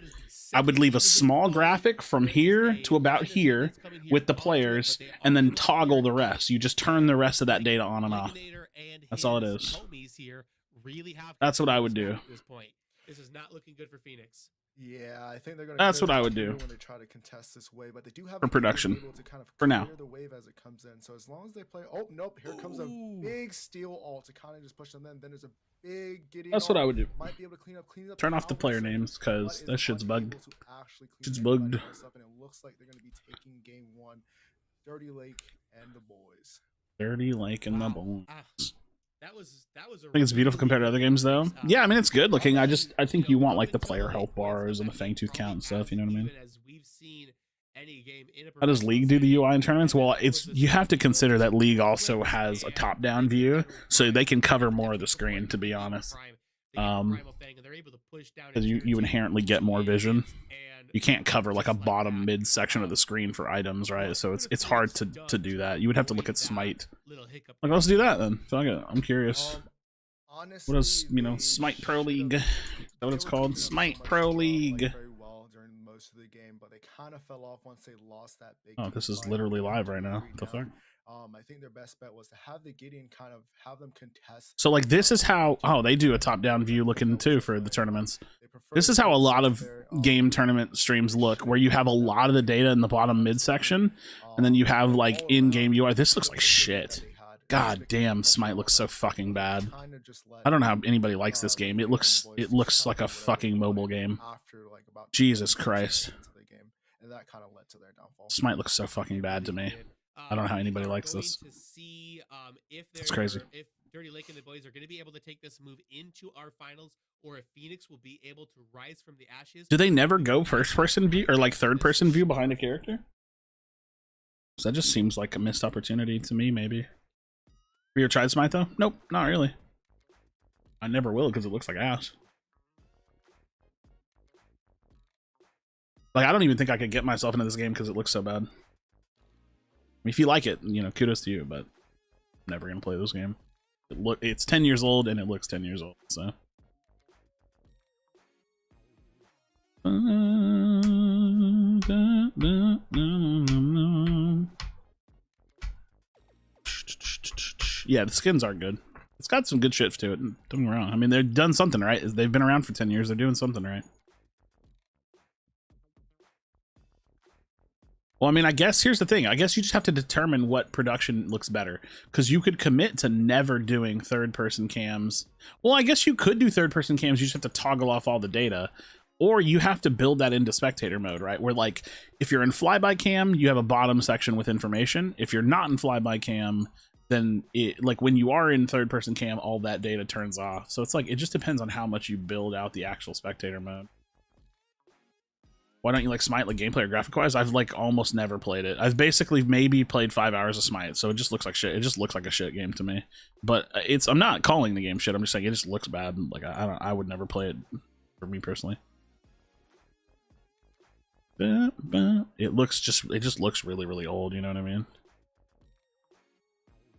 I would leave a small graphic from here to about here with the players, and then toggle the rest. You just turn the rest of that data on and off. That's all it is. That's what I would do. This is not looking good for Phoenix. Yeah, I think they're going to. That's what I would do. When they try to contest this wave, but they do have for production. To kind of for now. The wave as it comes in. So as long as they play, oh nope, here comes a big steel ult to kind of just push them. Then there's a big Gideon. That's what I would do. Might be able to clean up. Turn off the player names because that shit's bugged. It's bugged. And it looks like they're going to be taking game 1, Dirty Lake and the boys. Dirty Lake and the boys. That was I think it's beautiful compared to other games, though. Yeah, I mean, it's good looking. I think you want like the player health bars and the Fangtooth count and stuff. You know what I mean? How does League do the UI in tournaments? Well, you have to consider that League also has a top-down view, so they can cover more of the screen. To be honest, because you inherently get more vision. You can't cover like a bottom mid section of the screen for items, right? So it's hard to do that. You would have to look at Smite. Like, let's do that then. Fuck it. I'm curious. honestly, What else? You know, they Smite Pro should've- League. Is that what it's they were called? keeping up Smite Smite Pro League. very well during most of the game, but they kind of fell off once they lost that big. Oh, this is fight literally with live right now. Delivery The fuck? I think their best bet was to have the Gideon kind of have them contest. So like this is how, oh, they do a top-down view looking too for the tournaments. This is how a lot of game tournament streams look, where you have a lot of the data in the bottom midsection, and then you have like in-game UI. This looks like shit. God damn, Smite looks so fucking bad. I don't know how anybody likes this game. It looks like a fucking mobile game. Jesus Christ. And that kind of led to their downfall. Smite looks so fucking bad to me. I don't know how anybody likes this. It's crazy. If Dirty Lake and the boys are going to be able to take this move into our finals, or if Phoenix will be able to rise from the ashes. Do they never go first-person view or like third-person view behind a character? So that just seems like a missed opportunity to me, maybe. Have you ever tried Smite though? Nope, not really. I never will because it looks like ass. Like, I don't even think I could get myself into this game because it looks so bad. I mean, if you like it, you know, kudos to you, but I'm never gonna play this game. It's 10 years old and it looks 10 years old, so. Yeah, the skins are good. It's got some good shit to it. Don't get me wrong. I mean, they've done something right. They've been around for 10 years. They're doing something right. Well, I mean, I guess here's the thing. I guess you just have to determine what production looks better, because you could commit to never doing third-person cams. Well, I guess you could do third-person cams. You just have to toggle off all the data, or you have to build that into spectator mode, right? Where, like, if you're in flyby cam, you have a bottom section with information. If you're not in flyby cam, then it, like, when you are in third-person cam, all that data turns off. So it's like, it just depends on how much you build out the actual spectator mode. Why don't you like Smite, like gameplay or graphic wise? I've like almost never played it. I've basically maybe played 5 hours of Smite, so it just looks like shit. It just looks like a shit game to me. But I'm not calling the game shit. I'm just saying it just looks bad. Like I would never play it for me personally. It just looks really, really old. You know what I mean?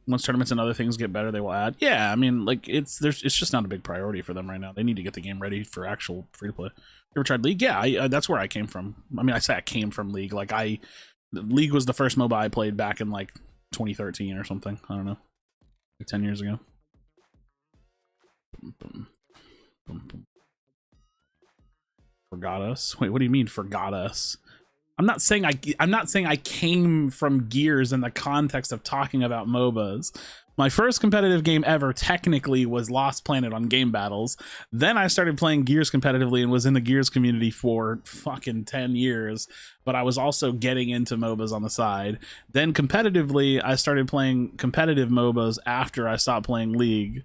Once tournaments and other things get better, they will add. Yeah, I mean, like it's just not a big priority for them right now. They need to get the game ready for actual free to play. You ever tried League? Yeah, that's where I came from. I mean, I say I came from League. Like League was the first MOBA I played back in like 2013 or something. I don't know, like 10 years ago. Forgot us? Wait, what do you mean forgot us? I'm not saying I came from Gears in the context of talking about MOBAs. My first competitive game ever technically was Lost Planet on Game Battles. Then I started playing Gears competitively and was in the Gears community for fucking 10 years. But I was also getting into MOBAs on the side. Then competitively, I started playing competitive MOBAs after I stopped playing League.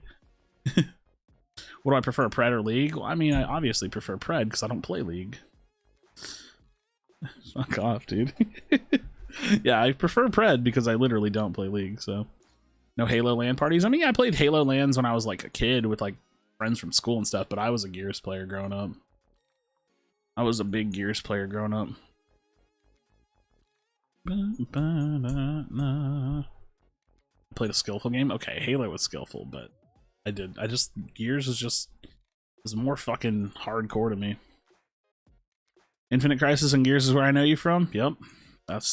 What do I prefer, Pred or League? Well, I mean, I obviously prefer Pred because I don't play League. Fuck off, dude. Yeah, I prefer Pred because I literally don't play League, so. No Halo LAN parties. I mean, yeah, I played Halo LANs when I was like a kid with like friends from school and stuff, but I was a Gears player growing up. I was a big Gears player growing up. Played a skillful game? Okay, Halo was skillful, but Gears was more fucking hardcore to me. Infinite Crisis and Gears is where I know you from? Yep.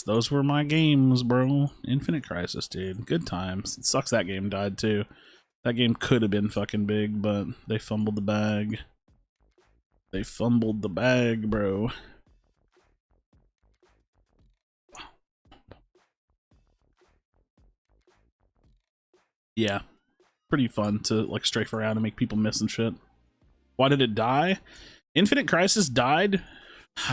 Those were my games, bro. Infinite Crisis, dude. Good times. It sucks that game died too. That game could have been fucking big, but they fumbled the bag. They fumbled the bag, bro. Yeah. Pretty fun to like strafe around and make people miss and shit. Why did it die? Infinite Crisis died.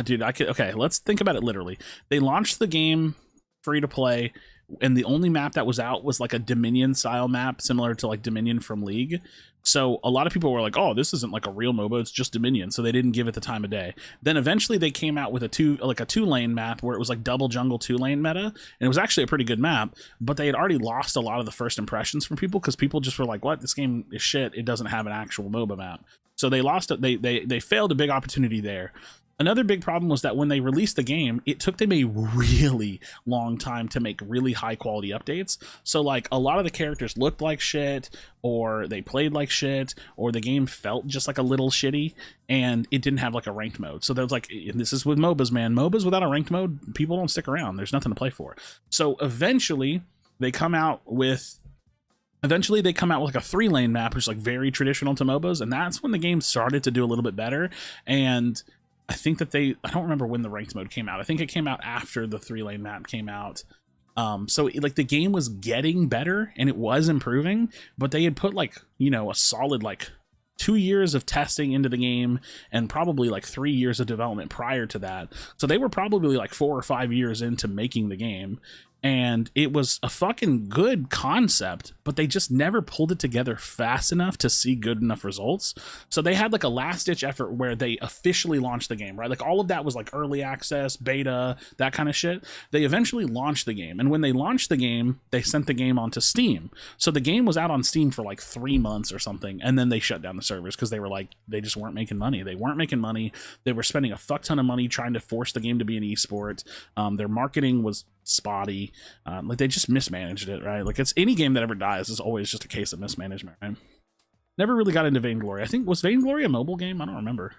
Dude, okay, let's think about it literally. They launched the game free to play, and the only map that was out was like a Dominion style map, similar to like Dominion from League. So a lot of people were like, oh, this isn't like a real MOBA, it's just Dominion. So they didn't give it the time of day. Then eventually they came out with a two-lane map where it was like double jungle 2-lane meta. And it was actually a pretty good map, but they had already lost a lot of the first impressions from people because people just were like, what? This game is shit. It doesn't have an actual MOBA map. So they lost it. They failed a big opportunity there. Another big problem was that when they released the game, it took them a really long time to make really high quality updates. So like a lot of the characters looked like shit, or they played like shit, or the game felt just like a little shitty, and it didn't have like a ranked mode. So there was like, this is with MOBAs, man. MOBAs without a ranked mode, people don't stick around. There's nothing to play for. So eventually they come out with like a 3-lane map, which is like very traditional to MOBAs, and that's when the game started to do a little bit better. And I think that I don't remember when the ranked mode came out. I think it came out after the 3-lane map came out. So like the game was getting better and it was improving, but they had put like, you know, a solid like 2 years of testing into the game and probably like 3 years of development prior to that. So they were probably like 4 or 5 years into making the game. And it was a fucking good concept, but they just never pulled it together fast enough to see good enough results. So they had like a last-ditch effort where they officially launched the game, right? Like all of that was like early access, beta, that kind of shit. They eventually launched the game. And when they launched the game, they sent the game onto Steam. So the game was out on Steam for like 3 months or something. And then they shut down the servers because they were like, they just weren't making money. They weren't making money. They were spending a fuck ton of money trying to force the game to be an esport. Their marketing was spotty. Like they just mismanaged it, right? Like it's any game that ever dies is always just a case of mismanagement, right? Never really got into Vainglory. I think, was Vainglory a mobile game? I don't remember.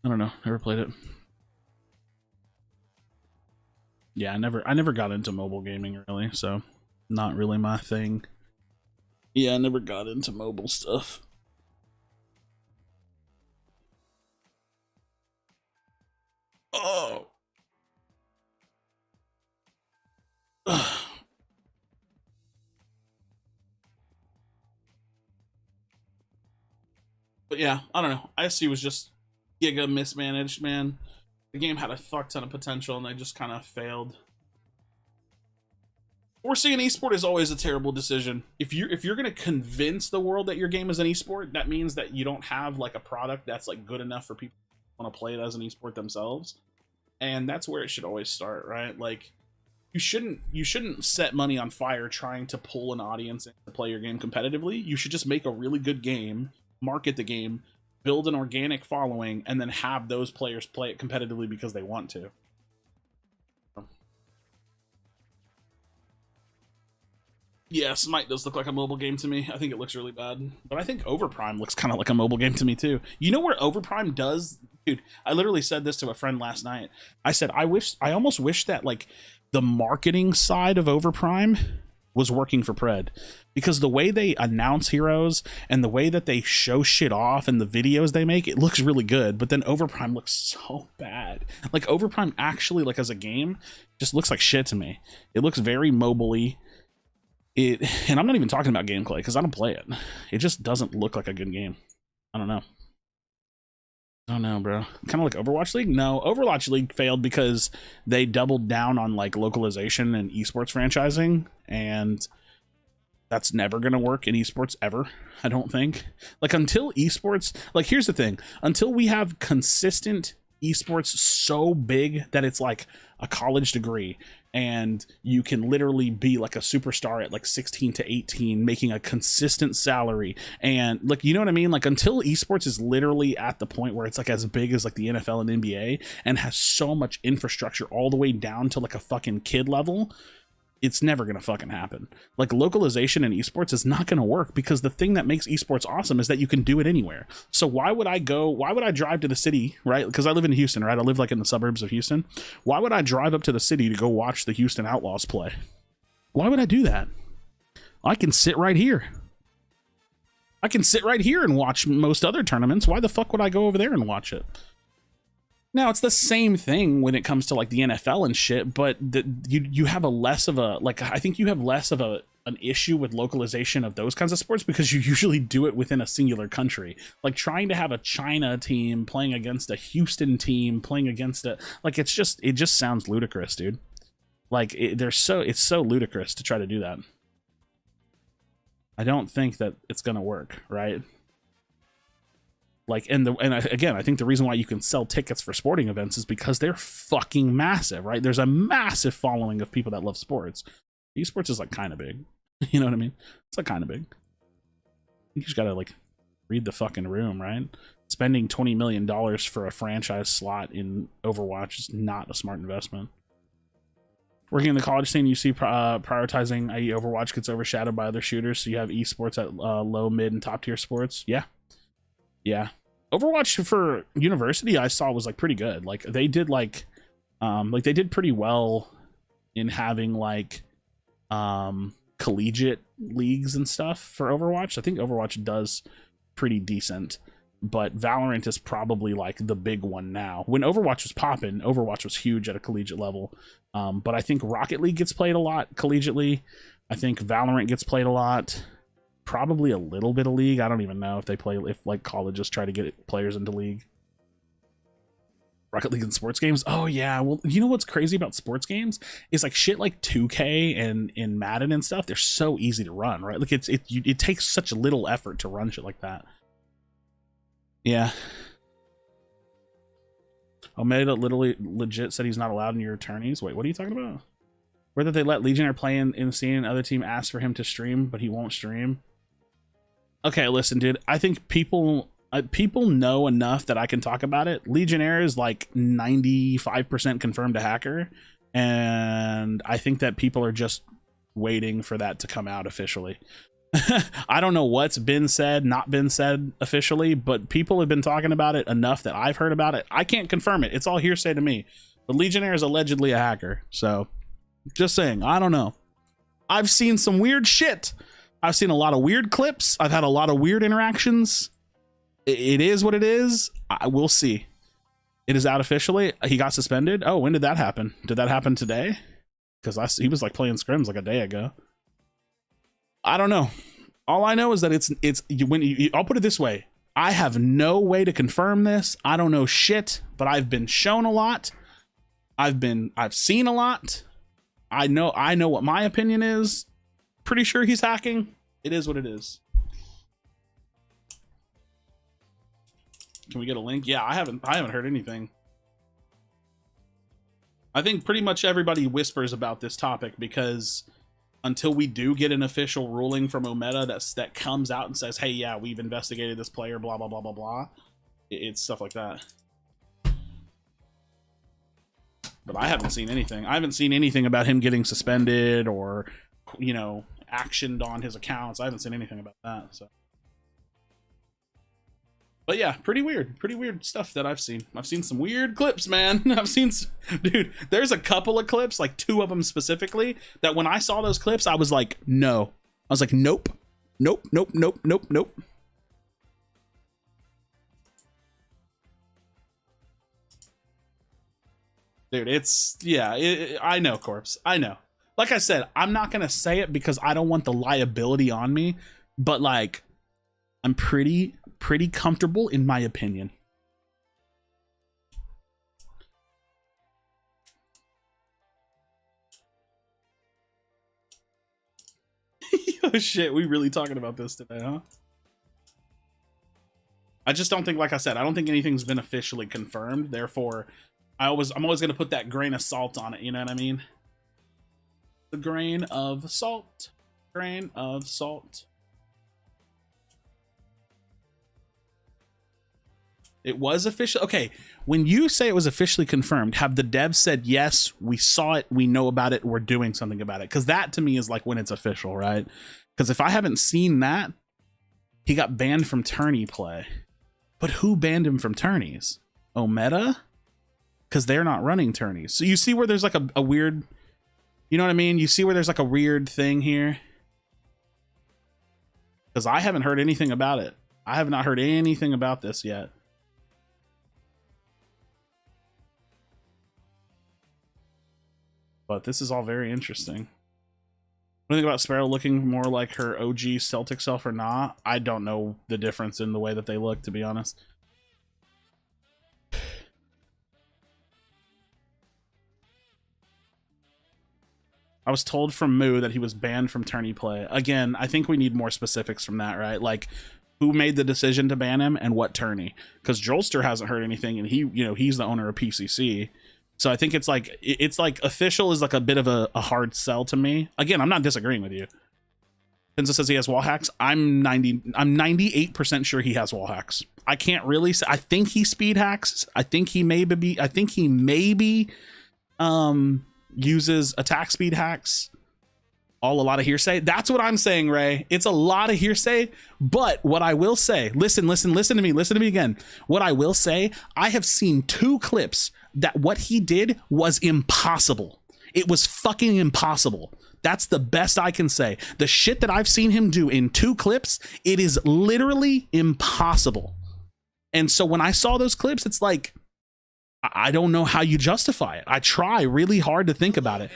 I don't know. Never played it. Yeah, I never got into mobile gaming really, so not really my thing. Yeah, I never got into mobile stuff. Oh. But yeah, I don't know. ISC was just giga mismanaged, man. The game had a fuck ton of potential and they just kind of failed. Forcing an esport is always a terrible decision. If you're gonna convince the world that your game is an esport, that means that you don't have like a product that's like good enough for people who want to play it as an esport themselves. And that's where it should always start, right? Like you shouldn't set money on fire trying to pull an audience in to play your game competitively. You should just make a really good game, market the game, build an organic following, and then have those players play it competitively because they want to. Yeah, Smite does look like a mobile game to me. I think it looks really bad. But I think Overprime looks kind of like a mobile game to me too. You know where Overprime does? Dude, I literally said this to a friend last night. I said, I almost wish that like the marketing side of Overprime was working for Pred, because the way they announce heroes and the way that they show shit off and the videos they make, it looks really good, but then Overprime looks so bad. Like Overprime actually, like as a game, just looks like shit to me. It looks very mobile-y. And I'm not even talking about gameplay because I don't play it. It just doesn't look like a good game. I don't know. I don't know, bro. Kind of like Overwatch League? No, Overwatch League failed because they doubled down on like localization and esports franchising, and that's never going to work in esports ever, I don't think. Like until esports, like here's the thing, until we have consistent esports so big that it's like a college degree and you can literally be like a superstar at like 16 to 18 making a consistent salary, and like, you know what I mean, like until esports is literally at the point where it's like as big as like the NFL and NBA and has so much infrastructure all the way down to like a fucking kid level, it's never gonna fucking happen. Like localization in esports is not gonna work, because the thing that makes esports awesome is that you can do it anywhere. So why would I drive to the city, right? Because I live in Houston, right? I live like in the suburbs of Houston. Why would I drive up to the city to go watch the Houston Outlaws play? Why would I do that? I can sit right here. I can sit right here and watch most other tournaments. Why the fuck would I go over there and watch it? Now, it's the same thing when it comes to like the NFL and shit, but you have a less of a, like, I think you have less of an issue with localization of those kinds of sports because you usually do it within a singular country. Like trying to have a China team playing against a Houston team playing against a, like, it just sounds ludicrous, dude. Like it's so ludicrous to try to do that. I don't think that it's gonna work, right? Like, again, I think the reason why you can sell tickets for sporting events is because they're fucking massive, right? There's a massive following of people that love sports. Esports is like kind of big. You know what I mean? It's like kind of big. You just gotta like read the fucking room, right? spending $20 million for a franchise slot in Overwatch is not a smart investment. Working in the college scene, you see prioritizing, i.e. Overwatch gets overshadowed by other shooters, so you have esports at low, mid, and top tier sports. Yeah. Yeah. Overwatch for university I saw was like pretty good. Like they did they did pretty well in having like collegiate leagues and stuff for Overwatch. I think Overwatch does pretty decent, but Valorant is probably like the big one now. When Overwatch was popping, Overwatch was huge at a collegiate level. But I think Rocket League gets played a lot collegiately. I think Valorant gets played a lot. Probably a little bit of League. I don't even know if they play, if like colleges try to get players into League. Rocket League and sports games. Oh yeah. Well, you know what's crazy about sports games is like shit like 2K and Madden and stuff. They're so easy to run, right? Like it takes such little effort to run shit like that. Yeah. Omega literally legit said he's not allowed in your attorneys. Wait, what are you talking about? Whether they let Legionnaire play in the scene and other team asks for him to stream, but he won't stream. Okay, listen, dude. I think people know enough that I can talk about it. Legionnaire is like 95% confirmed a hacker, and I think that people are just waiting for that to come out officially. I don't know what's been said, not been said officially, but people have been talking about it enough that I've heard about it. I can't confirm it. It's all hearsay to me. But Legionnaire is allegedly a hacker, so just saying. I don't know. I've seen some weird shit. I've seen a lot of weird clips. I've had a lot of weird interactions. It is what it is. I will see. It is out officially. He got suspended. Oh, when did that happen? Did that happen today? Because he was like playing scrims like a day ago. I don't know. All I know is that I'll put it this way. I have no way to confirm this. I don't know shit, but I've been shown a lot. I've seen a lot. I know what my opinion is. Pretty sure he's hacking. It is what it is. Can we get a link? Yeah, I haven't heard anything. I think pretty much everybody whispers about this topic because until we do get an official ruling from Omega that comes out and says, hey, yeah, we've investigated this player, blah, blah, blah, blah, blah. It's stuff like that. But I haven't seen anything. I haven't seen anything about him getting suspended or, you know, actioned on his accounts. I haven't seen anything about that, so. But yeah, pretty weird stuff that I've seen. I've seen some weird clips, man. Dude, there's a couple of clips, like 2 of them specifically, that when I saw those clips, I was like, no. I was like, nope. Nope, nope, nope, nope, nope. Dude, I know, Corpse. I know. Like I said, I'm not going to say it because I don't want the liability on me, but like, I'm pretty comfortable in my opinion. Oh shit, we really talking about this today, huh? I just don't think, like I said, I don't think anything's been officially confirmed. Therefore, I'm always going to put that grain of salt on it, you know what I mean? The grain of salt. Grain of salt. It was official. Okay, when you say it was officially confirmed, have the devs said, yes, we saw it, we know about it, we're doing something about it? Because that to me is like when it's official, right? Because if I haven't seen that, he got banned from tourney play. But who banned him from tourneys? Omega? Because they're not running tourneys. So you see where there's like a weird, you know what I mean? You see where there's like a weird thing here? Because I haven't heard anything about it. I have not heard anything about this yet. But this is all very interesting. What do you think about Sparrow looking more like her OG Celtic self or not? I don't know the difference in the way that they look, to be honest. I was told from Moo that he was banned from tourney play. Again, I think we need more specifics from that, right? Like, who made the decision to ban him and what tourney? Because Jolster hasn't heard anything, and he's the owner of PCC. So I think it's like official is like a bit of a hard sell to me. Again, I'm not disagreeing with you. Pinza says he has wall hacks. I'm 98% sure he has wall hacks. I can't really say. I think he speed hacks. I think he maybe uses attack speed hacks. All a lot of hearsay. That's what I'm saying, Ray. It's a lot of hearsay. But what I will say, listen to me again. What I will say, I have seen 2 clips that what he did was impossible. It was fucking impossible. That's the best I can say. The shit that I've seen him do in 2 clips, it is literally impossible. And so when I saw those clips, it's like, I don't know how you justify it. I try really hard to think about it.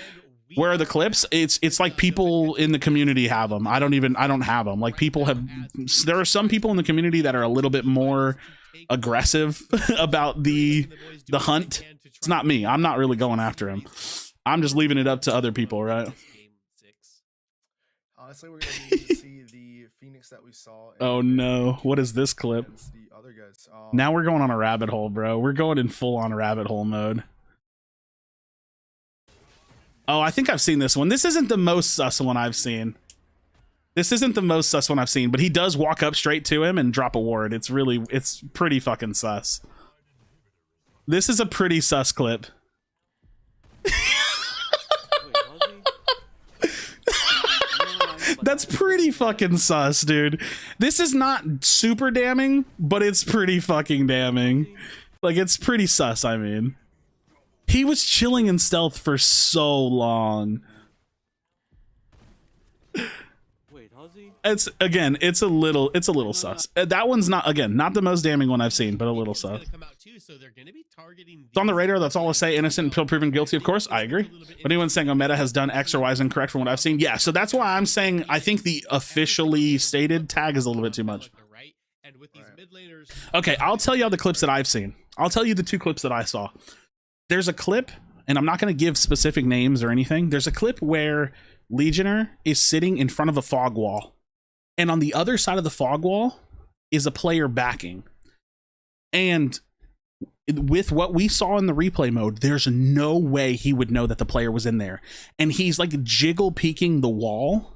Where are the clips? It's like people in the community have them. I don't have them. Like people have, there are some people in the community that are a little bit more aggressive about the hunt. It's not me. I'm not really going after him. I'm just leaving it up to other people, right? Honestly, we're gonna need to see the Phoenix that we saw. Oh no! What is this clip? The other guys. Now we're going on a rabbit hole, bro. We're going in full on rabbit hole mode. Oh, I think I've seen this one. This isn't the most sus one I've seen. But he does walk up straight to him and drop a ward. It's pretty fucking sus. This is a pretty sus clip. That's pretty fucking sus, dude. This is not super damning, but it's pretty fucking damning. Like, it's pretty sus, I mean. He was chilling in stealth for so long. Wait, how's he? It's a little sus. That one's not the most damning one I've seen, but a little sus. It's on the radar. That's all I'll say. Innocent until proven guilty, of course. I agree. But anyone saying Omega has done X or Y is incorrect from what I've seen. Yeah, so that's why I'm saying I think the officially stated tag is a little bit too much. Okay, I'll tell you all the clips that I've seen. I'll tell you the 2 clips that I saw. There's a clip, and I'm not going to give specific names or anything. There's a clip where Legionnaire is sitting in front of a fog wall, and on the other side of the fog wall is a player backing. And with what we saw in the replay mode, there's no way he would know that the player was in there. And he's like jiggle peeking the wall,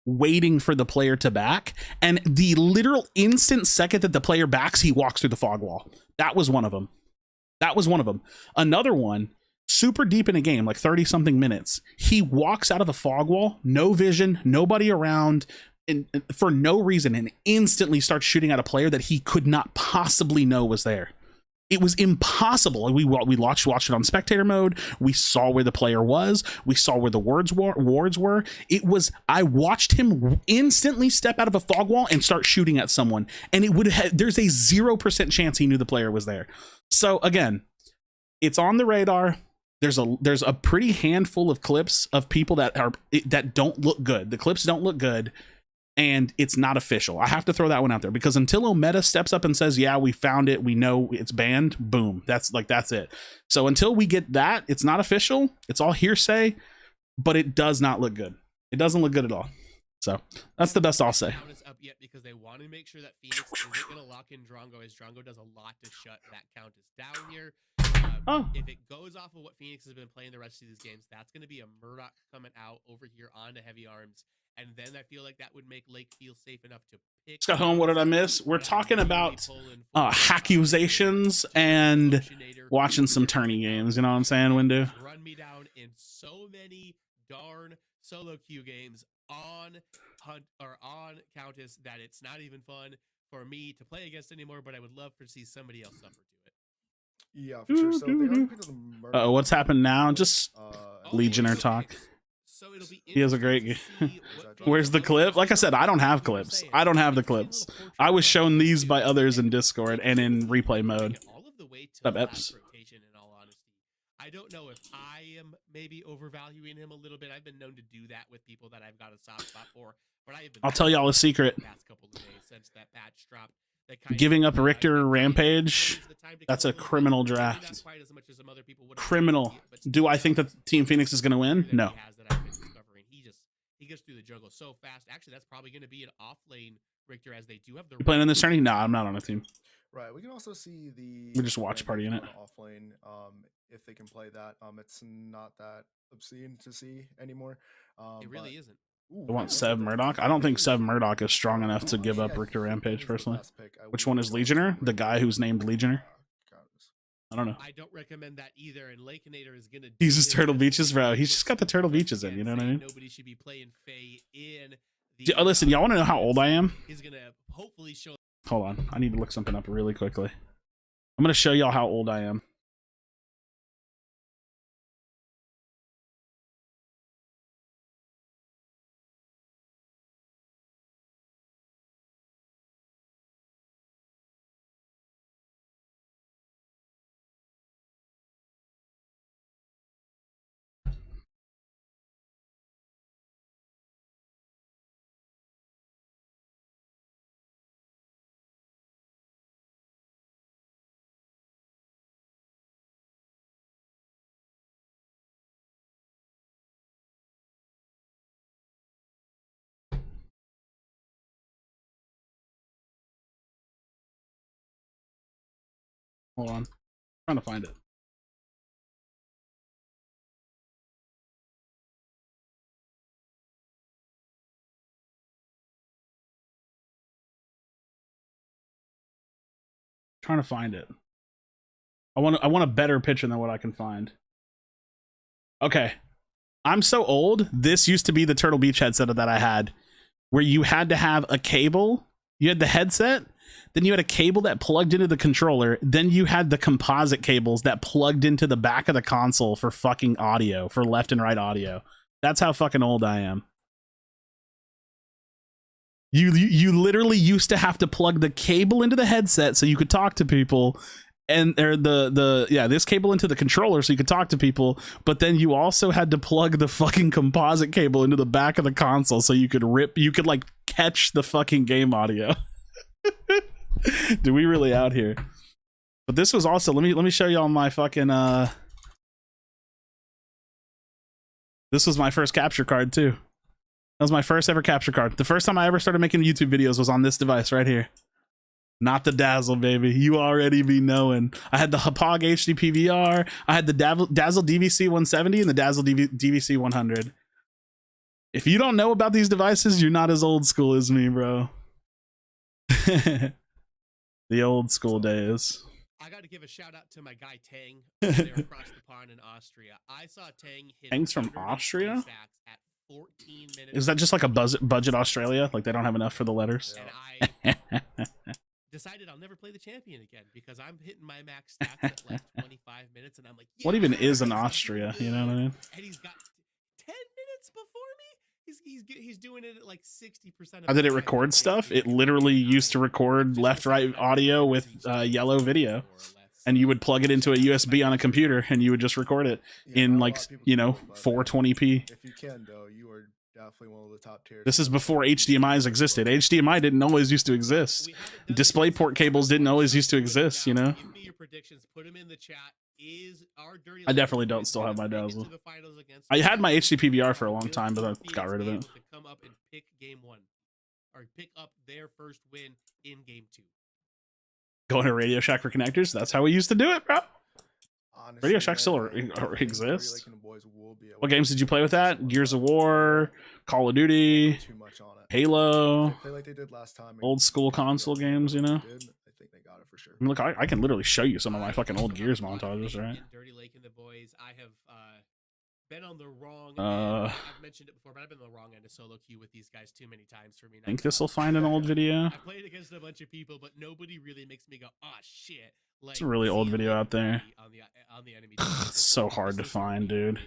waiting for the player to back. And the literal instant second that the player backs, he walks through the fog wall. That was one of them. Another one, super deep in a game, like 30 something minutes, he walks out of the fog wall, no vision, nobody around, and for no reason, and instantly starts shooting at a player that he could not possibly know was there. It was impossible. We watched it on spectator mode. We saw where the player was. We saw where the wards were. I watched him instantly step out of a fog wall and start shooting at someone. And there's a 0% chance he knew the player was there. So again, it's on the radar. There's a pretty handful of clips of people that don't look good. The clips don't look good. And it's not official. I have to throw that one out there because until Omega steps up and says, yeah, we found it, we know it's banned, boom, that's it. So until we get that, it's not official. It's all hearsay, but it does not look good. It doesn't look good at all. So that's the best I'll say. Up yet because they want to make sure that Phoenix isn't going to lock in Drongo, as Drongo does a lot to shut that Countess down here. If it goes off of what Phoenix has been playing the rest of these games, that's going to be a Murdoch coming out over here onto Heavy Arms. And then I feel like that would make Lake feel safe enough to pick. Scott Home, what did I miss? We're talking about accusations and watching some tourney games. You know what I'm saying, Windu? Run me down in so many darn solo queue games on Hunt or on Countess that it's not even fun for me to play against anymore. But I would love to see somebody else suffer to it. Yeah, for sure. So they already picked the what's happened now? Just Legionnaire talk. So it'll be he has a great game. Where's the clip? Like I said, I don't have clips. I don't have the clips. I was shown these by others in Discord and in replay mode. All of the way to last rotation, in all honesty. I don't know if I am maybe overvaluing him a little bit. I've been known to do that with people that I've got a soft spot for. But I'll tell y'all a secret. Past couple of days since that patch dropped. Giving up Richter Rampage, that's a criminal draft. Criminal. Do I think that Team Phoenix is going to win? No. He gets through the jungle so fast. Actually, that's probably going to be an off lane Richter, as they do have the. You playing in this tourney? No, I'm not on a team. Right. We can also see the. We just watch party in it. Off lane, if they can play that, it's not that obscene to see anymore. It really isn't. Ooh, I want Seb Murdoch. I don't think Seb Murdoch is strong enough to give up Richter Rampage personally. Which one is Legionnaire? The guy who's named Legionnaire? I don't know. I don't recommend that either. And Lakenator is gonna. He's just Turtle Beaches, bro. He's just got the Turtle Beaches in. You know what I mean? Nobody should be playing Faye in. Listen, y'all want to know how old I am? He's gonna hopefully show. Hold on, I need to look something up really quickly. I'm gonna show y'all how old I am. Hold on, I'm trying to find it. Trying to find it. I want a better picture than what I can find. Okay, I'm so old. This used to be the Turtle Beach headset that I had, where you had to have a cable. You had the headset, then you had a cable that plugged into the controller, then you had the composite cables that plugged into the back of the console for fucking audio, for left and right audio. That's how fucking old I am. You literally used to have to plug the cable into the headset so you could talk to people, and this cable into the controller so you could talk to people, but then you also had to plug the fucking composite cable into the back of the console so you could like catch the fucking game audio. Dude, we really out here. But this was also, let me show y'all my fucking this was my first capture card too. That was my first ever capture card. The first time I ever started making YouTube videos was on this device right here. Not the Dazzle, baby. You already be knowing. I had the Hapog HD PVR. I had the Dazzle DVC 170 and the Dazzle DVC 100. If you don't know about these devices, you're not as old school as me, bro. The old school days. I got to give a shout out to my guy Tang over there across the pond in Austria. I saw Tang hit. Tang's from Austria? At 14 minutes. Is that just like a budget Australia? Like they don't have enough for the letters? And I decided I'll never play the champion again because I'm hitting my max stats at like 25 minutes, and I'm like, yeah, what even is an Austria? You know what I mean? And he's got 10 minutes before me. He's doing it at like 60%. How did it record stuff? It literally used to record left-right audio with yellow video, and you would plug it into a USB on a computer, and you would just record it in like 420p. If you can, though, you are definitely one of the top tiers. This is before HDMI's existed. HDMI didn't always used to exist. DisplayPort cables didn't always used to exist. You know. Give me your predictions. Put them in the chat. I definitely don't still have my Dazzle. I had my HD PVR for a long time, but I got rid of it. Come up and pick game 1, or pick up their first win in game 2. Going to Radio Shack for connectors. That's how we used to do it, bro. Honestly, Radio Shack still exists. What games did you play with that? Gears of War, Call of Duty, Halo, like they did last time. old school console games, you know? I think they got it for sure. I mean, look, I can literally show you some of my fucking old Gears montages, right? Dirty Lake and the boys. I have been on the wrong Uh, end. I've mentioned it before, but I've been on the wrong end of solo queue with these guys too many times for me. I think this will find an old video. I played against a bunch of people, but nobody really makes me go, "Oh shit!" Like, It's a really old video out there. On the enemy. It's so hard to find, dude.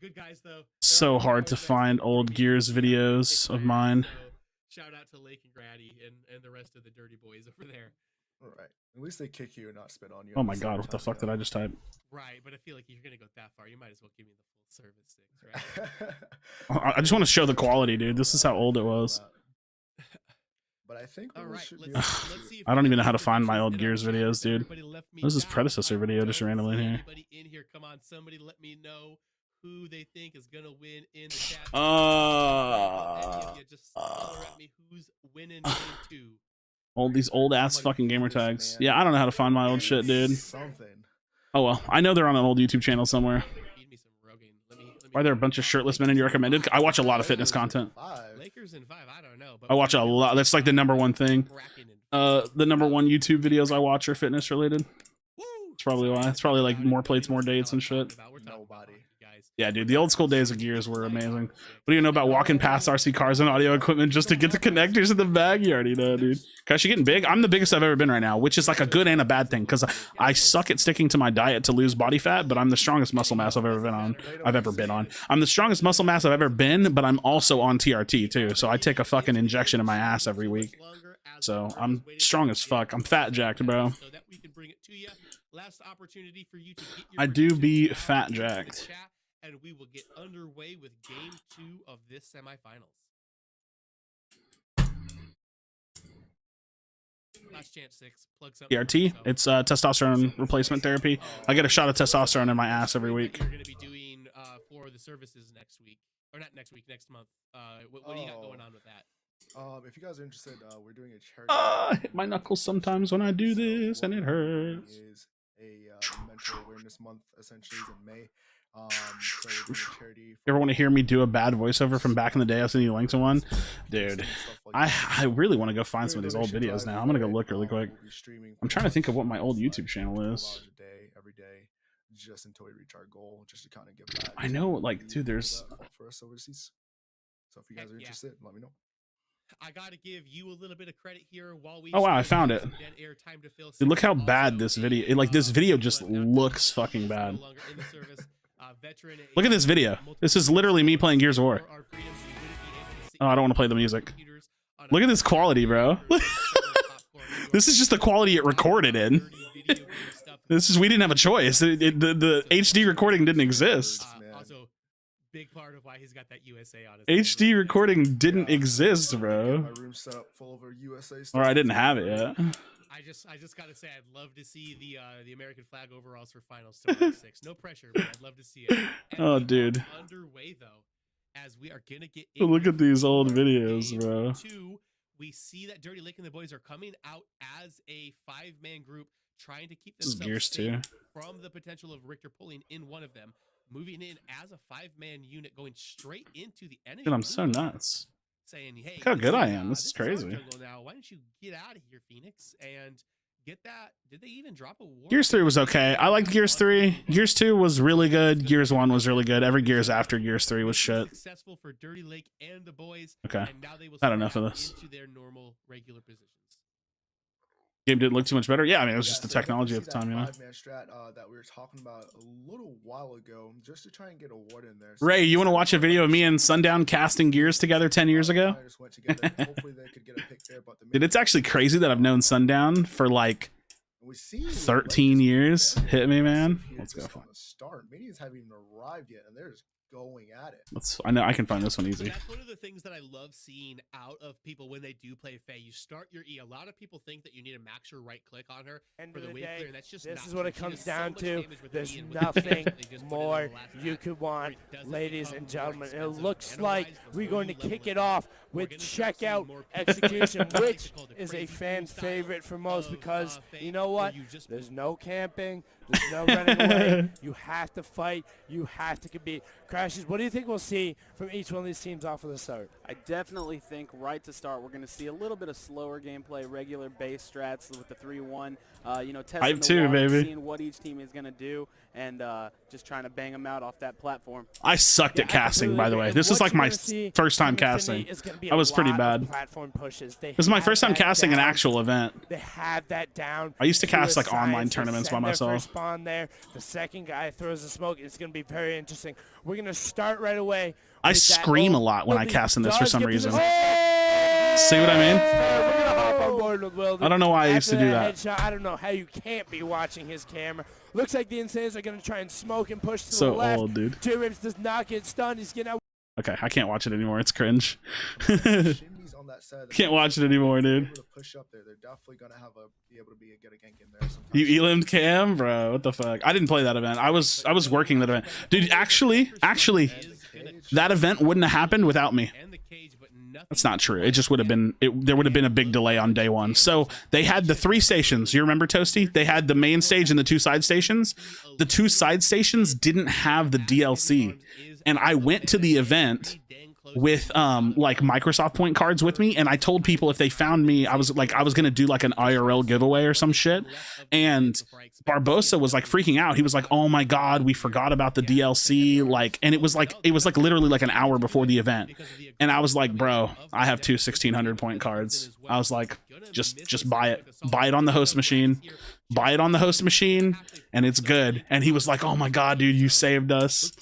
Good guys though. So hard to find old Gears videos of mine. So, shout out to Lake and Grady and the rest of the dirty boys over there. Right. At least they kick you and not spit on you. Oh my god, what the fuck did I just type? Right, but I feel like if you're gonna go that far, you might as well give me the full service things, right? I just want to show the quality, dude. This is how old it was. But I think all right, let's see I don't even know how to find my old Gears videos, dude. This is predecessor video just randomly in here. Anybody in here? Come on, somebody let me know who they think is gonna win in the chat. Just holler at me who's winning game 2. These old ass fucking gamer tags. Yeah, I don't know how to find my old shit, dude. Something. Oh well, I know they're on an old YouTube channel somewhere. Why are there a bunch of shirtless men in your recommended? I watch a lot of fitness content. Lakers in 5, I don't know. But I watch a lot. That's like the #1 thing. The #1 YouTube videos I watch are fitness related. That's probably why. It's probably like more plates, more dates and shit. Nobody. Yeah, dude, the old school days of Gears were amazing. What do you know about walking past RC cars and audio equipment just to get the connectors in the bag? You already know, dude. Krashy getting big? I'm the biggest I've ever been right now, which is like a good and a bad thing because I suck at sticking to my diet to lose body fat, but I'm the strongest muscle mass I've ever been on. I'm the strongest muscle mass I've ever been, but I'm also on TRT too. So I take a fucking injection in my ass every week. So I'm strong as fuck. I'm fat jacked, bro. I do be fat jacked. And we will get underway with game 2 of this semifinals. Last chance, 6. Plug something. TRT. It's testosterone replacement therapy. I get a shot of testosterone in my ass every week. We're going to be doing for the services next week, or not next week, next month. What do you got going on with that? If you guys are interested, we're doing a charity. I hit my knuckles sometimes when I do this, and it hurts. Is a mental awareness month essentially is in May. So we're doing a charity. You ever want to hear me do a bad voiceover from back in the day? I'll send you a link to one. Dude, I really want to go find some of these old videos now. I'm going to go look really quick. I'm trying to think of what my old YouTube channel is. Every day, just until we reach our goal, just to kind of give back. I know, like, dude, there's... For us overseas. So if you guys are interested, let me know. I gotta give you a little bit of credit here while we. Oh wow, I found it. Dude, look how bad this video. Like this video just looks fucking bad. Look at this video. This is literally me playing Gears of War. Oh, I don't want to play the music. Look at this quality, bro. This is just the quality it recorded in. This is we didn't have a choice. The HD recording didn't exist. Big part of why he's got that USA on his HD recording didn't exist, bro. My room set up full of our USA stuff. Or I didn't have it yet. I just gotta say I'd love to see the American flag overalls for finals tomorrow 6. No pressure, but I'd love to see it. And oh, dude. Underway though, as we are gonna get. Look at these old videos, bro. 2, we see that Dirty Lake and the boys are coming out as a 5-man group, trying to keep themselves safe from the potential of Richter pulling in one of them. Moving in as a 5-man unit, going straight into the enemy. Dude, I'm so nuts. Saying, hey, look how good I am. This is crazy. Now, why don't you get out of here, Phoenix, and get that? Did they even drop a war? Gears 3 was okay. I liked Gears 3. Gears 2 was really good. Gears 1 was really good. Every Gears after Gears 3 was shit. Successful for Dirty Lake and the boys. Okay. And now they will had enough of this. into their normal regular positions. Game didn't look too much better. Yeah, I mean, it was just the technology at the time, you know. 5-man strat that we were talking about a little while ago, just to try and get a ward in there. Ray, you want to watch a video of me and Sundown casting Gears together 10 years ago? Dude, it's actually crazy that I've known Sundown for like 13 years. Hit me, man. Let's go. Minions haven't even arrived yet, and they're just going at it. I know I can find this one easy. So that's one of the things that I love seeing out of people when they do play Faye. You start your E. A lot of people think that you need to max your right click on her for the wave clear, and that's just this is what it comes down to. There's nothing more you could want, ladies and gentlemen. It looks like we're going to kick it off with checkout execution, which is a fan favorite for most because you know what? There's no camping. There's no running away. You have to fight. You have to compete. Crashes, what do you think we'll see from each one of these teams off of the start? I definitely think right to start we're going to see a little bit of slower gameplay, regular base strats with the 3-1. You know, testing the water, seeing what each team is going to do, and just trying to bang them out off that platform. I sucked at casting, by the way. This is like my first time casting. I was pretty bad. Platform pushes. This is my first time casting an actual event. They have that down. I used to cast like online tournaments by myself. Spawn there. The second guy throws the smoke. It's going to be very interesting. We're going to start right away. I scream a lot when I cast in this for some reason. See what I mean? I don't know why I used to do that. Headshot, I don't know how you can't be watching his camera. Looks like the Insanes are going to try and smoke and push to the left. So old, dude. J-Rips does not get stunned. He's getting out. Okay, I can't watch it anymore. It's cringe. Shimmies on that said, Can't watch it anymore, dude. able to push up there, they're definitely gonna be able to get a gank in there. You elimed Cam, bro. What the fuck? I didn't play that event. I was working that event, dude. Actually, that event wouldn't have happened without me. That's not true. It just would have been. There would have been a big delay on day one. So they had the 3 stations. You remember, Toasty? They had the main stage and the 2 side stations. The 2 side stations didn't have the DLC, and I went to the event with like Microsoft point cards with me, and I told people if they found me, I was gonna do like an IRL giveaway or some shit. And Barbosa was like freaking out. He was like, oh my god, we forgot about the DLC. Like, and it was like literally like an hour before the event, and I was like, bro, I have 2 1600 point cards. I was like, just buy it on the host machine, and it's good. And he was like, oh my god, dude, you saved us.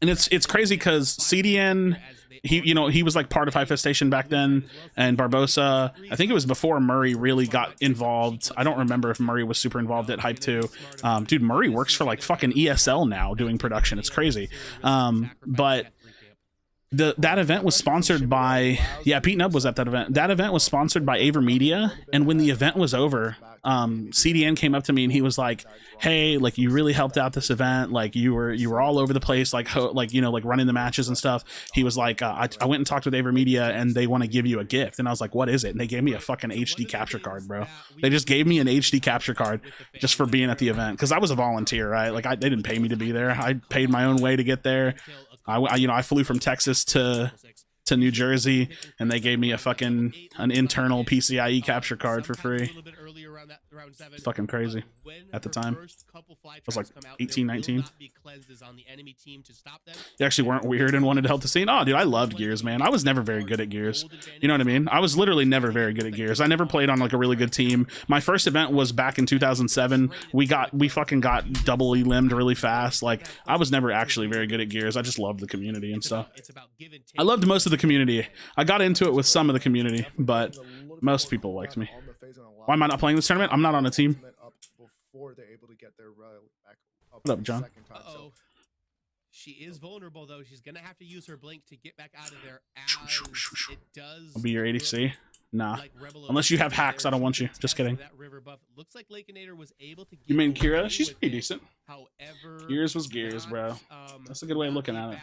And it's crazy because CDN, he was like part of Hypestation back then, and Barbosa, I think it was before Murray really got involved. I don't remember if Murray was super involved at Hype 2. Dude, Murray works for like fucking ESL now doing production. It's crazy. But that event was sponsored by, Pete Nubb was at that event. That event was sponsored by Aver Media, and when the event was over, CDN came up to me and he was like, hey, like, you really helped out this event, like you were all over the place, like running the matches and stuff. He was like, I went and talked with Aver Media and they want to give you a gift. And I was like, what is it? And they gave me a fucking HD capture card, bro. They just gave me an HD capture card just for being at the event, because I was a volunteer, right? Like, they didn't pay me to be there. I paid my own way to get there. I flew from Texas to New Jersey, and they gave me an internal PCIe capture card for free. It's fucking crazy at the time. I was like 18, 19. They actually weren't weird and wanted to help the scene. Oh, dude, I loved Gears, man. I was never very good at Gears. You know what I mean? I was literally never very good at Gears. I never played on like a really good team. My first event was back in 2007. We fucking got double elimed really fast. Like, I was never actually very good at Gears. I just loved the community and stuff. I loved most of the community. I got into it with some of the community, but most people liked me. Why am I not playing this tournament? I'm not on a team. What up, John? Uh-oh. She is vulnerable, though. She's going to have to use her blink to get back out of there. It does. I'll be your ADC. Nah. Unless you have hacks, I don't want you. Just kidding. You mean Kira? She's pretty decent. Gears was Gears, bro. That's a good way of looking at it.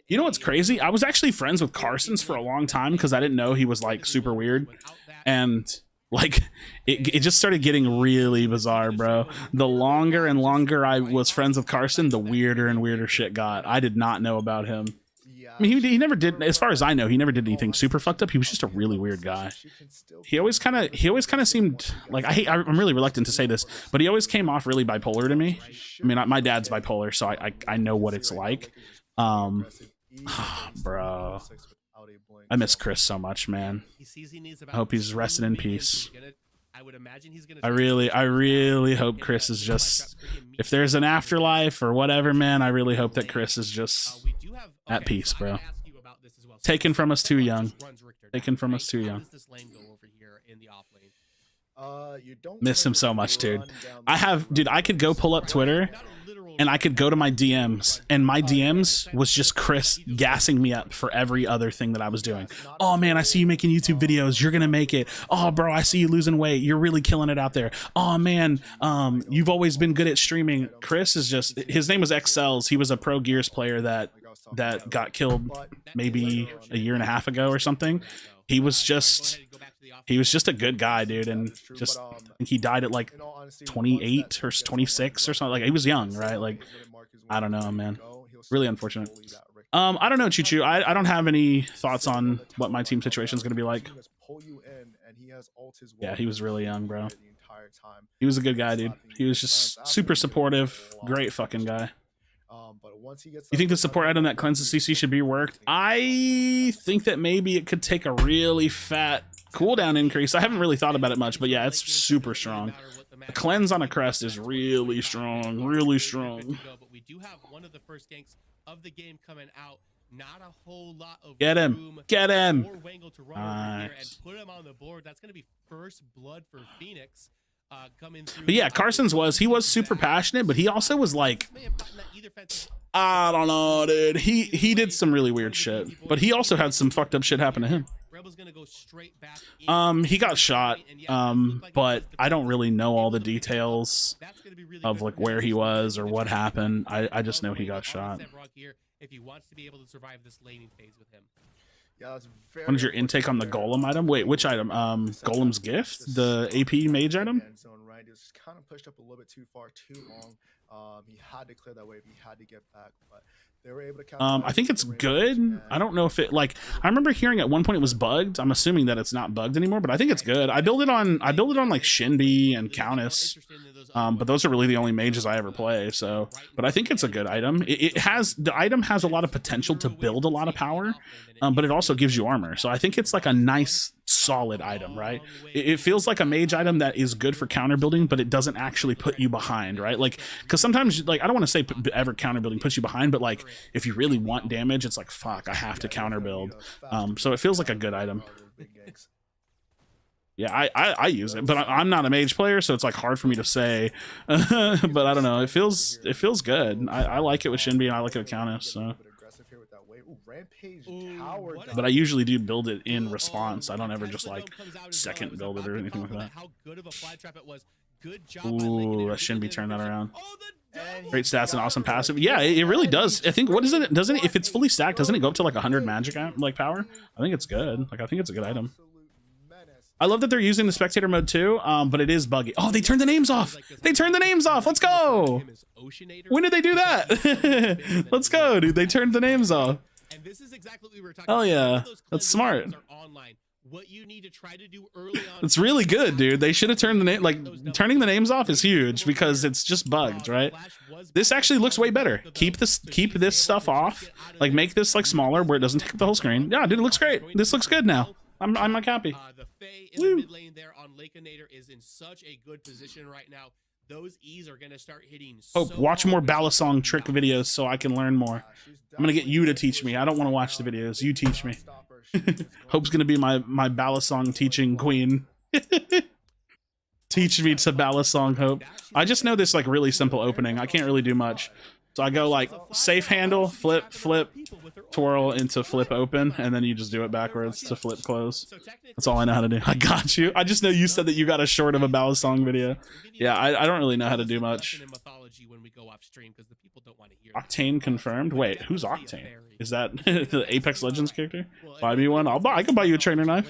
You know what's crazy? I was actually friends with Carson's for a long time because I didn't know he was like super weird. And like, it just started getting really bizarre, bro. The longer and longer I was friends with Carson, the weirder and weirder shit got. I did not know about him. I mean, he never did, as far as I know, he never did anything super fucked up. He was just a really weird guy. He always kind of seemed like, I'm really reluctant to say this, but he always came off really bipolar to me. I mean, my dad's bipolar, so I know what it's like. Bro, I miss Chris so much, man. I hope he's resting in peace. I really hope Chris is just, if there's an afterlife or whatever, man, I really hope that Chris is just at peace, bro. Taken from us too young. Taken from us too young. Miss him so much, dude. I could go pull up Twitter and I could go to my DMs, and my DMs was just Chris gassing me up for every other thing that I was doing. Oh man, I see you making YouTube videos. You're gonna make it. Oh bro, I see you losing weight. You're really killing it out there. Oh man, you've always been good at streaming. Chris is just, his name was XCells. He was a pro Gears player that got killed maybe a year and a half ago or something. He was just a good guy, dude, and just, I think he died at like 28 or 26 or something. Like, he was young, right? Like, I don't know, man. Really unfortunate. I don't know, Choo Choo. I don't have any thoughts on what my team situation is going to be like. Yeah, he was really young, bro. He was a good guy, dude. He was just super supportive. Great fucking guy. You think the support item that cleanses CC should be reworked? I think that maybe it could take a really fat cooldown increase. I haven't really thought about it much, but yeah, it's super strong. The cleanse on a crest is really strong, really strong. But we do have one of the first ganks of the game coming out. Not a whole lot of get him, get him. To run over here and put him on the board. That's going to be first blood for Phoenix. But yeah, Carson's he was super passionate, but he also was like, I don't know, dude. He did some really weird shit, but he also had some fucked up shit happen to him. He got shot, but I don't really know all the details of like where he was or what happened. I just know he got shot. If he wants to be able to survive this laning phase with him. Yeah, what is your intake on the Golem item? Wait, which item? Golem's gift, the AP mage item. Right, it was just kind of pushed up a little bit too far, too long. He had to clear that wave. He had to get back, but they were able to. I think it's good. I don't know if it like. I remember hearing at one point it was bugged. I'm assuming that it's not bugged anymore, but I think it's good. I build it on like Shinbi and Countess, but those are really the only mages I ever play. So, but I think it's a good item. The item has a lot of potential to build a lot of power, but it also gives you armor. So I think it's like a nice, solid item, right? It feels like a mage item that is good for counter building, but it doesn't actually put you behind, right? Like, because sometimes, like, I don't want to say ever counter building puts you behind, but like, if you really want damage, it's like, fuck, I have to counter build. So it feels like a good item. Yeah, I use it, but I'm not a mage player, so it's like hard for me to say. But I don't know. It feels good. I like it with Shinbi and I like it with Countess. So. But I usually do build it in response. I don't ever just like second build it or anything like that. Ooh, that Shinbi turned that around. Great stats and awesome passive. Yeah, it really does. I think, what is it? Doesn't it, if it's fully stacked, doesn't it go up to like 100 magic like power? I think it's good. Like, I think it's a good item. I love that they're using the spectator mode too, but it is buggy. Oh, they turned the names off. They turned the names off. Let's go. When did they do that? Let's go, dude. They turned the names off. And this is exactly what we were talking about. Oh yeah, that's smart. What you need to try to do early on. It's really good, dude. They should have turned the name, like turning the names off is huge because it's just bugged, right? This actually looks way better. Keep this stuff off. Like, make this like smaller where it doesn't take up the whole screen. Yeah, dude, it looks great. This looks good now. I'm like happy. The Fae in the mid lane there on Lakeinator is in such a good position right now. Those E's are gonna start hitting. Watch more Balisong trick videos so I can learn more. I'm gonna get you to teach me. I don't want to watch the videos. You teach me. Hope's gonna be my Balisong teaching queen. Teach me to Balisong, Hope. I just know this like really simple opening. I can't really do much. So I go like safe handle, flip, twirl into flip open, and then you just do it backwards to flip close. That's all I know how to do. I got you. I just know you said that you got a short of a Balisong video. Yeah, I don't really know how to do much. Octane confirmed. Wait, who's Octane? Is that the Apex Legends character? Buy me one. I can buy you a trainer knife.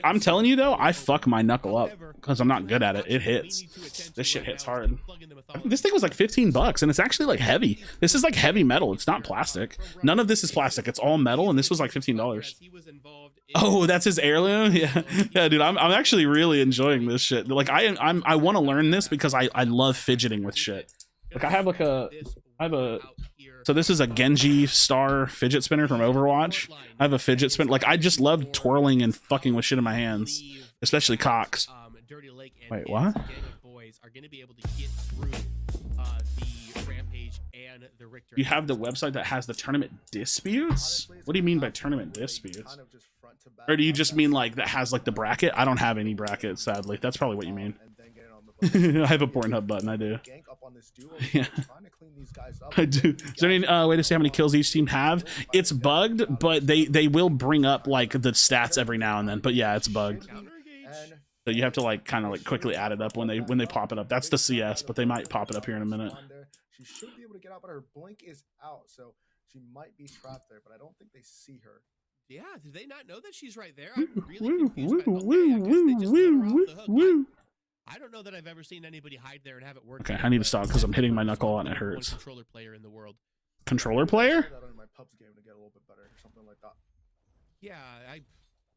I'm telling you though, I fuck my knuckle up because I'm not good at it. It hits. This shit hits hard. This thing was like $15 and it's actually like heavy. This is like heavy metal. It's not plastic. None of this is plastic. It's all metal, and this was like $15. Oh, that's his heirloom. Yeah, yeah, dude. I'm actually really enjoying this shit. Like I want to learn this because I love fidgeting with shit. Like I have a. So this is a Genji star fidget spinner from Overwatch. I have a fidget spinner. Like I just love twirling and fucking with shit in my hands, especially cocks. Wait, what? You have the website that has the tournament disputes? What do you mean by tournament disputes? Or do you just mean like that has like the bracket? I don't have any brackets, sadly. That's probably what you mean. I have a Pornhub button, I do. Yeah. I do. Is there any way to see how many kills each team have? It's bugged, but they will bring up like the stats every now and then. But yeah, it's bugged. So you have to like kind of like quickly add it up when they pop it up. That's the CS, but they might pop it up here in a minute. She should be able to get out, but her blink is out, so she might be trapped there, but I don't think they see her. Yeah, did they not know that she's right there? I'm really confused. I don't know that I've ever seen anybody hide there and have it work. Okay, I need to stop because I'm hitting my knuckle and it hurts. Controller player in the world. Controller player? Yeah,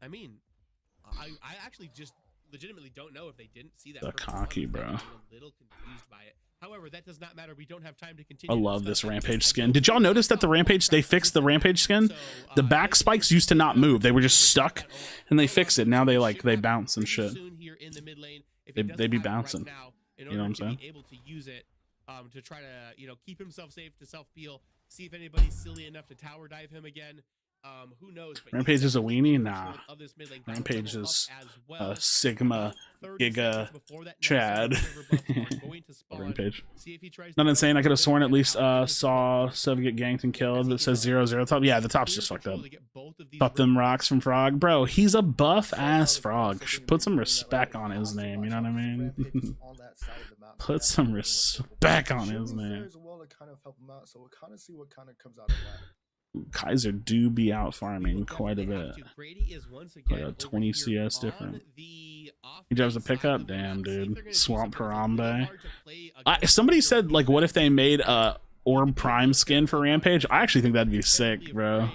I mean, I actually just legitimately don't know if they didn't see that. The cocky, bro. I'm a little confused by it. However, that does not matter. We don't have time to continue. I love this Rampage skin. Did y'all notice that the Rampage, they fixed the Rampage skin? The back spikes used to not move. They were just stuck, and they fixed it. Now they bounce and shit. They be bouncing. You know what I'm saying? Able to use it to try to keep himself safe, to self peel, see if anybody's silly enough to tower dive him again. Who knows? But Rampage is a weenie? Nah. Rampage is Sigma Giga Chad Rampage. Not insane. I could have sworn at least saw Sub get ganked and killed. It says 0-0 top. Yeah, the top's just fucked up. Pop them rocks from Frog, bro. He's a buff ass Frog. Put some respect on his name. You know what I mean? Put some respect on his name. Kaiser do be out farming quite a bit. Like a 20 CS different. He drives a pickup? Damn, dude. Swamp Harambe. Somebody said, like, what if they made a Orb Prime skin for Rampage? I actually think that'd be sick, bro.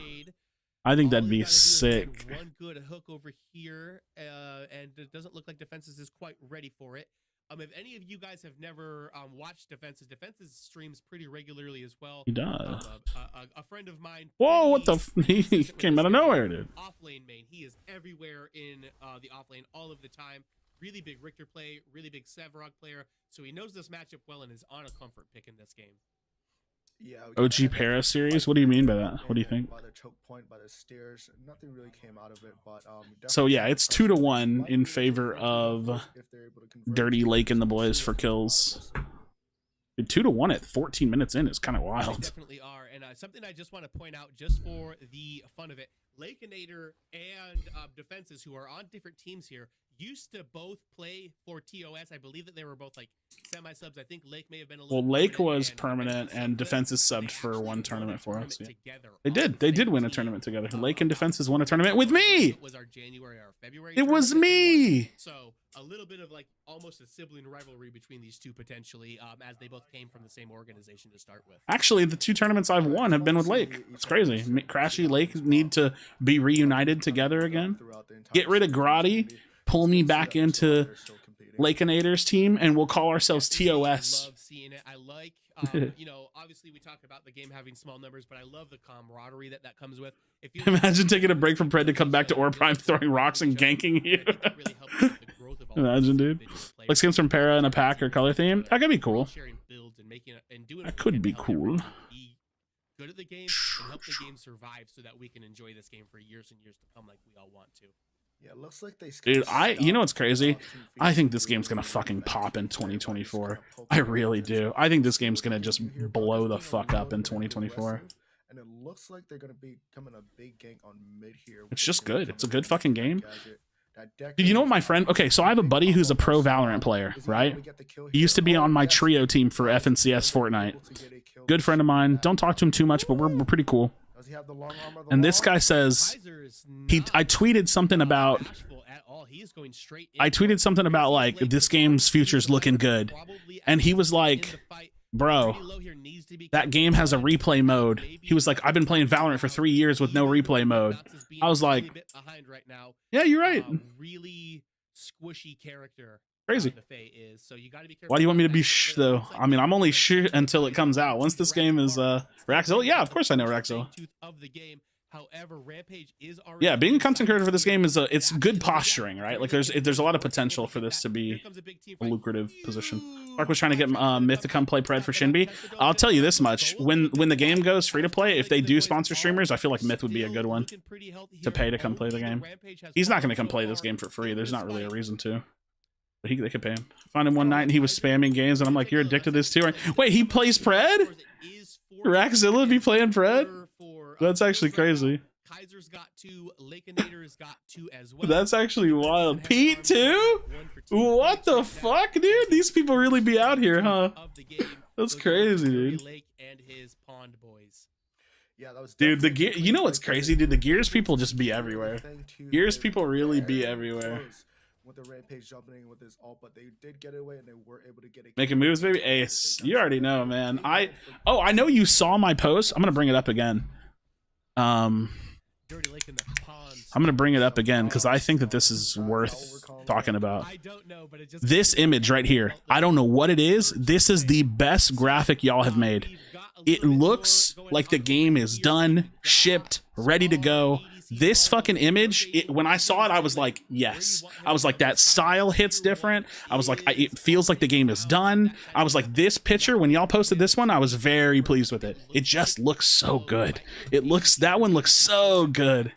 I think that'd be sick. One good hook over here, and it doesn't look like Defenses is quite ready for it. If any of you guys have never watched Defenses streams pretty regularly as well. He does. A friend of mine. Whoa, what the he came out of nowhere, dude. Offlane main. He is everywhere in the offlane all of the time. Really big Richter play, really big Sevarog player. So he knows this matchup well and is on a comfort pick in this game. Yeah, OG Para series? What do you mean by that? What do you think? By the choke point, by the stairs, nothing really came out of it, but so yeah, it's 2-1 in favor of Dirty Lake and the boys for kills. 2-1 at 14 minutes in is kind of wild. They definitely are, and something I just want to point out, just for the fun of it, Lakeinator and Defenses, who are on different teams here, used to both play for TOS. I believe that they were both like semi-subs. I think Lake may have been a little. Well, Lake was permanent, and Defenses subbed for one tournament for us. Yeah. They did win a tournament together. Lake and Defenses won a tournament with me. It was our January or February. It was me. So a little bit of like almost a sibling rivalry between these two potentially, as they both came from the same organization to start with. Actually, the 2 tournaments I've won have been with Lake. It's crazy. Krashy, Lake need to be reunited together again. Get rid of Grotti. Pull me back into Lakeinator's team, and we'll call ourselves TOS. I love seeing it. I like, you know, obviously we talk about the game having small numbers, but I love the camaraderie that comes with. If you imagine taking a break from Pred to come back to Orb Prime, throwing rocks and ganking you. Imagine, dude. Like skins from Para in a pack or color theme. That could be cool. That could be cool. Good at the game and help the game survive so that we can enjoy this game for years and years to come like we all want to. Yeah, it looks like they. Dude, you know what's crazy? I think this game's gonna fucking pop in 2024. I really do. I think this game's gonna just blow the fuck up in 2024. And it looks like they're gonna be coming a big gank on mid here. It's just good. It's a good fucking game. Dude, you know what my friend? Okay, so I have a buddy who's a pro Valorant player, right? He used to be on my trio team for FNCS Fortnite. Good friend of mine. Don't talk to him too much, but we're pretty cool. And this guy says I tweeted something about like this game's future's looking good, and he was like, bro, that game has a replay mode. He was like, I've been playing Valorant for 3 years with no replay mode. I was like, yeah, you're right. Really squishy character. Crazy. Why do you want me to be though? I mean, I'm only until it comes out. Once this game is Raxzilla, yeah, of course I know Raxzilla. Yeah, being a content creator for this game is it's good posturing, right? Like there's a lot of potential for this to be a lucrative position. Mark was trying to get Myth to come play Pred for Shinbi. I'll tell you this much: when the game goes free to play, if they do sponsor streamers, I feel like Myth would be a good one to pay to come play the game. He's not going to come play this game for free. There's not really a reason to. But they could pay him. Found him one night and he was spamming games, and I'm like, "You're addicted to this too, right?" Wait, he plays Pred? Raxzilla be playing Pred? That's actually crazy. Kaiser's got 2, Lakeinator's got 2 as well. That's actually wild. Pete too? What the fuck, dude? These people really be out here, huh? That's crazy, dude. Dude, the gear. You know what's crazy, dude? The Gears people just be everywhere. Gears people really be everywhere. With the Rampage jumping with his ult, but they did get it away and they were able to get it. Making moves, baby. Ace, you already know, man. I know you saw my post. I'm gonna bring it up again. I'm gonna bring it up again because I think that this is worth talking about. This image right here. I don't know what it is. This is the best graphic y'all have made. It looks like the game is done, shipped, ready to go. This fucking image, when I saw it, I was like, yes. I was like, that style hits different. I was like, it feels like the game is done. I was like, this picture, when y'all posted this one, I was very pleased with it. It just looks so good. That one looks so good.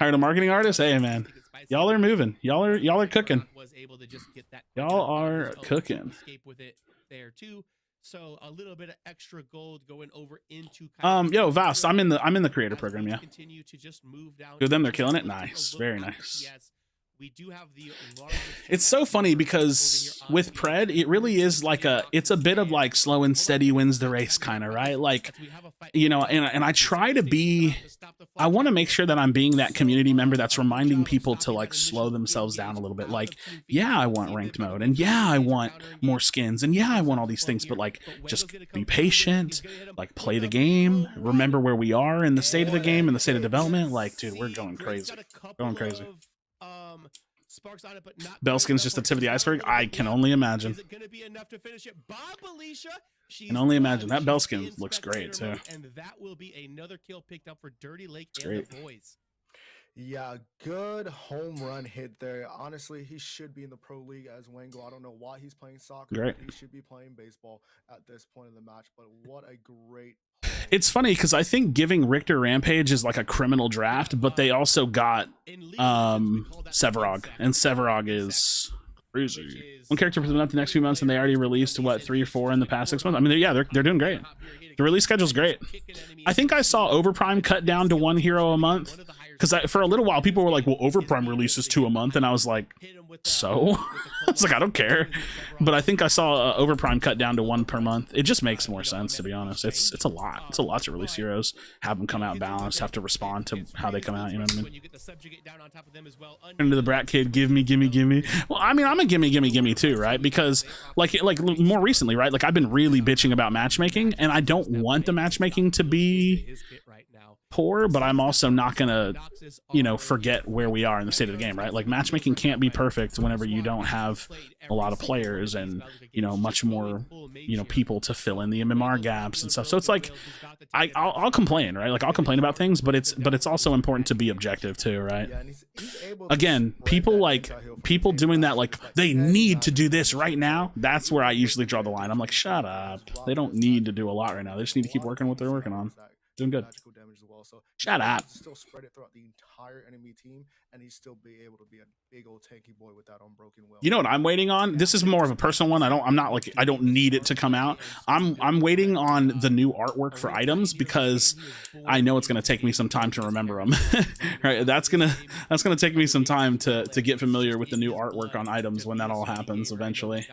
Hired a marketing artist? Hey, man. Y'all are moving. Y'all are cooking. Was able to just get that Y'all are cooking. escape with it there too. So a little bit of extra gold going over into yo, Vast, I'm in the creator program, yeah. Continue to just move down. Good, them, they're killing it. Nice, very nice. Yes. We do have the it's so funny because with Pred, it really is like it's a bit of like slow and steady wins the race kind of, right? Like, you know, and I try to be, I want to make sure that I'm being that community member that's reminding people to like slow themselves down a little bit. Like, yeah, I want ranked mode, and yeah, I want more skins, and yeah, I want all these things, but like, just be patient, like play the game, remember where we are in the state of the game and the state of development. Like, dude, we're going crazy. Sparks on it, but not Bellskin's just the tip of the iceberg. I can only imagine. Is it going to be enough to finish it? Bob Alicia, can only imagine. That Bellskin looks great too. And that will be another kill picked up for Dirty Lake it's and great. the boys. Yeah, good home run hit there. Honestly, he should be in the pro league as Wango. I don't know why he's playing soccer. Great. He should be playing baseball at this point in the match, but what a great It's funny because I think giving Richter Rampage is like a criminal draft, but they also got Severog, and Severog is crazy. One character for the next few months, and they already released what 3 or 4 in the past 6 months. I mean, they're doing great. The release schedule's great. I think I saw Overprime cut down to 1 hero a month because for a little while people were like, well, Overprime releases 2 a month, and I was like, so I was like, I don't care. But I think I saw Overprime cut down to 1 per month. It just makes more sense, to be honest. It's a lot. It's a lot to release heroes, have them come out balanced, have to respond to how they come out. You know what I mean? Into the brat kid, give me. Well, I mean, I'm a gimme too, right? Because like more recently, right? Like I've been really bitching about matchmaking, and I don't want the matchmaking to be poor, but I'm also not gonna, you know, forget where we are in the state of the game, right? Like matchmaking can't be perfect whenever you don't have a lot of players and, you know, much more, you know, people to fill in the MMR gaps and stuff. So it's like I'll complain, right? Like I'll complain about things, but it's also important to be objective too, right? Again, people doing that, like they need to do this right now. That's where I usually draw the line. I'm like, shut up. They don't need to do a lot right now. They just need to keep working what they're working on. Doing good. So shut up. Still spread it throughout the entire enemy team, and he's still be able to be a big old tanky boy with that unbroken will. You know what I'm waiting on? This is more of a personal one. I don't need it to come out. I'm waiting on the new artwork for items because I know it's gonna take me some time to remember them. Right? That's gonna take me some time to get familiar with the new artwork on items when that all happens eventually.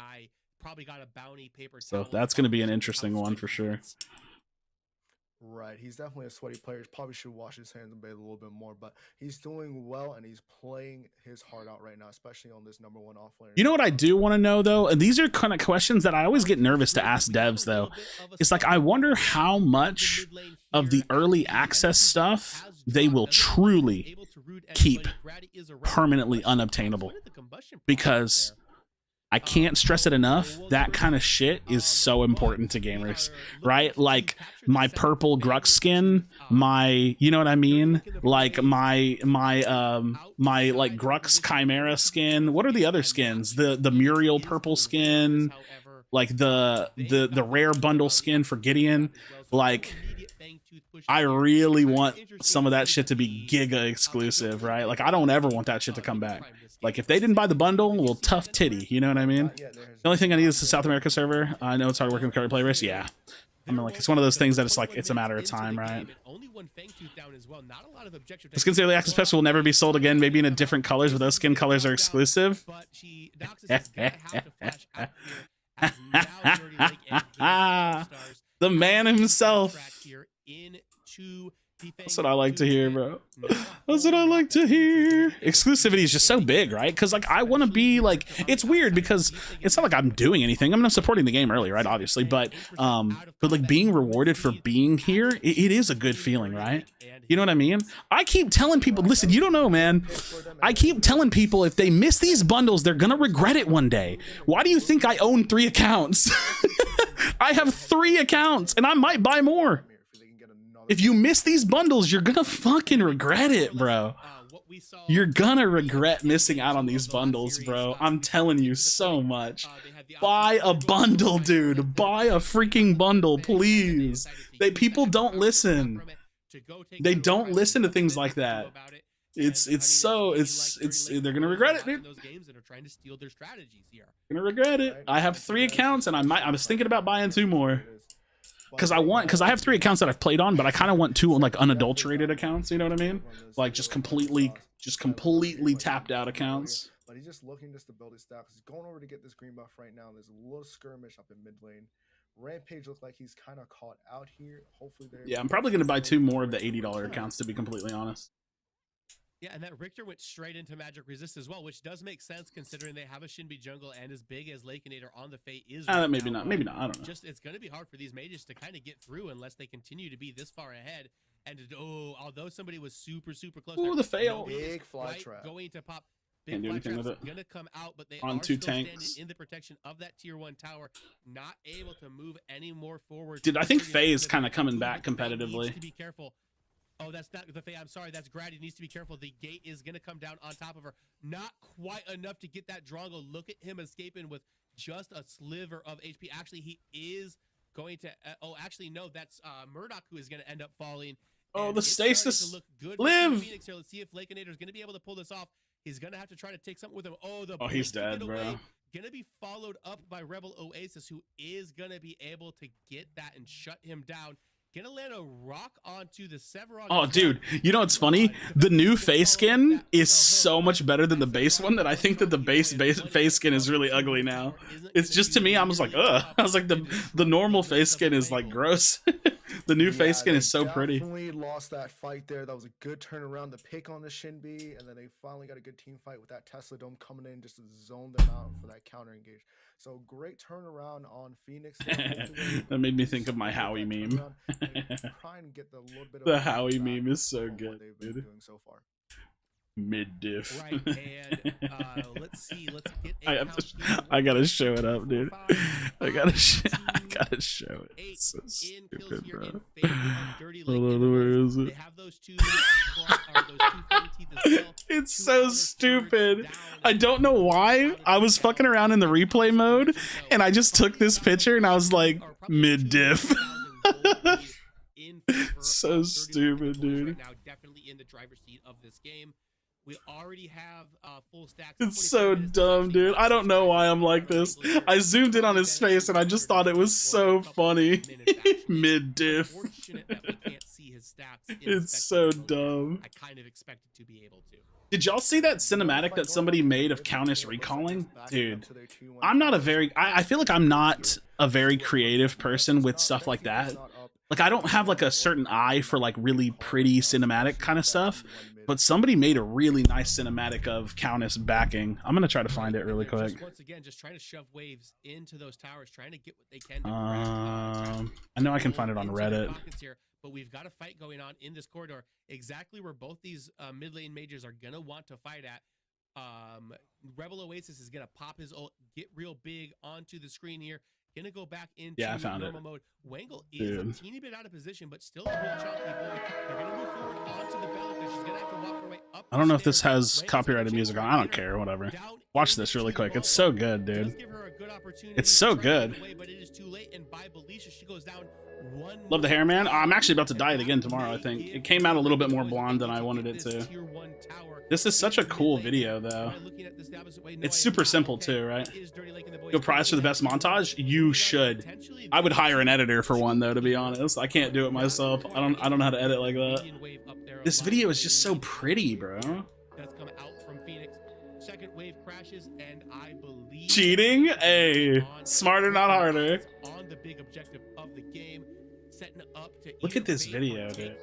So that's gonna be an interesting one for sure. Right, he's definitely a sweaty player. He probably should wash his hands and bathe a little bit more, but he's doing well and he's playing his heart out right now, especially on this #1 offlaner. You know what I do want to know though, and these are kind of questions that I always get nervous to ask devs though. It's like I wonder how much of the early access stuff they will truly keep permanently unobtainable, because I can't stress it enough. That kind of shit is so important to gamers, right? Like my purple Grux skin, you know what I mean? Like my like Grux Chimera skin. What are the other skins? The Muriel purple skin, like the rare bundle skin for Gideon. Like I really want some of that shit to be Giga exclusive, right? Like I don't ever want that shit to come back. Like if they didn't buy the bundle, well, tough titty, you know what I mean? The only thing I need is the South America server. I know it's hard working with current play race. Yeah, I mean, like it's one of those things that it's like it's a matter of time, right? The skins early access pets will never be sold again. Maybe in a different colors, but those skin colors are exclusive. The man himself. That's what I like to hear, bro. That's what I like to hear. Exclusivity is just so big, right? Because like I want to be like, it's weird because it's not like I'm doing anything. I'm not supporting the game early, right? Obviously, but like being rewarded for being here, it is a good feeling, right? You know what I mean? I keep telling people, listen, you don't know, man. I keep telling people if they miss these bundles, they're gonna regret it one day. Why do you think I own 3 accounts? I have 3 accounts, and I might buy more. If you miss these bundles, you're gonna fucking regret it, bro. You're gonna regret missing out on these bundles, bro. I'm telling you so much. Buy a bundle, dude. Buy a freaking bundle, please. People don't listen. They don't listen to things like that. It's they're gonna regret it, dude. Those games and are trying to steal their strategies here. Gonna regret it. I have 3 accounts, and I was thinking about buying 2 more. Because I have 3 accounts that I've played on, but I kind of want 2 like unadulterated accounts. You know what I mean? Like just completely tapped out accounts. But he's just looking just to build his stats. He's going over to get this green buff right now. There's a little skirmish up in mid lane. Rampage looks like he's kind of caught out here. Hopefully, yeah, I'm probably gonna buy 2 more of the $80 accounts, to be completely honest. Yeah, and that Richter went straight into Magic Resist as well, which does make sense considering they have a Shinbi jungle, and as big as Lakeinator on the Fate is. Maybe not. I don't know. Just it's going to be hard for these mages to kind of get through unless they continue to be this far ahead. And although somebody was super close. Oh, the fail! Big fly trap going to pop. Can't do anything with it. Gonna come out, but they on are 2 still tanks standing in the protection of that tier 1 tower, not able to move any more forward. Dude, I think Faye is kind of coming back competitively. To be careful. Oh, that's not the Faye. I'm sorry, that's Grady. Needs to be careful. The gate is gonna come down on top of her. Not quite enough to get that Drongo. Look at him escaping with just a sliver of HP. Actually, he is going to. Actually, no. That's Murdoch who is gonna end up falling. Oh, And the it's starting to stasis. look good Live. for Phoenix here. Let's see if Lakeinator is gonna be able to pull this off. He's gonna have to try to take something with him. Oh, he's blink to dead, get bro. away. Gonna be followed up by Rebel Oasis, who is gonna be able to get that and shut him down. Gonna land a rock onto the Severon. Oh, dude, you know what's funny? The new face skin is so much better than the base one that I think that the base face skin is really ugly now. It's just, to me, I was like, ugh. I was like, the normal face skin is like gross. The new face skin is so pretty. Definitely lost that fight there. That was a good turnaround to pick on the Shinbi, and then they finally got a good team fight with that Tesla Dome coming in just to zone them out for that counter engage. So great turnaround on Phoenix. That made me think of my Howie meme. Try and get the little bit of The Howie meme is so good, they've been dude. doing so far. Mid diff. Right, and let's see. Let's get. I gotta show it up, dude. I gotta show it. It's so stupid, bro. Hold on, where is it? They have those two teeth as well. It's so stupid. I don't know why. I was fucking around in the replay mode, and I just took this picture, and I was like, mid diff. So stupid, dude. Right now, definitely in the driver's seat of this game. We already have full stacks. It's so dumb, dude. I don't know why I'm like this. I zoomed in on his face, and I just thought it was so funny. Mid diff. It's so dumb. I kind of expected to be able to. Did y'all see that cinematic that somebody made of Countess recalling? Dude, I'm not a very... I feel like I'm not a very creative person with stuff like that. Like, I don't have like a certain eye for like really pretty cinematic kind of stuff. But somebody made a really nice cinematic of Countess backing. I'm gonna try to find it really quick. Once again, just trying to shove waves into those towers, trying to get what they can. I know I can find it on Reddit. But we've got a fight going on in this corridor, exactly where both these mid lane mages are gonna want to fight at. Rebel Oasis is gonna pop his ult, get real big onto the screen here. Gonna go back into normal mode. Wangle is a teeny bit out of position, but still a real chunky boy. They're gonna move forward onto the Bellicus. She's gonna have to walk her way up. I don't know if this has copyrighted music on. I don't care, whatever. Watch this really quick. It's so good, dude. It's so good. But it is too late, and by Belisha, she goes down. Love the hair, man. I'm actually about to dye it again tomorrow, I think. It came out a little bit more blonde than I wanted it to. This is such a cool video, though. It's super simple, too, right? Yo, prize for the best montage? You should. I would hire an editor for one, though, to be honest. I can't do it myself. I don't know how to edit like that. This video is just so pretty, bro. That's come out from Phoenix. Second wave crashes, and I believe cheating? Hey, smarter, not harder. On the big objective of the game, setting up to look at this video, dude.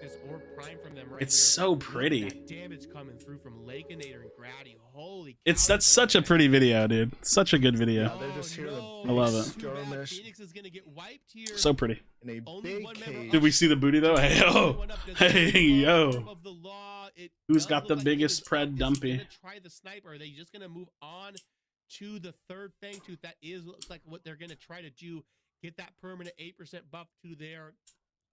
It's so pretty. Damage coming through from Lakeinator and Grady. Holy cow. That's such a pretty video, dude. Such a good video. I love it. Phoenix is gonna get wiped here. So pretty. In a big cage. Did we see the booty though? Hey yo, hey yo. Who's got the biggest pred dumpy? Try the sniper. Are they just gonna move on to the third Fang Tooth? That looks like what they're gonna try to do. Get that permanent 8% buff to their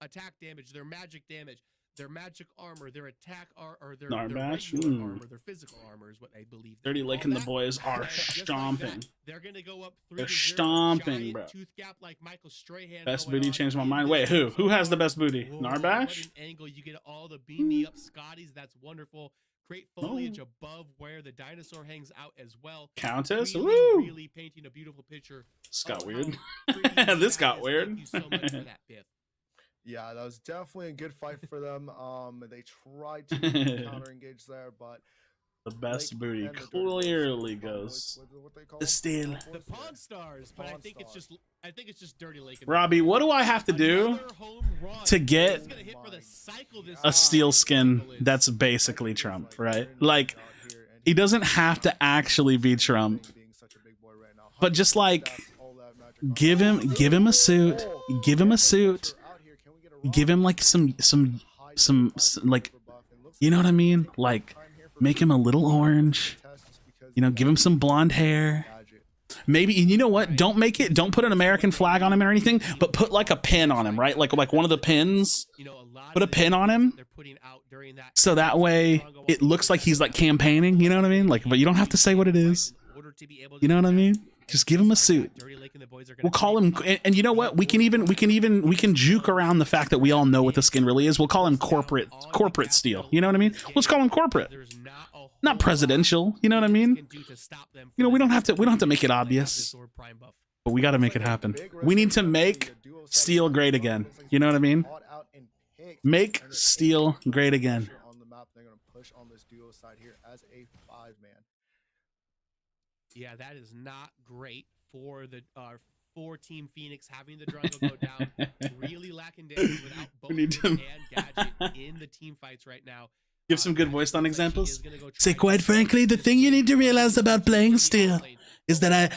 attack damage, their magic damage, their magic armor, their attack or their regular armor, their physical armor is what I believe. Dirty Lake and the boys are stomping. Like they're gonna go up 3-0. They're stomping, bro. Tooth gap like Michael Strahan. Best booty changed my mind. Wait, who? Who has the best booty? Whoa, Narbash? what an angle. You get all the beam me up Scotties. That's wonderful. Great foliage above where the dinosaur hangs out as well. Countess? Really, Woo! really painting a beautiful picture. This got weird. This This got weird. Thank you so much for that, Biff. Yeah, that was definitely a good fight for them. They tried to counter engage there, but The best Lake booty and the Dirty clearly Wolves, goes what they call the them? steel. The Pawn Stars, but I think it's just Dirty Lake. Robbie, what do I have to do to get a steel skin that's basically Trump, right? Like, he doesn't have to actually be Trump, but just like give him a suit, give him like some like, you know what I mean? Like, make him a little orange, you know, give him some blonde hair. Maybe, you know what? Don't put an American flag on him or anything, but put like a pin on him, right? Like one of the pins. Put a pin on him, so that way it looks like he's like campaigning. You know what I mean? Like, but you don't have to say what it is. You know what I mean? Just give him a suit. We'll call him, and you know what? We can juke around the fact that we all know what the skin really is. We'll call him corporate steel. You know what I mean? Let's call him corporate, not presidential. You know what I mean? You know, we don't have to make it obvious, but we got to make it happen. We need to make steel great again. You know what I mean? Make steel great again. On the map, they're going to push on this duo side here as a 5-man. Yeah, that is not great for the for Team Phoenix having the Drungo go down. Really lacking damage without both and Gadget in the team fights right now. Give some good voice line examples. Say, quite frankly, the thing you need to realize about playing steel is that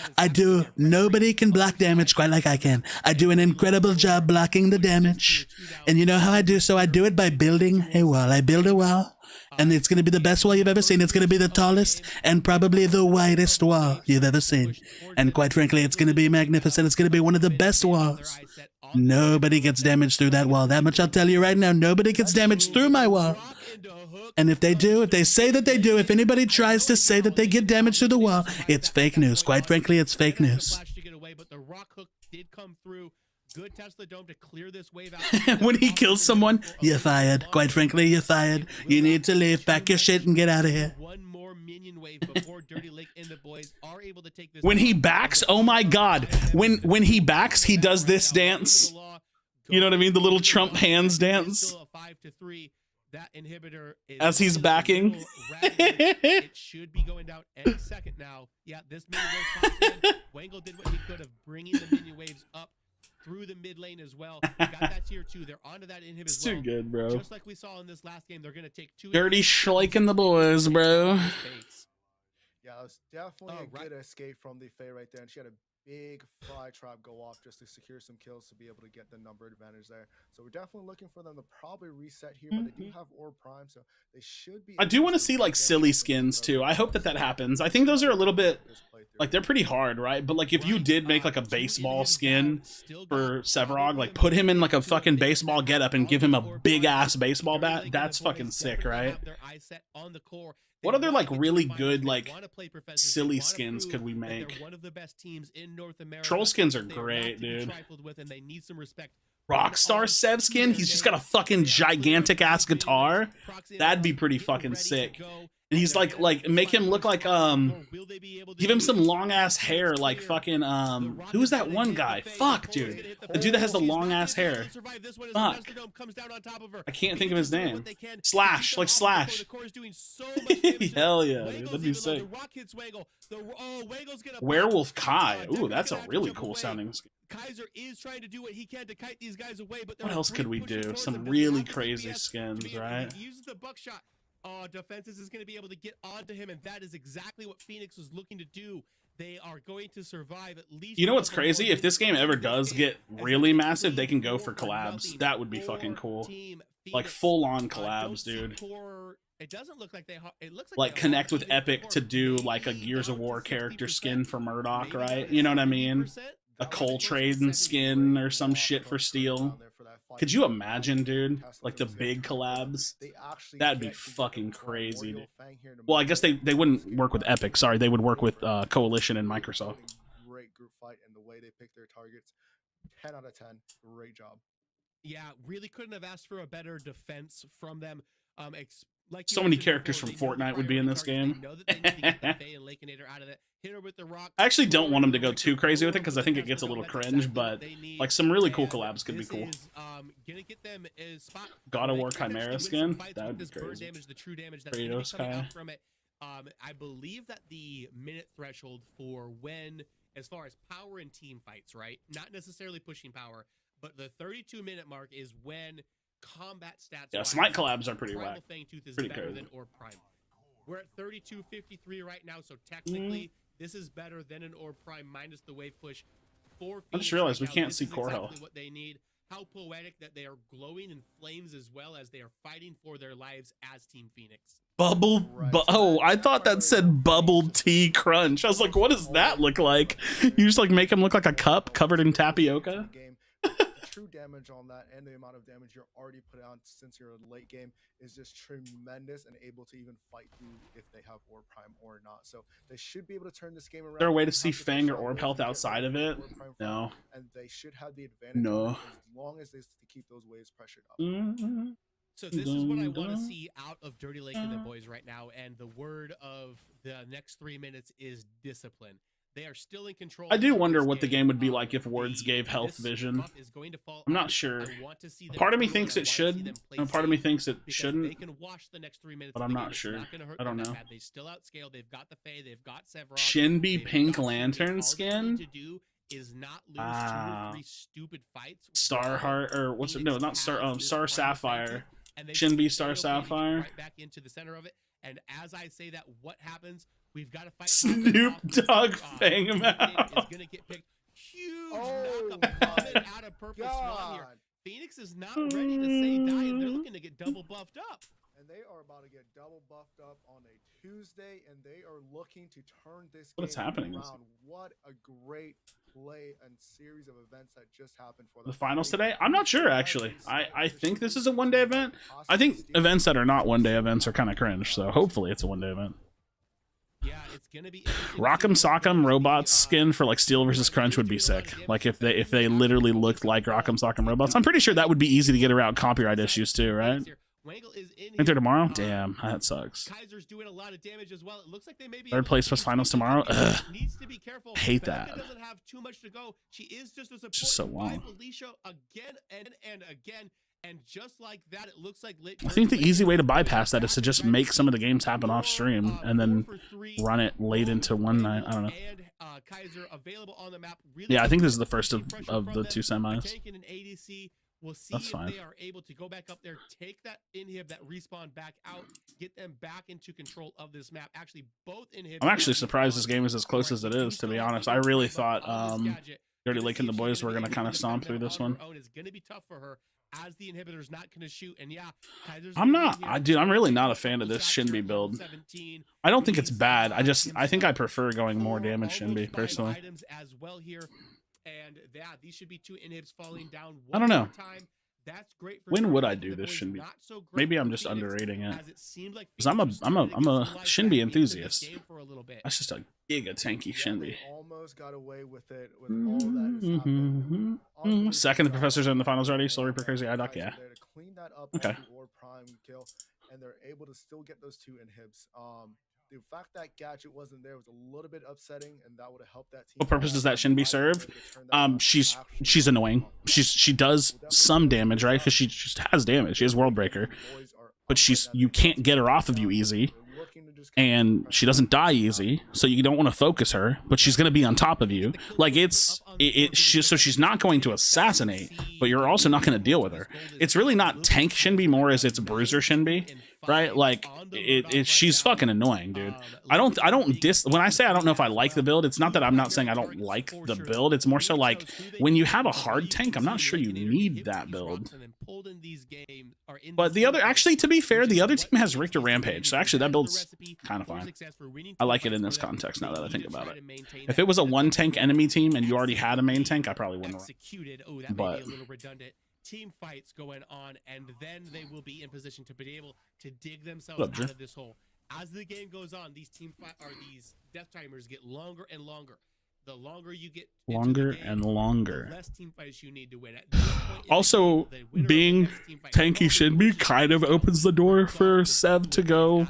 nobody can block damage quite like I can. I do an incredible job blocking the damage. And you know how I do? So I do it by building a wall. I build a wall, and it's going to be the best wall you've ever seen. It's going to be the tallest and probably the widest wall you've ever seen. And quite frankly, it's going to be magnificent. It's going to be one of the best walls. Nobody gets damaged through that wall. That much I'll tell you right now. Nobody gets damaged through my wall. And if they do, if they say that they do, if anybody tries to say that they get damage through the wall, it's fake news. Quite frankly, it's fake news. Good Tesla Dome to clear this wave out. When he kills someone, you're fired. Quite frankly, you're fired. You need to leave. Pack your shit and get out of here. One more minion wave before Dirty Lake and the boys are able to take this. When he backs, oh my God. When he backs, he does this dance. You know what I mean? The little Trump hands dance. 5-3. That inhibitor is as he's backing. It should be going down any second now. Yeah, this minion wave pops in. Wangle did what he could of bringing the minion waves up through the mid lane as well. Got that tier 2. They're onto that inhib as well. Too good, bro. Just like we saw in this last game, they're going to take 2. Dirty schleiking the boys, bro. Yeah, that was definitely a good escape from the Faye right there. And she had a big fly trap go off just to secure some kills to be able to get the number advantage there. So we're definitely looking for them to probably reset here, but they do have Orb Prime, so they should be. I do want to see like silly skins too. I hope that happens. I think those are a little bit like, they're pretty hard, right? But like if you did make like a baseball skin for Sevarog, like put him in like a fucking baseball getup and give him a big ass baseball bat, that's fucking sick, right? What other like really good like silly skins could we make? Troll skins are great, dude. Rockstar Sev skin? He's just got a fucking gigantic ass guitar. That'd be pretty fucking sick. And he's like make him look like give him some long ass hair like fucking who's that one guy? Fuck, dude. The dude that has the long ass hair. Fuck. I can't think of his name. Slash, like Slash. Hell yeah, dude. That'd be sick. Werewolf Kai. Ooh, that's a really cool sounding skin. Kaiser is trying to do what he can to kite these guys away, but what else could we do? Some really crazy skins, right? He uses the buckshot. Defenses is going to be able to get onto him, and that is exactly what Phoenix was looking to do. They are going to survive at least. You know what's crazy? If this game ever does get really massive, they can go for collabs. That would be fucking cool. Like full-on collabs, dude. It doesn't look like it looks like connect with Epic to do like a Gears of War character skin for Murdoch, right? You know what I mean? A Coltrane skin or some shit for Steel. Could you imagine, dude? Like the big collabs? That'd be fucking crazy, dude. Well, I guess they wouldn't work with Epic. Sorry, they would work with Coalition and Microsoft. Great group fight and the way they pick their targets. 10 out of 10. Great job. Yeah, really couldn't have asked for a better defense from them. Like So many characters from Fortnite would be in this game. I actually don't want them to go too crazy with it because I think it gets a little cringe, but like some really cool collabs could be cool. God of War Chimera skin? That would be crazy. Kratos Kai. I believe that the minute threshold for when, as far as power and team fights, right? Not necessarily pushing power, but the 32-minute mark is when combat stats. Yeah, Smite collabs are pretty whack. Pretty better than Orb Prime. We're at 32.53 right now, so technically this is better than an Orb Prime minus the wave push. I just realized we can't see core exactly health. What they need. How poetic that they are glowing in flames as well as they are fighting for their lives as Team Phoenix. Oh, I thought that said bubble tea crunch. I was like, what does that look like? You just like make him look like a cup covered in tapioca? True damage on that and the amount of damage you're already put on since you're in late game is just tremendous and able to even fight through if they have Orb Prime or not. So they should be able to turn this game around. Is there a way to see Fang or Orb health outside of it? No. And they should have the advantage as long as they keep those waves pressured up. So this is what I want to see out of Dirty Lake and the boys right now, and the word of the next 3 minutes is discipline. They are still in control. I do wonder what the game would be like if words gave health vision. I'm not sure. Part of me thinks it should, and part of me thinks it shouldn't. But I'm not sure. I don't know. They still outscale. They've got the Fae. They've got Sephiroth. Shinbi Pink Lantern skin. Is not lose 2 or 3 stupid fights. Starheart, or what's it? No, not Star. Star Sapphire. Shinbi Star Sapphire. Right back into the center of it. And as I say that, what happens? We've got to fight. Snoop Dogg Fang him out. Is gonna get picked. Huge knockup coming out of purple spawn here. Phoenix is not ready to say die, and they're looking to get double buffed up. And they are about to get double buffed up on a Tuesday, and they are looking to turn this What's game happening? around. What a great play and series of events that just happened for the finals today. I'm not sure actually. I think this is a one-day event. I think events that are not one-day events are kind of cringe, so hopefully it's a one-day event. Yeah, it's gonna be Rock'em Sock'em Robots skin for like Steel versus Crunch would be sick. Like if they literally looked like Rock'em Sock'em Robots. I'm pretty sure that would be easy to get around copyright issues too, right? Enter tomorrow? Damn, that sucks. Kaiser's doing a lot of damage as well. It looks like they may be 3rd place plus finals tomorrow. Ugh. Needs to be careful. Hate that. Doesn't have too much to go. She is just a support Just so long. Alicia again and again. And just like that, it looks like I think the easy way to bypass that is to just make some of the games happen off stream and then run it late into one night. I don't know. Kaiser available on the map. Yeah, I think this is the first of the 2 semis. We'll see That's if fine. they are able to go back up there, take that inhib, that respawn back out, get them back into control of this map. Actually, both inhibs. I'm actually surprised this game is as close as it is, to be honest. I really thought Dirty Lake and the boys were going to kind of stomp through this one. It's going to be tough for her as the inhibitor's not going to shoot. And yeah, I'm really not a fan of this Shinbi build. I don't think it's bad. I think I prefer going more damage Shinbi personally. Items as well here. And yeah, these should be 2 inhibs falling down. I don't know. Time. That's great for when would I do this Shinbi? Maybe I'm just underrating it. Because I'm a Shinbi enthusiast. That's just a giga tanky Shinbi. Almost got away with it with all that has happened. Second, the professors are in the finals already. Slow Reaper, Crazy Eye Doc, yeah. Clean that up okay. Or prime kill, and they're able to still get those 2 inhibs. The fact that Gadget wasn't there was a little bit upsetting, and that would have helped that team. What purpose does that Shinbi serve? She's annoying. She does some damage, right? Because she just has damage. She has World Breaker, but you can't get her off of you easy, and she doesn't die easy, so you don't want to focus her. But she's gonna be on top of you. Like so she's not going to assassinate, but you're also not going to deal with her. It's really not tank Shinbi more as it's bruiser Shinbi. Right, like she's fucking annoying, dude. I don't when I say I don't know if I like the build, it's not that I'm not saying I don't like the build. It's more so like when you have a hard tank, I'm not sure you need that build. But actually, to be fair, the other team has Richter Rampage, so actually that build's kind of fine. I like it in this context now that I think about it. If it was a 1 tank enemy team and you already had a main tank, I probably wouldn't. But team fights going on, and then they will be in position to be able to dig themselves out of this hole. As the game goes on, these death timers get longer and longer. the longer you get Longer game, and longer. the less team fights you need to win. At this point in Also, the game, being tanky Shinbi kind of opens the door for Sev to go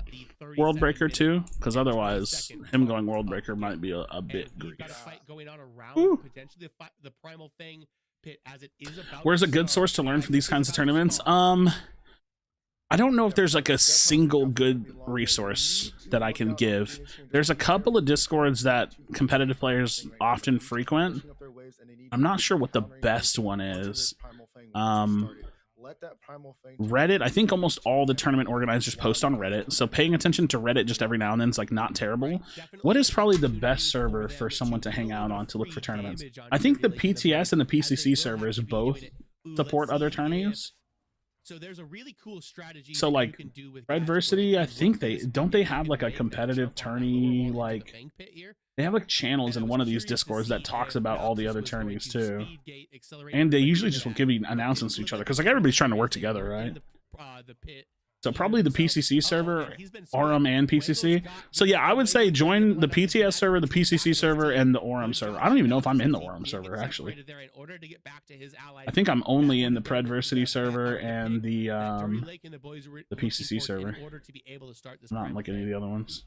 World Breaker too, because otherwise him going World Breaker might be a bit grief. Potentially the primal thing pit as it is about. Where's a good source to learn from these kinds of tournaments? I don't know if there's like a single good resource that I can give. There's a couple of Discords that competitive players often frequent. I'm not sure what the best one is. Reddit, I think almost all the tournament organizers post on Reddit, so paying attention to Reddit just every now and then is like not terrible. What is probably the best server for someone to hang out on to look for tournaments? I think the PTS and the PCC servers both support other tourneys. So there's a really cool strategy. So like PREDVERSITY, I think they have like a competitive tourney, like they have like channels in one of these Discords that talks about all the other tourneys too, and they usually just will give you announcements to each other because like everybody's trying to work together, right? So probably the PCC server, Aurum and PCC. So yeah, I would say join the PTS server, the PCC server, and the Aurum server. I don't even know if I'm in the Aurum server, actually. I think I'm only in the PREDVERSITY server and the PCC server. Not in like any of the other ones.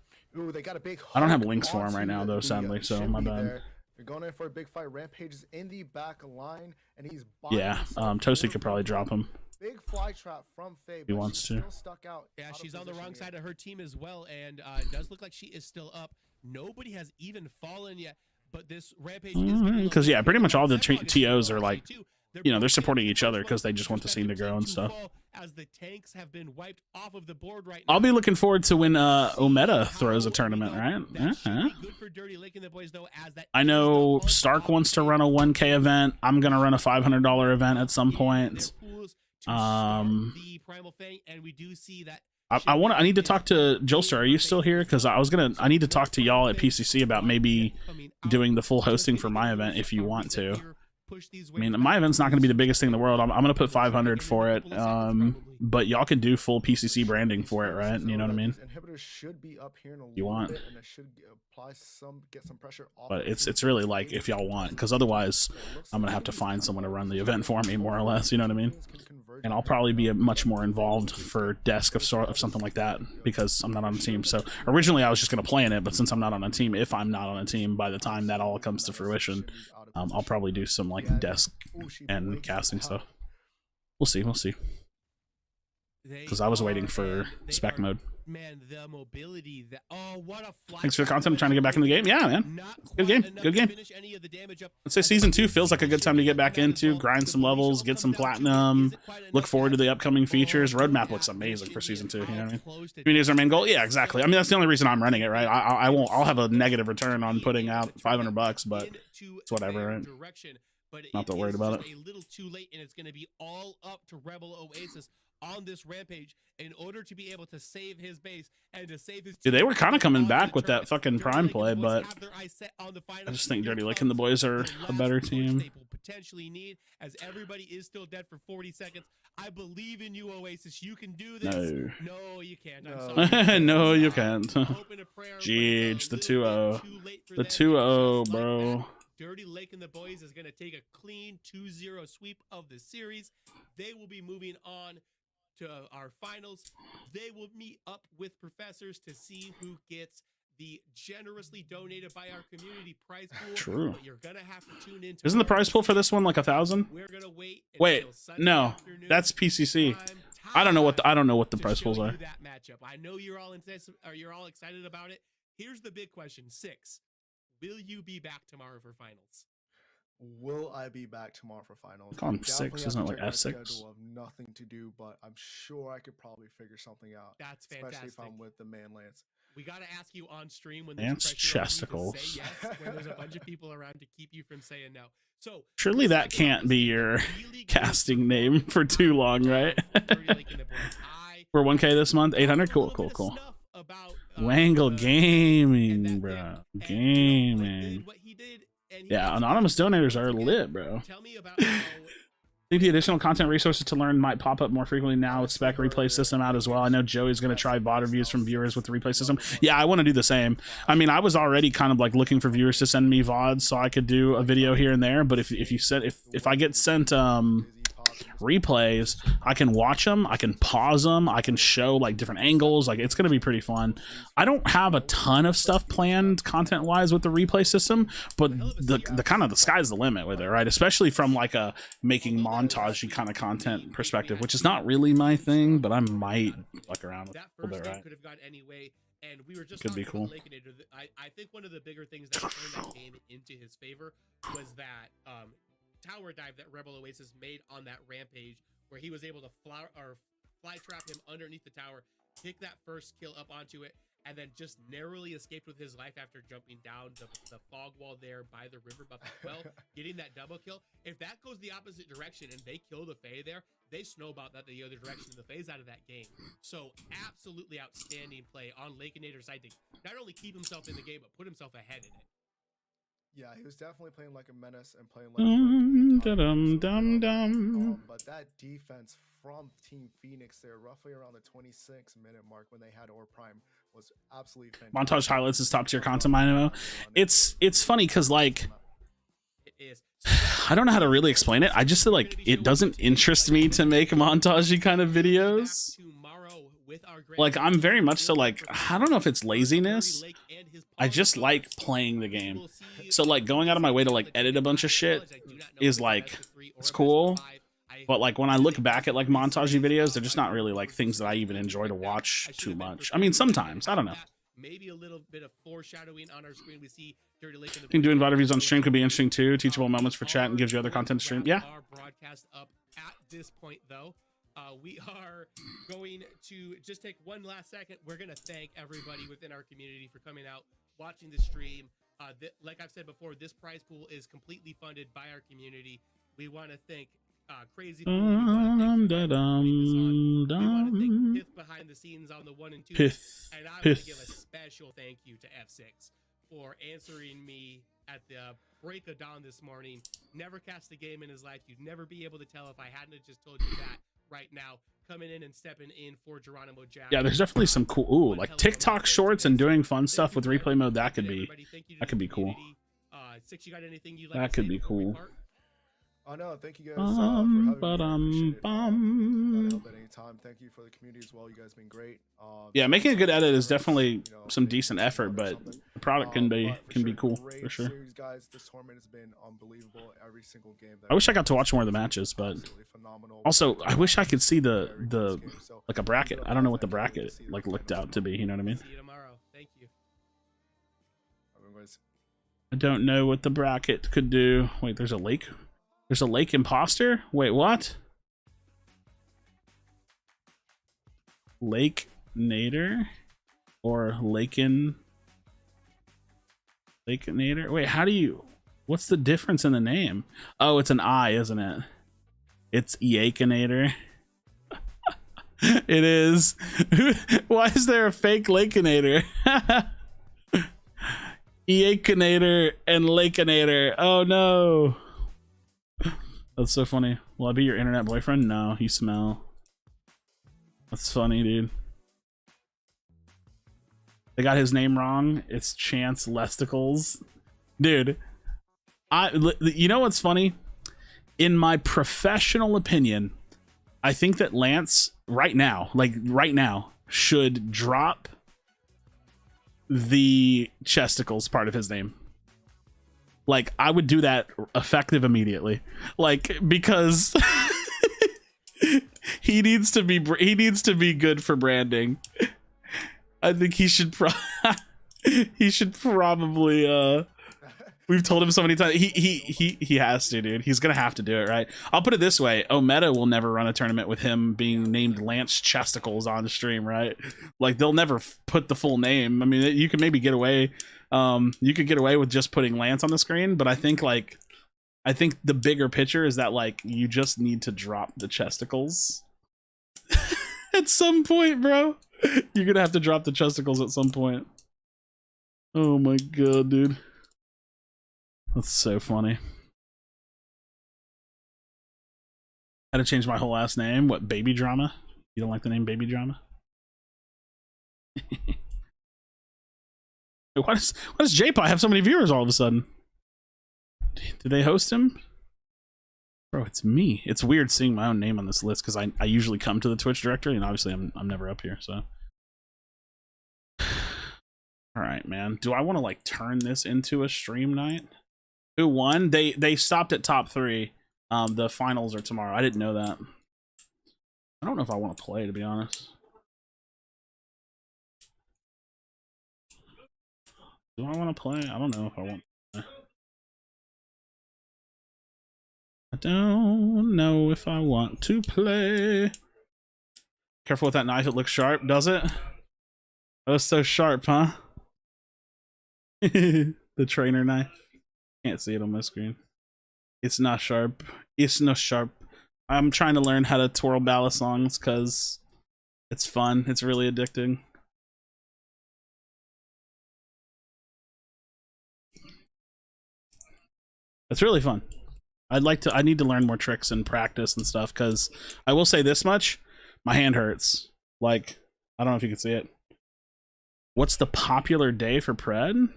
I don't have links for them right now, though, sadly, so my bad. They're going in for a big fight. Rampage is in the back line, and he's yeah, Toasty could probably drop him. Big fly trap from Faye. He wants to. Stuck out. Yeah, she's on the wrong side of her team as well, and it does look like she is still up. Nobody has even fallen yet, but this Rampage is because yeah, pretty much all the TOs are like, you know, they're supporting each other because they just want the scene to grow and stuff. As the tanks have been wiped off of the board right now. I'll be looking forward to when Ometa throws a tournament, right? I know Stark wants to run a 1K event. I'm gonna run a $500 event at some point. I need to talk to Jolster. Are you still here? Because I need to talk to y'all at PCC about maybe doing the full hosting for my event if you want to. I mean, my event's not going to be the biggest thing in the world. I'm going to put 500 for it, but y'all can do full PCC branding for it, right? You know what I mean? You want? But it's really like if y'all want, because otherwise I'm going to have to find someone to run the event for me, more or less. You know what I mean? And I'll probably be much more involved for desk of something like that because I'm not on a team. So originally I was just going to play in it, but since I'm not on a team, if I'm not on a team, by the time that all comes to fruition, I'll probably do some like desk and casting stuff. We'll see. Because I was waiting for spec mode. Man, the mobility that what a fly. Thanks for the content. I'm trying to get back in the game. Yeah, man. Good game. Let's say season 2 feels like a good time to get back into, grind some levels, get some platinum, look forward to the upcoming features. Roadmap looks amazing for season 2. You know what I mean? Community is our main goal. Yeah, exactly. I mean, that's the only reason I'm running it, right? I'll have a negative return on putting out $500, but it's whatever, right? Not that worried about it. A little too late, and it's going to be all up to Rebel Oasis on this Rampage in order to be able to save his base and to save his. Dude, they were kind of coming back with that fucking Prime play, but I just think Dirty Lake and the boys are a better team. They will potentially need, as everybody is still dead for 40 seconds. I believe in you, Oasis. You can do this. No, you can't. I'm sorry. No, you can't. Jeez, the 2-0. The 2-0, bro. Dirty Lake and the boys is going to take a clean 2-0 sweep of the series. They will be moving on to our finals. They will meet up with professors to see who gets the generously donated by our community prize pool. True. But you're gonna have to tune in. Isn't the prize pool for this one like 1,000? We're gonna wait. No, that's PCC. I don't know what the prize pools are. That matchup. I know you're all excited about it. Here's the big question: 6. Will you be back tomorrow for finals? Will I be back tomorrow for finals? Call him 6, isn't it like F6? Of nothing to do, but I'm sure I could probably figure something out. That's fantastic. Especially if I'm with the man Lance. We gotta ask you on stream when Lance Chesticles. Say yes, when there's a bunch of people around to keep you from saying no. So surely that can't be your casting name for too long, right? For 1K this month, 800. Cool. Wangle Gaming, bro. Gaming. Yeah, anonymous donators are lit, bro. Tell me about how I think the additional content resources to learn might pop up more frequently now with spec replay system out as well. I know Joey's going to try VOD reviews from viewers with the replay system. Yeah, I want to do the same. I mean, I was already kind of like looking for viewers to send me VODs so I could do a video here and there. But if you said if I get sent replays, I can watch them, I can pause them, I can show like different angles. Like, it's going to be pretty fun. I don't have a ton of stuff planned content wise with the replay system, but the kind of the sky's the limit with it, right? Especially from like a making montage kind of content perspective, which is not really my thing, but I might fuck around with it a little bit, right? Could have gone anyway, and we were just Could be cool. I think one of the bigger things that turned that game into his favor was that tower dive that Rebel Oasis made on that rampage, where he was able to fly trap him underneath the tower, pick that first kill up onto it, and then just narrowly escaped with his life after jumping down the fog wall there by the river buff as well, getting that double kill. If that goes the opposite direction and they kill the Fae there, they snowball that the other direction and the Fae's out of that game. So absolutely outstanding play on Lakeinator's side to not only keep himself in the game, but put himself ahead in it. Yeah, he was definitely playing like a menace and playing like but that defense from Team Phoenix there, roughly around the 26-minute mark when they had Ore Prime, was absolutely fantastic. Montage highlights is top tier content, Mino. It's funny because like I don't know how to really explain it. I just feel like it doesn't interest me to make montage-y kind of videos. Like, I'm very much so like, I don't know if it's laziness. I just like playing the game. So like going out of my way to like edit a bunch of shit is like, it's cool. But like when I look back at like montage videos, they're just not really like things that I even enjoy to watch too much. I mean, sometimes, I don't know. Maybe a little bit of foreshadowing on our screen. We see Dirty Lake. I think doing VOD reviews on stream could be interesting too. Teachable moments for chat and gives you other content to stream. Yeah. Our broadcast up at this point though. We are going to just take one last second. We're going to thank everybody within our community for coming out, watching the stream. Like I've said before, this prize pool is completely funded by our community. We want to thank Crazy. We want to thank Pith behind the scenes on the 1 and 2. And I want to give a special thank you to F6 for answering me at the break of dawn this morning. Never cast a game in his life. You'd never be able to tell if I hadn't just told you that. Right now, coming in and stepping in for Geronimo Jack. Yeah, there's definitely some cool, like TikTok shorts and doing fun stuff with replay mode. That could be cool. Six, you got anything you'd like that could be cool. Oh no, thank you guys for having me. Anytime. Thank you for the community as well. You guys have been great. Yeah, making a good edit is definitely some decent effort, but the product can be cool for sure. Series, guys. This tournament has been unbelievable. Every single game. I wish I got to watch more of the matches, but also I wish I could see the like a bracket. I don't know what the bracket like looked out to be. You know what I mean? See you tomorrow. Thank you. I don't know what the bracket could do. Wait, there's a lake. There's a lake imposter? Wait, what? Lake Nader? Or Laken Nader? Wait, how do you... What's the difference in the name? Oh, it's an I, isn't it? It's Yakinator. It is. Why is there a fake Lakeinator? Yakinator and Lakeinator. Oh no. That's so funny. Will I be your internet boyfriend? No, you smell. That's funny, dude. They got his name wrong. It's Chance Lesticles. Dude, you know what's funny? In my professional opinion, I think that Lance right now, should drop the chesticles part of his name. Like, I would do that effective immediately. Like, because he needs to be good for branding. I think he should probably we've told him so many times. He has to, dude. He's gonna have to do it, right? I'll put it this way: Ometa will never run a tournament with him being named Lance Chesticles on the stream, right? Like, they'll never put the full name. I mean, you could maybe get away. You could get away with just putting Lance on the screen, but I think the bigger picture is that like you just need to drop the chesticles at some point, bro. You're gonna have to drop the chesticles at some point. Oh my god, dude. That's so funny. Had to change my whole last name. What, Baby Drama? You don't like the name Baby Drama? Why does J-Pie have so many viewers all of a sudden? Did they host him? Bro, it's me. It's weird seeing my own name on this list because I usually come to the Twitch directory and obviously I'm never up here, so. Alright, man. Do I want to like turn this into a stream night? Who won? They stopped at top 3. The finals are tomorrow. I didn't know that. I don't know if I want to play, to be honest. Do I want to play? I don't know if I want to play. I don't know if I want to play. Careful with that knife, it looks sharp, does it? Oh, it's so sharp, huh? The trainer knife. Can't see it on my screen. It's not sharp. It's not sharp. I'm trying to learn how to twirl ballad songs because it's fun. It's really addicting. It's really fun. I need to learn more tricks and practice and stuff because I will say this much, my hand hurts. Like, I don't know if you can see it. What's the popular day for Pred?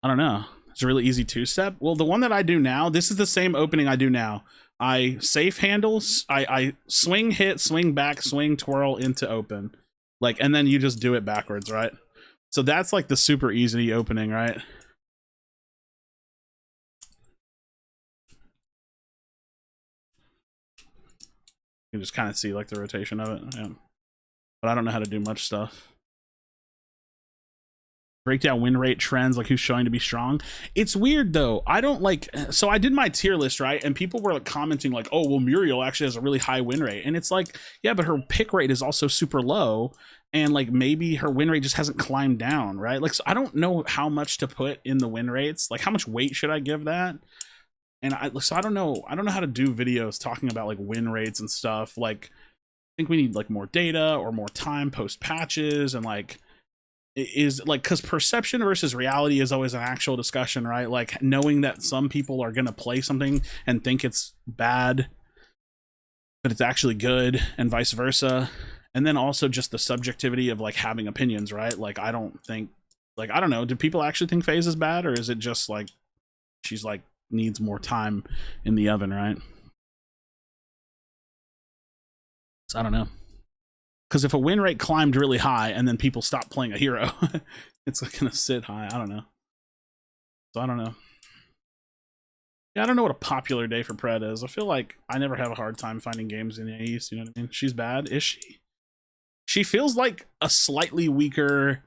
I don't know. It's a really easy 2-step. Well, the one that I do now, this is the same opening I do now. I safe handles, I swing, hit, swing back, swing, twirl into open. Like, and then you just do it backwards, right? So that's like the super easy opening, right? You can just kind of see like the rotation of it, yeah. But I don't know how to do much stuff. Break down win rate trends, like who's showing to be strong. It's weird though. I don't like, so I did my tier list, right? And people were like commenting like, oh, well, Muriel actually has a really high win rate. And it's like, yeah, but her pick rate is also super low. And like maybe her win rate just hasn't climbed down, right? Like, so I don't know how much to put in the win rates. Like how much weight should I give that? And so I don't know how to do videos talking about like win rates and stuff. Like, I think we need like more data or more time post patches and like, is like, because perception versus reality is always an actual discussion, right? Like knowing that some people are gonna play something and think it's bad but it's actually good, and vice versa. And then also just the subjectivity of like having opinions, right? Like I don't think, like I don't know, do people actually think FaZe is bad, or is it just like she's like needs more time in the oven, right? So I don't know. Because if a win rate climbed really high and then people stop playing a hero, it's like gonna sit high. I don't know. So I don't know. Yeah, I don't know what a popular day for Pred is. I feel like I never have a hard time finding games in the East. You know what I mean? She's bad, is she? She feels like a slightly weaker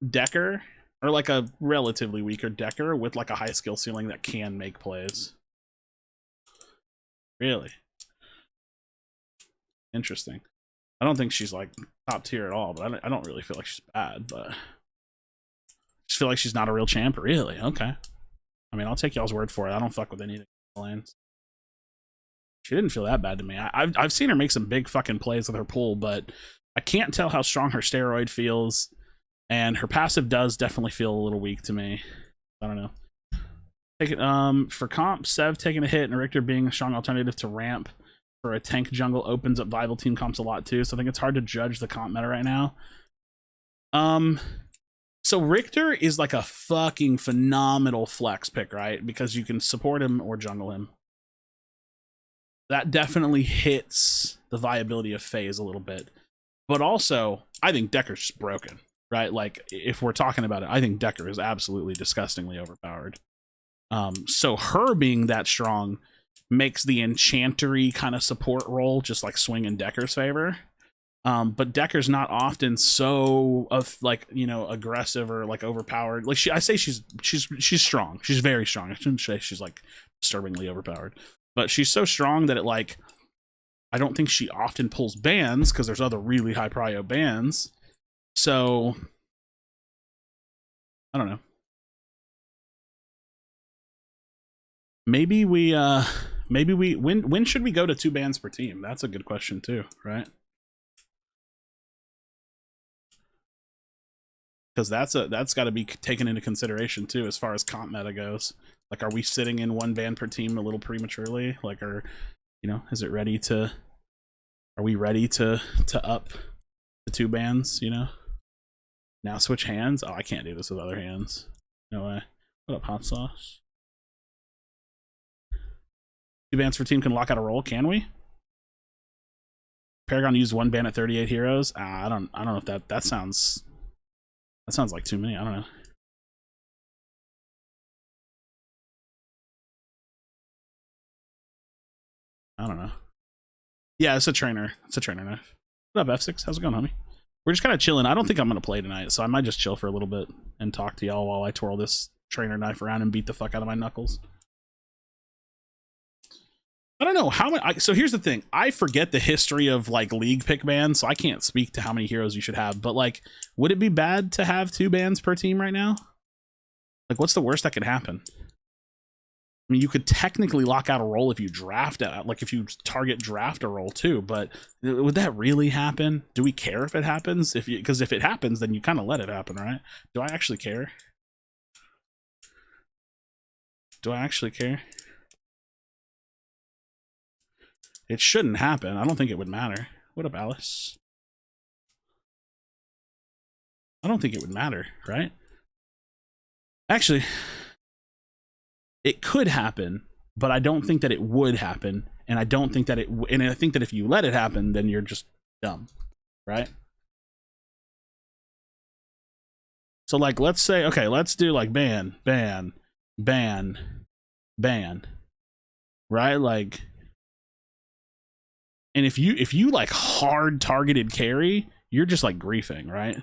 Decker, or like a relatively weaker Decker with like a high skill ceiling that can make plays. Really? Interesting. I don't think she's like top tier at all, but I don't really feel like she's bad, but I just feel like she's not a real champ. Really? Okay. I mean, I'll take y'all's word for it. I don't fuck with any of the lanes. She didn't feel that bad to me. I've seen her make some big fucking plays with her pull, but I can't tell how strong her steroid feels, and her passive does definitely feel a little weak to me. I don't know. Take it, for comp, Sev taking a hit and Richter being a strong alternative to ramp for a tank jungle opens up viable team comps a lot too, so I think it's hard to judge the comp meta right now. So Richter is like a fucking phenomenal flex pick, right? Because you can support him or jungle him. That definitely hits the viability of FaZe a little bit. But also, I think Decker's just broken, right? Like, if we're talking about it, I think Decker is absolutely disgustingly overpowered. So her being that strong makes the enchantery kind of support role just like swing in Decker's favor. But Decker's not often so like, you know, aggressive or like overpowered. Like I say she's strong. She's very strong. I shouldn't say she's like disturbingly overpowered, but she's so strong that it like, I don't think she often pulls bans because there's other really high prio bans. So I don't know. Maybe we when should we go to 2 bans per team? That's a good question too, right? Because that's got to be taken into consideration too as far as comp meta goes. Like, are we sitting in 1 ban per team a little prematurely? Like, or, You know, is it ready to? Are we ready to up the 2 bans? You know. Now switch hands. Oh, I can't do this with other hands. No way. What up, hot sauce? 2 bans per team can lock out a roll. Can we? Paragon used 1 ban at 38 heroes. I don't know if that sounds like too many. I don't know. I don't know. Yeah, it's a trainer. It's a trainer knife. What up, F6? How's it going, homie? We're just kind of chilling. I don't think I'm gonna play tonight, so I might just chill for a little bit and talk to y'all while I twirl this trainer knife around and beat the fuck out of my knuckles. I don't know how many. So here's the thing. I forget the history of like league pick bans, so I can't speak to how many heroes you should have. But like, would it be bad to have 2 bans per team right now? Like, what's the worst that could happen? I mean, you could technically lock out a roll if you draft it, like if you target draft a roll too. But would that really happen? Do we care if it happens? Because if it happens, then you kind of let it happen, right? Do I actually care? Do I actually care? It shouldn't happen. I don't think it would matter. What up, Alice? I don't think it would matter, right? Actually, it could happen, but I don't think that it would happen, and I don't think that and I think that if you let it happen, then you're just dumb, right? So like, let's say, okay, let's do like ban, ban, ban, ban, right? Like, and if you like hard targeted carry, you're just like griefing, right?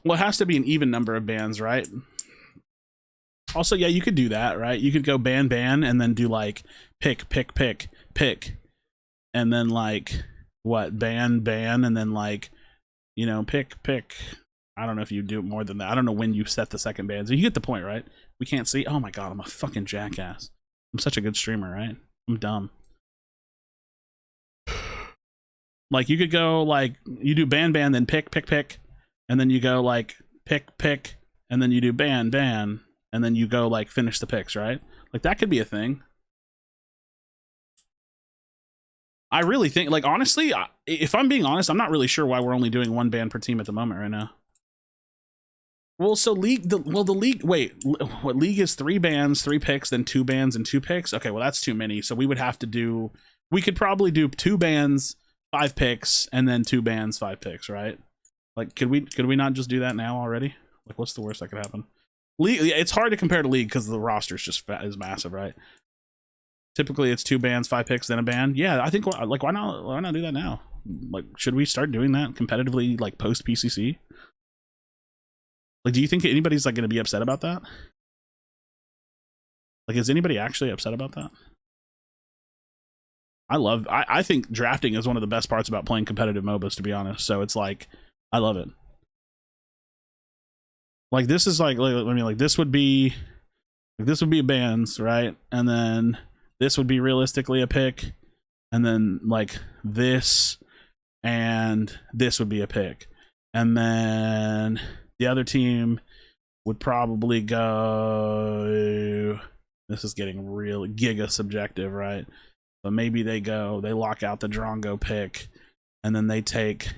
Well, it has to be an even number of bans, right? Also, yeah, you could do that, right? You could go ban, ban, and then do like pick, pick, pick, pick, and then like what, ban, ban, and then like, you know, pick, pick. I don't know if you do more than that. I don't know when you set the second ban. So you get the point, right? We can't see. Oh my god, I'm a fucking jackass. I'm such a good streamer, right? I'm dumb. Like you could go like you do ban, ban, then pick, pick, pick, and then you go like pick, pick, and then you do ban, ban, and then you go like finish the picks, right? Like that could be a thing. I really think, like, honestly, if I'm being honest, I'm not really sure why we're only doing 1 ban per team at the moment right now. Well, so league, the league, wait, what league is 3 bans, 3 picks, then 2 bans and 2 picks? Okay, well that's too many. So we would have to do, we could probably do 2 bans, 5 picks, and then 2 bans, 5 picks, right? Like, could we not just do that now already? Like, what's the worst that could happen? League, it's hard to compare to league because the roster is massive, right? Typically, it's 2 bans, 5 picks, then a ban. Yeah, I think like why not do that now? Like, should we start doing that competitively, like post PCC? Like, do you think anybody's like going to be upset about that? Like, is anybody actually upset about that? I think drafting is one of the best parts about playing competitive MOBAs, to be honest. So it's like, I love it. Like, this is like, I mean, like this would be bans, right? And then this would be realistically a pick, and then like this and this would be a pick, and then the other team would probably go, this is getting real giga subjective, right? But maybe they lock out the Drongo pick, and then they take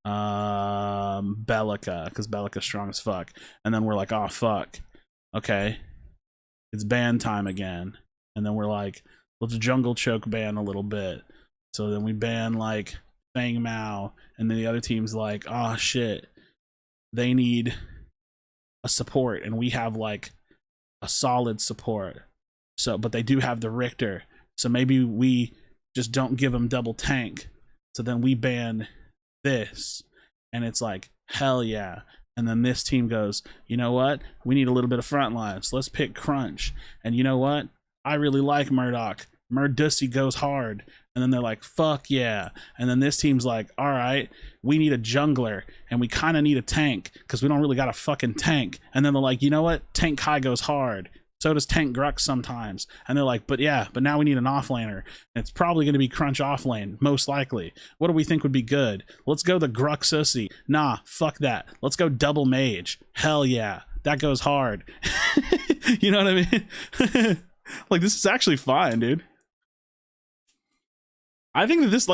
Bellica, because Bellica's strong as fuck. And then we're like, oh fuck, okay, it's ban time again. And then we're like, let's jungle choke ban a little bit. So then we ban like Fang Mao, and then the other team's like, oh shit, they need a support, and we have like a solid support. So, but they do have the Richter, so maybe we just don't give them double tank. So then we ban this, and it's like, hell yeah. And then this team goes, you know what, we need a little bit of front line, so let's pick Crunch. And you know what, I really like Murdoch. Murdussy goes hard. And then they're like, fuck yeah. And then this team's like, all right, we need a jungler, and we kind of need a tank because we don't really got a fucking tank. And then they're like, you know what, Tank Kai goes hard. So does Tank Grux sometimes. And they're like, but now we need an offlaner. And it's probably going to be Crunch offlane, most likely. What do we think would be good? Let's go the Gruxussy. Nah, fuck that. Let's go double mage. Hell yeah. That goes hard. You know what I mean? Like, this is actually fine, dude. I think that this,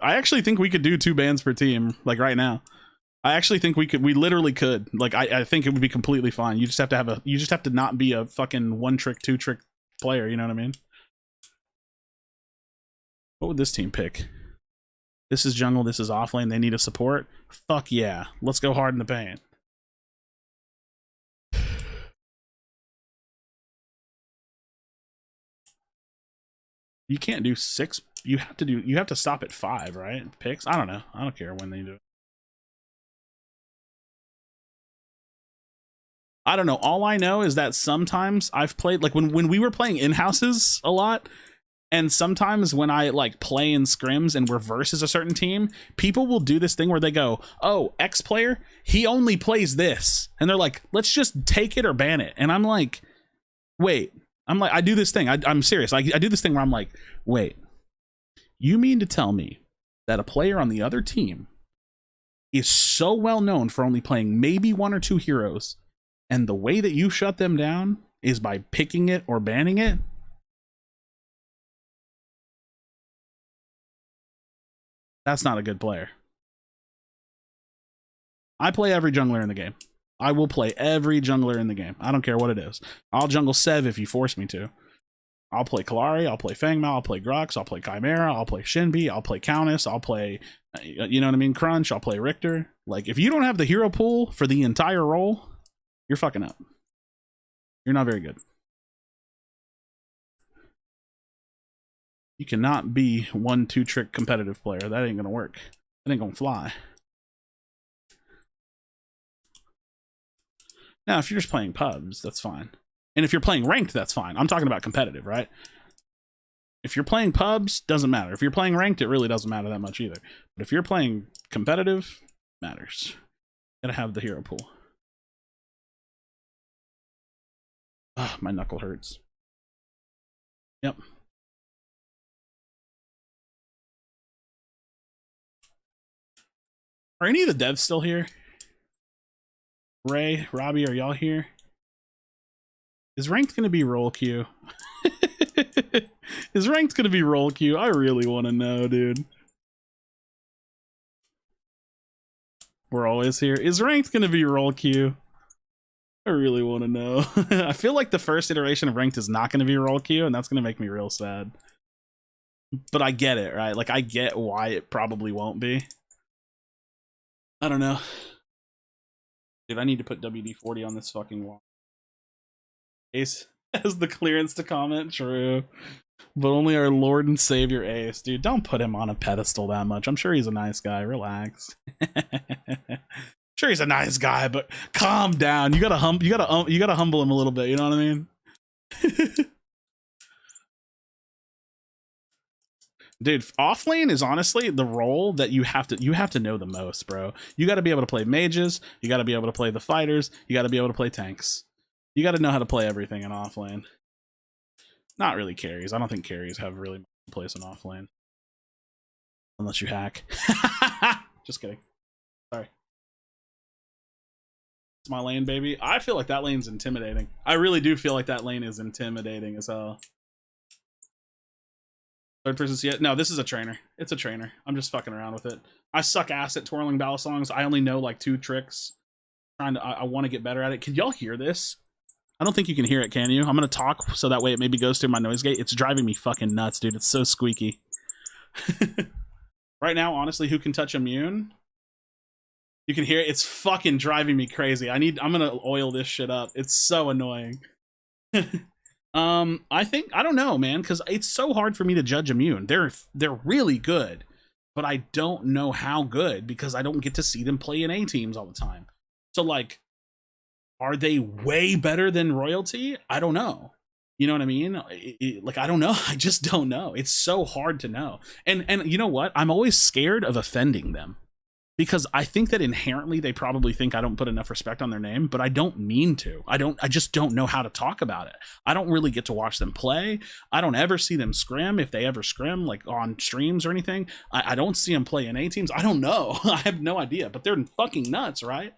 I actually think we could do 2 bans per team, like, right now. I actually think we literally could. Like, I think it would be completely fine. You just have to you just have to not be a fucking 1-trick, 2-trick player, you know what I mean? What would this team pick? This is jungle, this is offlane, they need a support? Fuck yeah. Let's go hard in the paint. You can't do 6. You have to stop at 5, right? Picks? I don't know. I don't care when they do it. I don't know. All I know is that sometimes I've played, like, when we were playing in-houses a lot, and sometimes when I, like, play in scrims and we're versus a certain team, people will do this thing where they go, oh, X player, he only plays this. And they're like, let's just take it or ban it. And I'm like, wait. I do this thing. I'm serious. I do this thing where I'm like, wait, you mean to tell me that a player on the other team is so well known for only playing maybe 1 or 2 heroes, and the way that you shut them down is by picking it or banning it? That's not a good player. I play every jungler in the game. I will play every jungler in the game. I don't care what it is. I'll jungle Sev if you force me to. I'll play Kalari, I'll play Fangmao, I'll play Grux, I'll play Chimera, I'll play Shinbi, I'll play Countess, I'll play, you know what I mean, Crunch, I'll play Richter. Like, if you don't have the hero pool for the entire role, you're fucking up. You're not very good. You cannot be 1-2-trick competitive player. That ain't gonna work. That ain't gonna fly. Now, if you're just playing pubs, that's fine. And if you're playing ranked, that's fine. I'm talking about competitive, right? If you're playing pubs, doesn't matter. If you're playing ranked, it really doesn't matter that much either. But if you're playing competitive, matters. Gotta have the hero pool. Ah, my knuckle hurts. Yep. Are any of the devs still here? Ray, Robbie, are y'all here? Is ranked gonna be roll queue? Is ranked gonna be roll queue? I really want to know, dude. We're always here. Is ranked gonna be roll queue? I really want to know. I feel like the first iteration of ranked is not gonna be roll queue, and that's gonna make me real sad. But I get it, right? Like, I get why it probably won't be. I don't know. Dude, I need to put WD-40 on this fucking wall. Ace has the clearance to comment, true. But only our Lord and Savior Ace. Dude, don't put him on a pedestal that much. I'm sure he's a nice guy. Relax. Sure, he's a nice guy, but calm down. You gotta humble him a little bit, you know what I mean? Dude, offlane is honestly the role that you have to know the most, bro. You got to be able to play mages, you got to be able to play the fighters, you got to be able to play tanks. You got to know how to play everything in offlane. Not really carries. I don't think carries have really a place in offlane. Unless you hack. Just kidding. Sorry. It's my lane, baby. I feel like that lane's intimidating. I really do feel like that lane is intimidating as hell. Third person see it? No, this is a trainer. It's a trainer. I'm just fucking around with it. I suck ass at twirling battle songs. I only know like 2 tricks. I want to get better at it. Can y'all hear this? I don't think you can hear it, can you? I'm gonna talk so that way it maybe goes through my noise gate. It's driving me fucking nuts, dude. It's so squeaky. Right now, honestly, who can touch immune? You can hear it. It's fucking driving me crazy. I'm gonna oil this shit up. It's so annoying. I don't know, man, because it's so hard for me to judge immune. They're really good, but I don't know how good because I don't get to see them play in A teams all the time. So like, are they way better than royalty? I don't know. You know what I mean? Like, I don't know. I just don't know. It's so hard to know. And you know what? I'm always scared of offending them because I think that inherently they probably think I don't put enough respect on their name, but I don't mean to. I just don't know how to talk about it. I don't really get to watch them play. I don't ever see them scrim, if they ever scrim, like on streams or anything. I don't see them play in A teams. I don't know. I have no idea, but they're fucking nuts, right?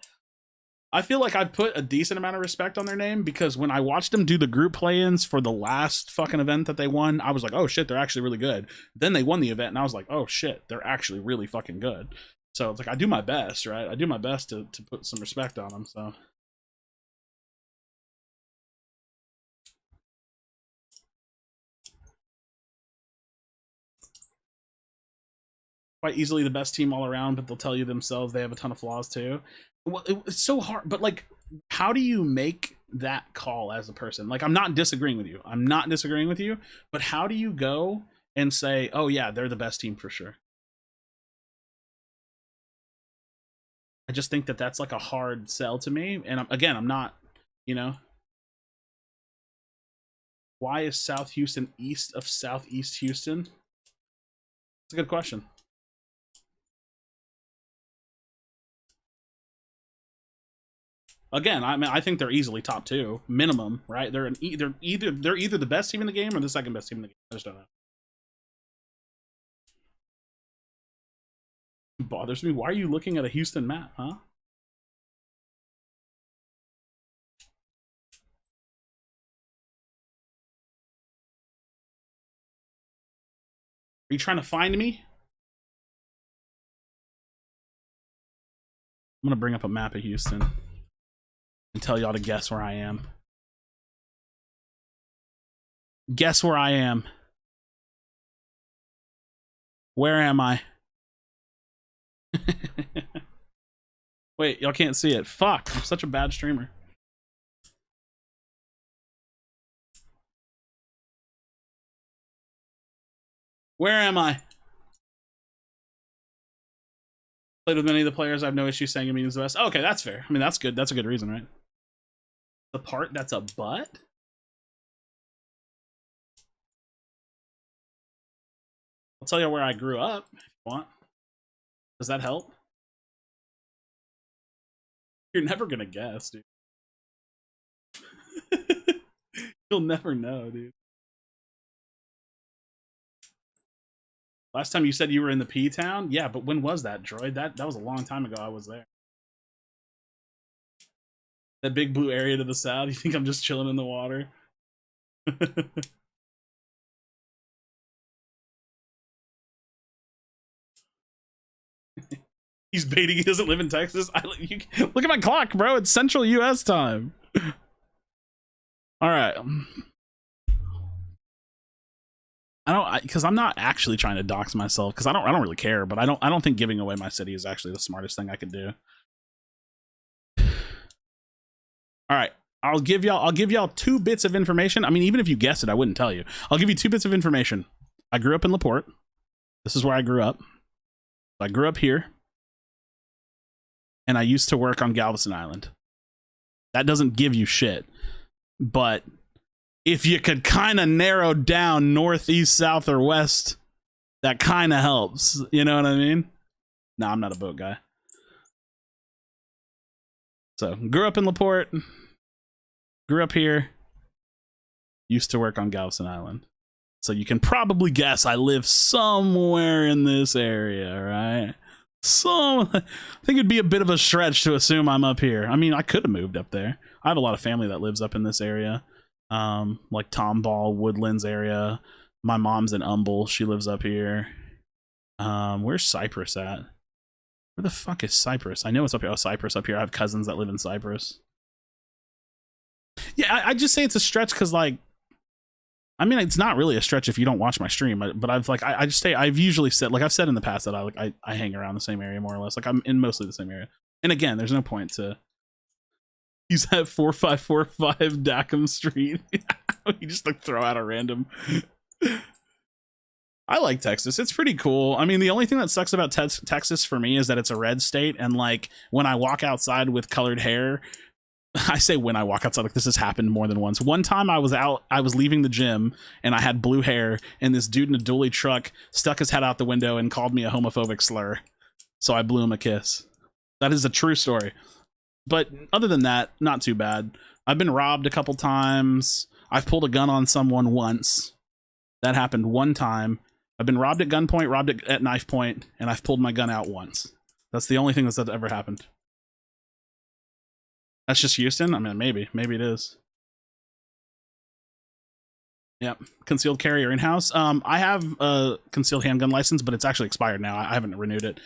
I feel like I put a decent amount of respect on their name because when I watched them do the group play-ins for the last fucking event that they won, I was like, oh shit, they're actually really good. Then they won the event and I was like, oh shit, they're actually really fucking good. So it's like, I do my best, right? I do my best to put some respect on them, so. Quite easily the best team all around, but they'll tell you themselves they have a ton of flaws too. Well, it's so hard, but like, how do you make that call as a person? Like, I'm not disagreeing with you. I'm not disagreeing with you, but how do you go and say, oh yeah, they're the best team for sure? I just think that that's like a hard sell to me. And again, I'm not, you know. Why is South Houston east of Southeast Houston? It's a good question. Again, I mean, I think they're easily top 2 minimum, right? They're either the best team in the game or the second best team in the game. I just don't know. It bothers me. Why are you looking at a Houston map, huh? Are you trying to find me? I'm gonna bring up a map of Houston and tell y'all to guess where I am. Guess where I am. Where am I? Wait, y'all can't see it. Fuck, I'm such a bad streamer. Where am I? Played with many of the players. I have no issue saying Amine is the best. Oh, okay, that's fair. I mean, that's good. That's a good reason, right? The part that's a butt? I'll tell you where I grew up if you want. Does that help? You're never gonna guess, dude. You'll never know, dude. Last time you said you were in the P-Town? Yeah, but when was that, Droid? That was a long time ago I was there. That big blue area to the south, you think I'm just chilling in the water? He's baiting he doesn't live in Texas. Look at my clock, bro. It's Central US time. All right. Because I'm not actually trying to dox myself because I don't really care, but I don't think giving away my city is actually the smartest thing I could do. All right, I'll give y'all 2 bits of information. I mean, even if you guessed it, I wouldn't tell you. I'll give you 2 bits of information. I grew up in LaPorte. This is where I grew up. I grew up here, and I used to work on Galveston Island. That doesn't give you shit, but if you could kind of narrow down north, east, south, or west, that kind of helps. You know what I mean? No, I'm not a boat guy. So, grew up in LaPorte, grew up here, used to work on Galveston Island. So you can probably guess I live somewhere in this area, right? I think it'd be a bit of a stretch to assume I'm up here. I mean, I could have moved up there. I have a lot of family that lives up in this area. Like Tomball, Woodlands area. My mom's in Humble. She lives up here. Where's Cypress at? Where the fuck is Cypress? I know it's up here. Oh, Cypress up here. I have cousins that live in Cypress. Yeah, I just say it's a stretch because, like, I mean, it's not really a stretch if you don't watch my stream, but I've usually said, like I've said in the past that I hang around the same area more or less. Like I'm in mostly the same area. And again, there's no point to use that 4545 Dackham Street. You just like throw out a random. I like Texas. It's pretty cool. I mean, the only thing that sucks about Texas for me is that it's a red state, and like when I walk outside with colored hair. I say when I walk outside, like this has happened more than once. One time I was leaving the gym and I had blue hair, and this dude in a dually truck stuck his head out the window and called me a homophobic slur. so I blew him a kiss. That is a true story. But other than that, not too bad. I've been robbed a couple times. I've pulled a gun on someone once. That happened one time. I've been robbed at gunpoint, robbed at knife point, and I've pulled my gun out once. That's the only thing that's ever happened. That's just Houston? I mean, maybe it is. Yep. Concealed carry or in-house. I have a concealed handgun license, but it's actually expired now. I haven't renewed it.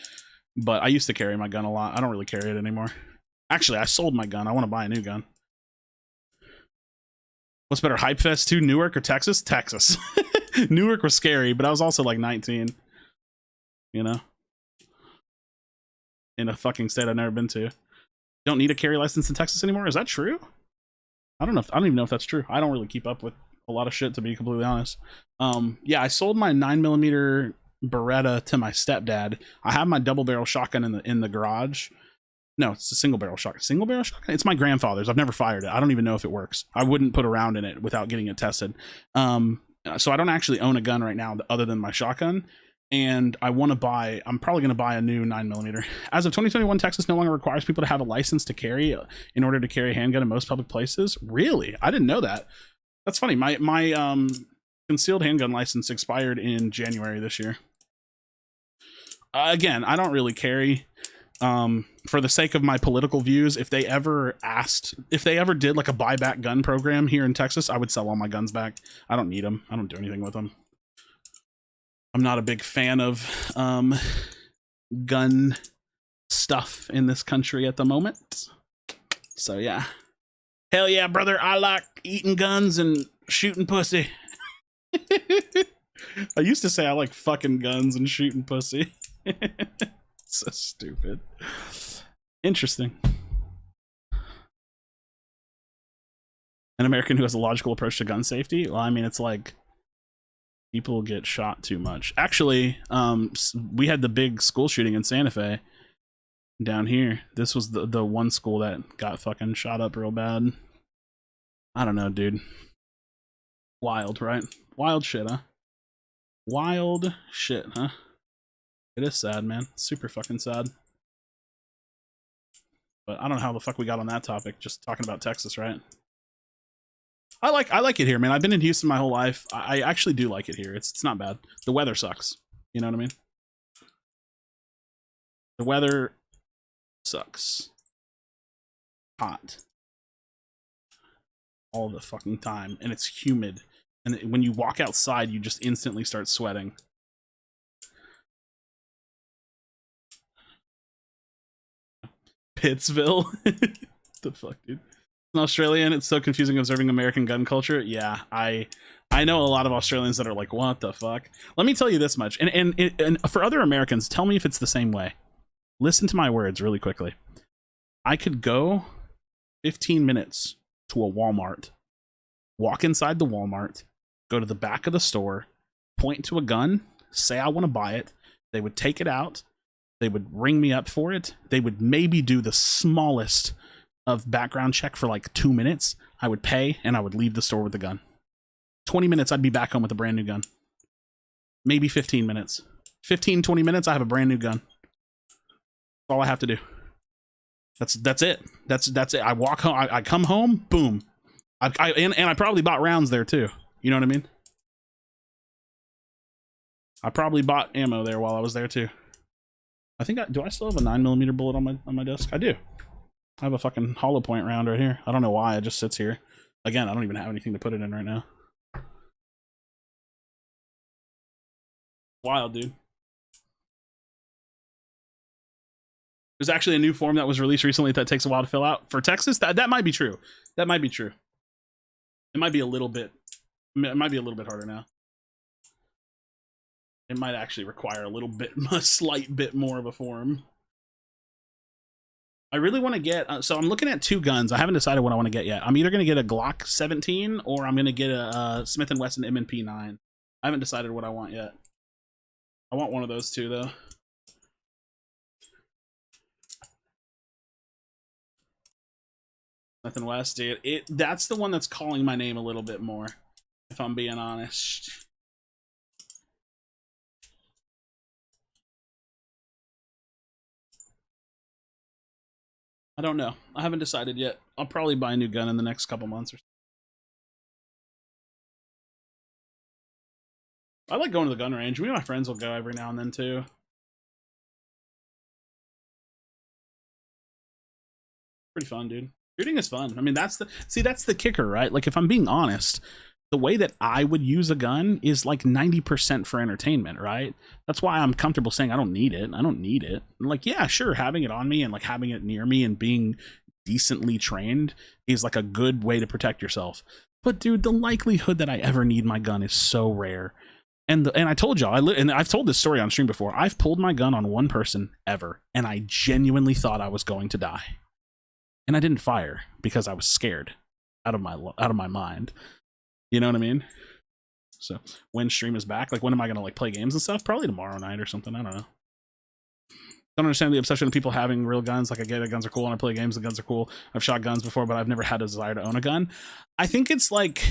But I used to carry my gun a lot. I don't really carry it anymore. Actually, I sold my gun. I want to buy a new gun. What's better, Hype Fest 2, Newark or Texas? Texas. Newark was scary, but I was also like 19. You know? In a fucking state I've never been to. Don't need a carry license in Texas anymore? Is that true? I don't even know if that's true. I don't really keep up with a lot of shit, to be completely honest. Yeah, I sold my 9mm Beretta to my stepdad. I have my double barrel shotgun in the garage. No, it's a single barrel shotgun. Single barrel shotgun? It's my grandfather's. I've never fired it. I don't even know if it works. I wouldn't put a round in it without getting it tested. So I don't actually own a gun right now other than my shotgun. And I'm probably going to buy a new 9mm. As of 2021, Texas no longer requires people to have a license to carry in order to carry a handgun in most public places. Really? I didn't know that. That's funny. My concealed handgun license expired in January this year. Again, I don't really carry. For the sake of my political views, if they ever did like a buyback gun program here in Texas, I would sell all my guns back. I don't need them. I don't do anything with them. I'm not a big fan of gun stuff in this country at the moment. So yeah. Hell yeah, brother. I like eating guns and shooting pussy. I used to say I like fucking guns and shooting pussy. So stupid. Interesting. An American who has a logical approach to gun safety? Well, I mean, it's like people get shot too much. Actually, we had the big school shooting in Santa Fe down here. This was the one school that got fucking shot up real bad. I don't know, dude. Wild, right? Wild shit, huh? Wild shit, huh? It is sad, man. Super fucking sad. But I don't know how the fuck we got on that topic. Just talking about Texas, right? I like it here, man. I've been in Houston my whole life. I actually do like it here. It's not bad. The weather sucks. You know what I mean? The weather sucks. Hot. All the fucking time. And it's humid. And when you walk outside, you just instantly start sweating. Pittsville. The fuck, dude? In Australia, and it's so confusing observing American gun culture. Yeah, I know a lot of Australians that are like, what the fuck? Let me tell you this much, and for other Americans, tell me if it's the same way. Listen to my words really quickly. I could go 15 minutes to a Walmart, walk inside the Walmart, go to the back of the store, point to a gun, say I want to buy it. They would take it out. They would ring me up for it. They would maybe do the smallest of background check for like 2 minutes. I would pay and I would leave the store with the gun. 20 minutes, I'd be back home with a brand new gun. Maybe 15 minutes. 15, 20 minutes, I have a brand new gun. That's all I have to do. That's it. That's it. I walk home. I come home. Boom. And I probably bought rounds there too. You know what I mean? I probably bought ammo there while I was there too. I think do I still have a 9mm bullet on my desk? I do. I have a fucking hollow point round right here. I don't know why it just sits here. Again, I don't even have anything to put it in right now. Wild, dude. There's actually a new form that was released recently that takes a while to fill out for Texas. That might be true. That might be true. It might be a little bit. It might be a little bit harder now. It might actually require a slight bit more of a form. I really want to get, so I'm looking at 2 guns. I haven't decided what I want to get yet. I'm either going to get a Glock 17 or I'm going to get a Smith & Wesson M&P 9. I haven't decided what I want yet. I want one of those 2 though. Smith & Wesson, dude. That's the one that's calling my name a little bit more, if I'm being honest. I don't know. I haven't decided yet. I'll probably buy a new gun in the next couple months or so. I like going to the gun range. Me and my friends will go every now and then too. Pretty fun, dude. Shooting is fun. I mean, that's the kicker, right? Like, if I'm being honest, the way that I would use a gun is like 90% for entertainment, right? That's why I'm comfortable saying I don't need it. I don't need it. Like, yeah, sure, having it on me and like having it near me and being decently trained is like a good way to protect yourself. But dude, the likelihood that I ever need my gun is so rare. And I told y'all, and I've told this story on stream before. I've pulled my gun on one person ever, and I genuinely thought I was going to die, and I didn't fire because I was scared out of my mind. You know what I mean? So when stream is back, like when am I gonna like play games and stuff? Probably tomorrow night or something. I don't know. Don't understand the obsession of people having real guns. Like, I get it, guns are cool, and I play games, the guns are cool. I've shot guns before, but I've never had a desire to own a gun. I think it's like,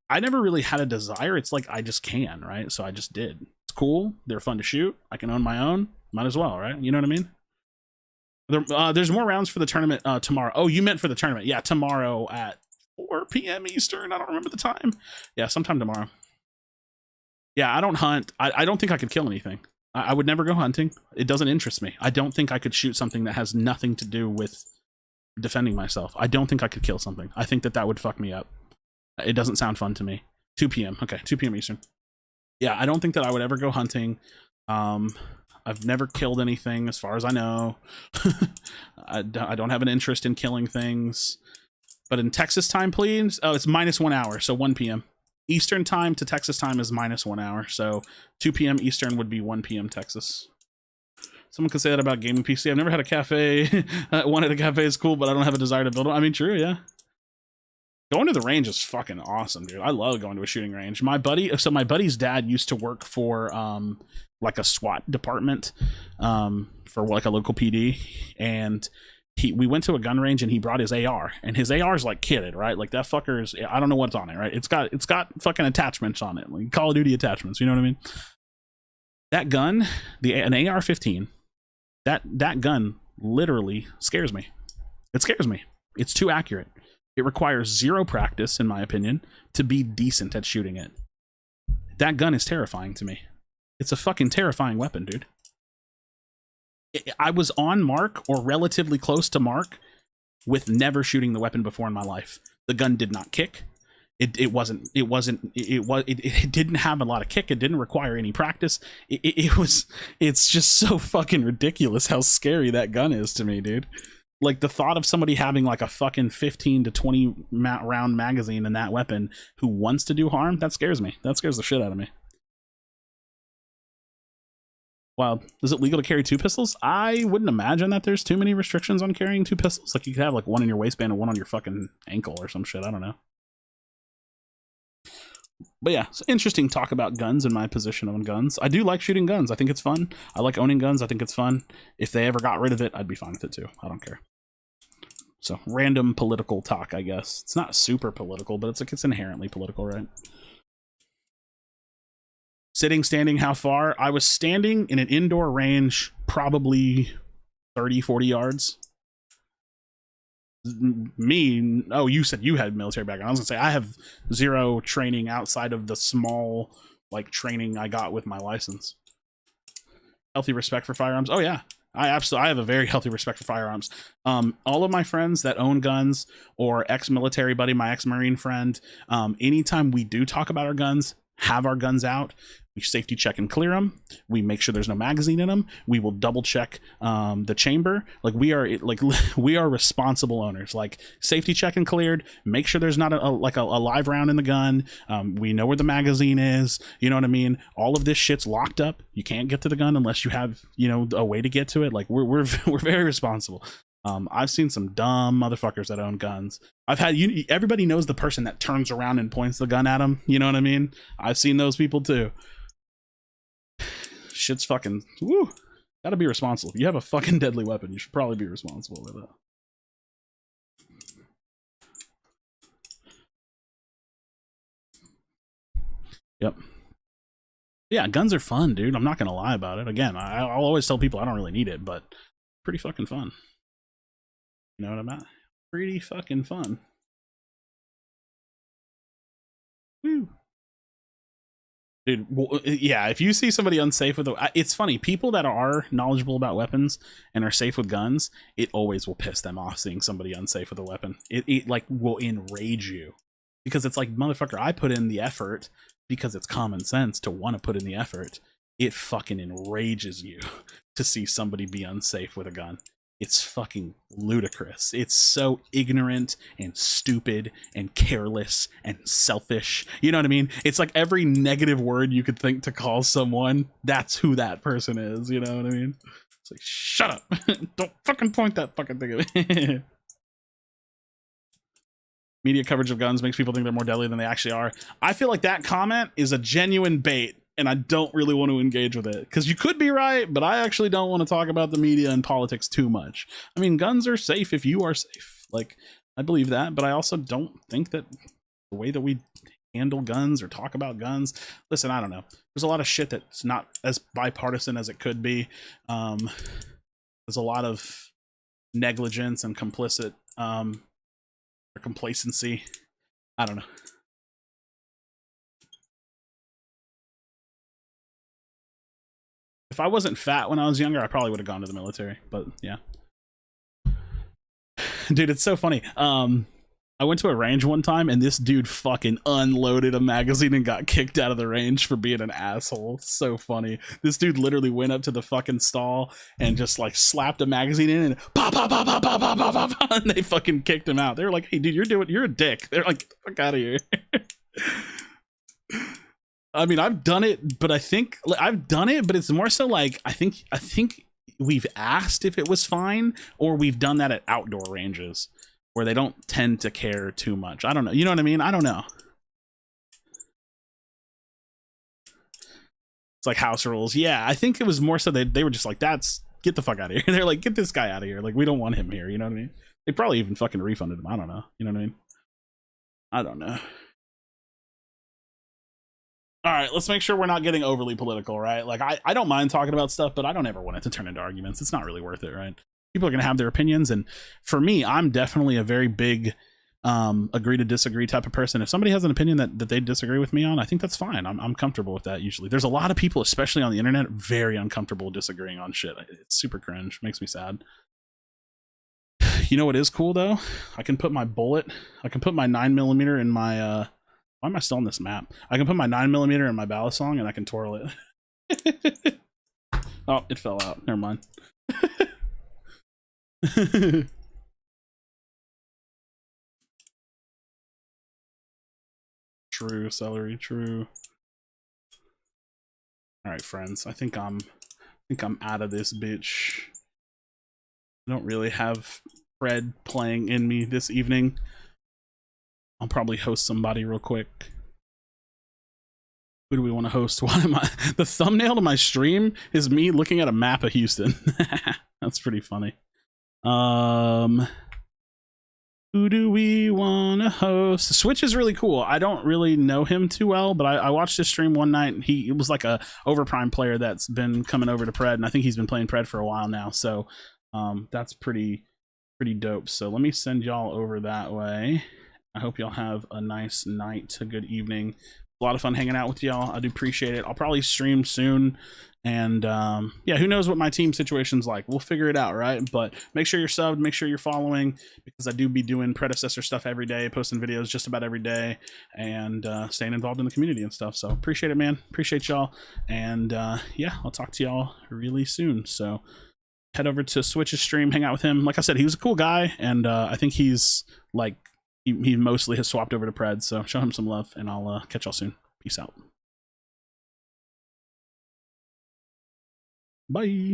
I never really had a desire. It's like I just can, right? So I just did. It's cool. They're fun to shoot. I can own my own. Might as well, right? You know what I mean? There's more rounds for the tournament tomorrow. Oh, you meant for the tournament. Yeah, tomorrow at 4 p.m. Eastern. I don't remember the time. Yeah, sometime tomorrow. Yeah, I don't hunt. I don't think I could kill anything. I would never go hunting. It doesn't interest me. I don't think I could shoot something that has nothing to do with defending myself. I don't think I could kill something. I think that would fuck me up. It doesn't sound fun to me. 2 p.m. Okay, 2 p.m. Eastern. Yeah, I don't think that I would ever go hunting. I've never killed anything as far as I know. I don't have an interest in killing things. But in Texas time, please. Oh, it's -1 hour, so 1 p.m. Eastern time to Texas time is -1 hour. So 2 p.m. Eastern would be 1 p.m. Texas. Someone could say that about gaming PC. I've never had a cafe. One at a cafe is cool, but I don't have a desire to build one. I mean, true, yeah. Going to the range is fucking awesome, dude. I love going to a shooting range. My buddy's dad used to work for like a SWAT department for like a local PD, and we went to a gun range and he brought his AR, and his AR is like kitted, right? Like that fucker's, I don't know what's on it, right? It's got fucking attachments on it, like Call of Duty attachments. You know what I mean? That gun, an AR-15, that gun literally scares me. It scares me. It's too accurate. It requires zero practice, in my opinion, to be decent at shooting it. That gun is terrifying to me. It's a fucking terrifying weapon, dude. I was on mark or relatively close to mark with never shooting the weapon before in my life. The gun did not kick. It didn't have a lot of kick. It didn't require any practice. It's just so fucking ridiculous how scary that gun is to me, dude. Like, the thought of somebody having like a fucking 15 to 20 round magazine in that weapon who wants to do harm, that scares me. That scares the shit out of me. Wow. Is it legal to carry 2 pistols? I wouldn't imagine that there's too many restrictions on carrying 2 pistols. Like, you could have like one in your waistband and one on your fucking ankle or some shit. I don't know. But yeah, it's interesting talk about guns and my position on guns. I do like shooting guns. I think it's fun. I like owning guns. I think it's fun. If they ever got rid of it, I'd be fine with it too. I don't care. So, random political talk, I guess. It's not super political, but it's inherently political, right? Sitting, standing, how far? I was standing in an indoor range, probably 30, 40 yards. Me, oh, you said you had military background. I was gonna say I have zero training outside of the small like training I got with my license. Healthy respect for firearms. Oh yeah, I have a very healthy respect for firearms. All of my friends that own guns or ex-military buddy, my ex-Marine friend, anytime we do talk about our guns, have our guns out, we safety check and clear them. We make sure there's no magazine in them. We will double check the chamber. Like, we are responsible owners. Like, safety check and cleared. Make sure there's not a live round in the gun. We know where the magazine is. You know what I mean? All of this shit's locked up. You can't get to the gun unless you have, you know, a way to get to it. Like, we're very responsible. I've seen some dumb motherfuckers that own guns. Everybody knows the person that turns around and points the gun at them. You know what I mean? I've seen those people too. Shit's fucking, woo. Gotta be responsible. If you have a fucking deadly weapon, you should probably be responsible with it. Yep. Yeah, guns are fun, dude. I'm not gonna lie about it. Again, I'll always tell people I don't really need it, but pretty fucking fun. You know what I'm at? Pretty fucking fun. Woo. Dude, well, yeah, if you see somebody unsafe with a, it's funny, people that are knowledgeable about weapons and are safe with guns, it always will piss them off seeing somebody unsafe with a weapon. It like will enrage you, because it's like, motherfucker, I put in the effort because it's common sense to want to put in the effort. It fucking enrages you to see somebody be unsafe with a gun. It's fucking ludicrous. It's so ignorant and stupid and careless and selfish. You know what I mean? It's like every negative word you could think to call someone, that's who that person is. You know what I mean? It's like, shut up. Don't fucking point that fucking thing at me. Media coverage of guns makes people think they're more deadly than they actually are. I feel like that comment is a genuine bait, and I don't really want to engage with it, because you could be right, but I actually don't want to talk about the media and politics too much. I mean, guns are safe if you are safe. Like, I believe that, but I also don't think that the way that we handle guns or talk about guns, listen, I don't know. There's a lot of shit that's not as bipartisan as it could be. There's a lot of negligence and complicit or complacency. I don't know. If I wasn't fat when I was younger, I probably would have gone to the military, but yeah. Dude, it's so funny. I went to a range one time and this dude fucking unloaded a magazine and got kicked out of the range for being an asshole. So funny. This dude literally went up to the fucking stall and just like slapped a magazine in and pop, pop, pop, pop, pop, pop, pop, pop, and they fucking kicked him out. They were like, hey dude, you're a dick. They're like, get the fuck out of here. I mean, I've done it, but it's more so like, I think we've asked if it was fine, or we've done that at outdoor ranges where they don't tend to care too much. I don't know. You know what I mean? I don't know. It's like house rules. Yeah, I think it was more so they were just like, get the fuck out of here. They're like, get this guy out of here. Like, we don't want him here. You know what I mean? They probably even fucking refunded him. I don't know. You know what I mean? I don't know. All right, let's make sure we're not getting overly political, right? Like, I don't mind talking about stuff, but I don't ever want it to turn into arguments. It's not really worth it, right? People are going to have their opinions, and for me, I'm definitely a very big agree to disagree type of person. If somebody has an opinion that they disagree with me on, I think that's fine. I'm comfortable with that usually. There's a lot of people, especially on the internet, very uncomfortable disagreeing on shit. It's super cringe. Makes me sad. You know what is cool, though? I can put my 9mm in my... why am I still on this map? I can put my 9mm in my balisong and I can twirl it. Oh, it fell out. Never mind. True, celery, true. All right, friends. I think I'm out of this bitch. I don't really have Pred playing in me this evening. I'll probably host somebody real quick. Who do we want to host? The thumbnail to my stream is me looking at a map of Houston. That's pretty funny. Who do we want to host? Switch is really cool. I don't really know him too well, but I watched his stream one night. He was like a Overprime player that's been coming over to Pred, and I think he's been playing Pred for a while now. So that's pretty dope. So let me send y'all over that way. I hope y'all have a nice night, a good evening. A lot of fun hanging out with y'all. I do appreciate it. I'll probably stream soon. And yeah, who knows what my team situation's like. We'll figure it out, right? But make sure you're subbed, make sure you're following, because I do be doing predecessor stuff every day, posting videos just about every day, and staying involved in the community and stuff. So appreciate it, man. Appreciate y'all. And yeah, I'll talk to y'all really soon. So head over to Switch's stream, hang out with him. Like I said, he was a cool guy, and I think he's like, he mostly has swapped over to Pred, so show him some love, and I'll catch y'all soon. Peace out. Bye.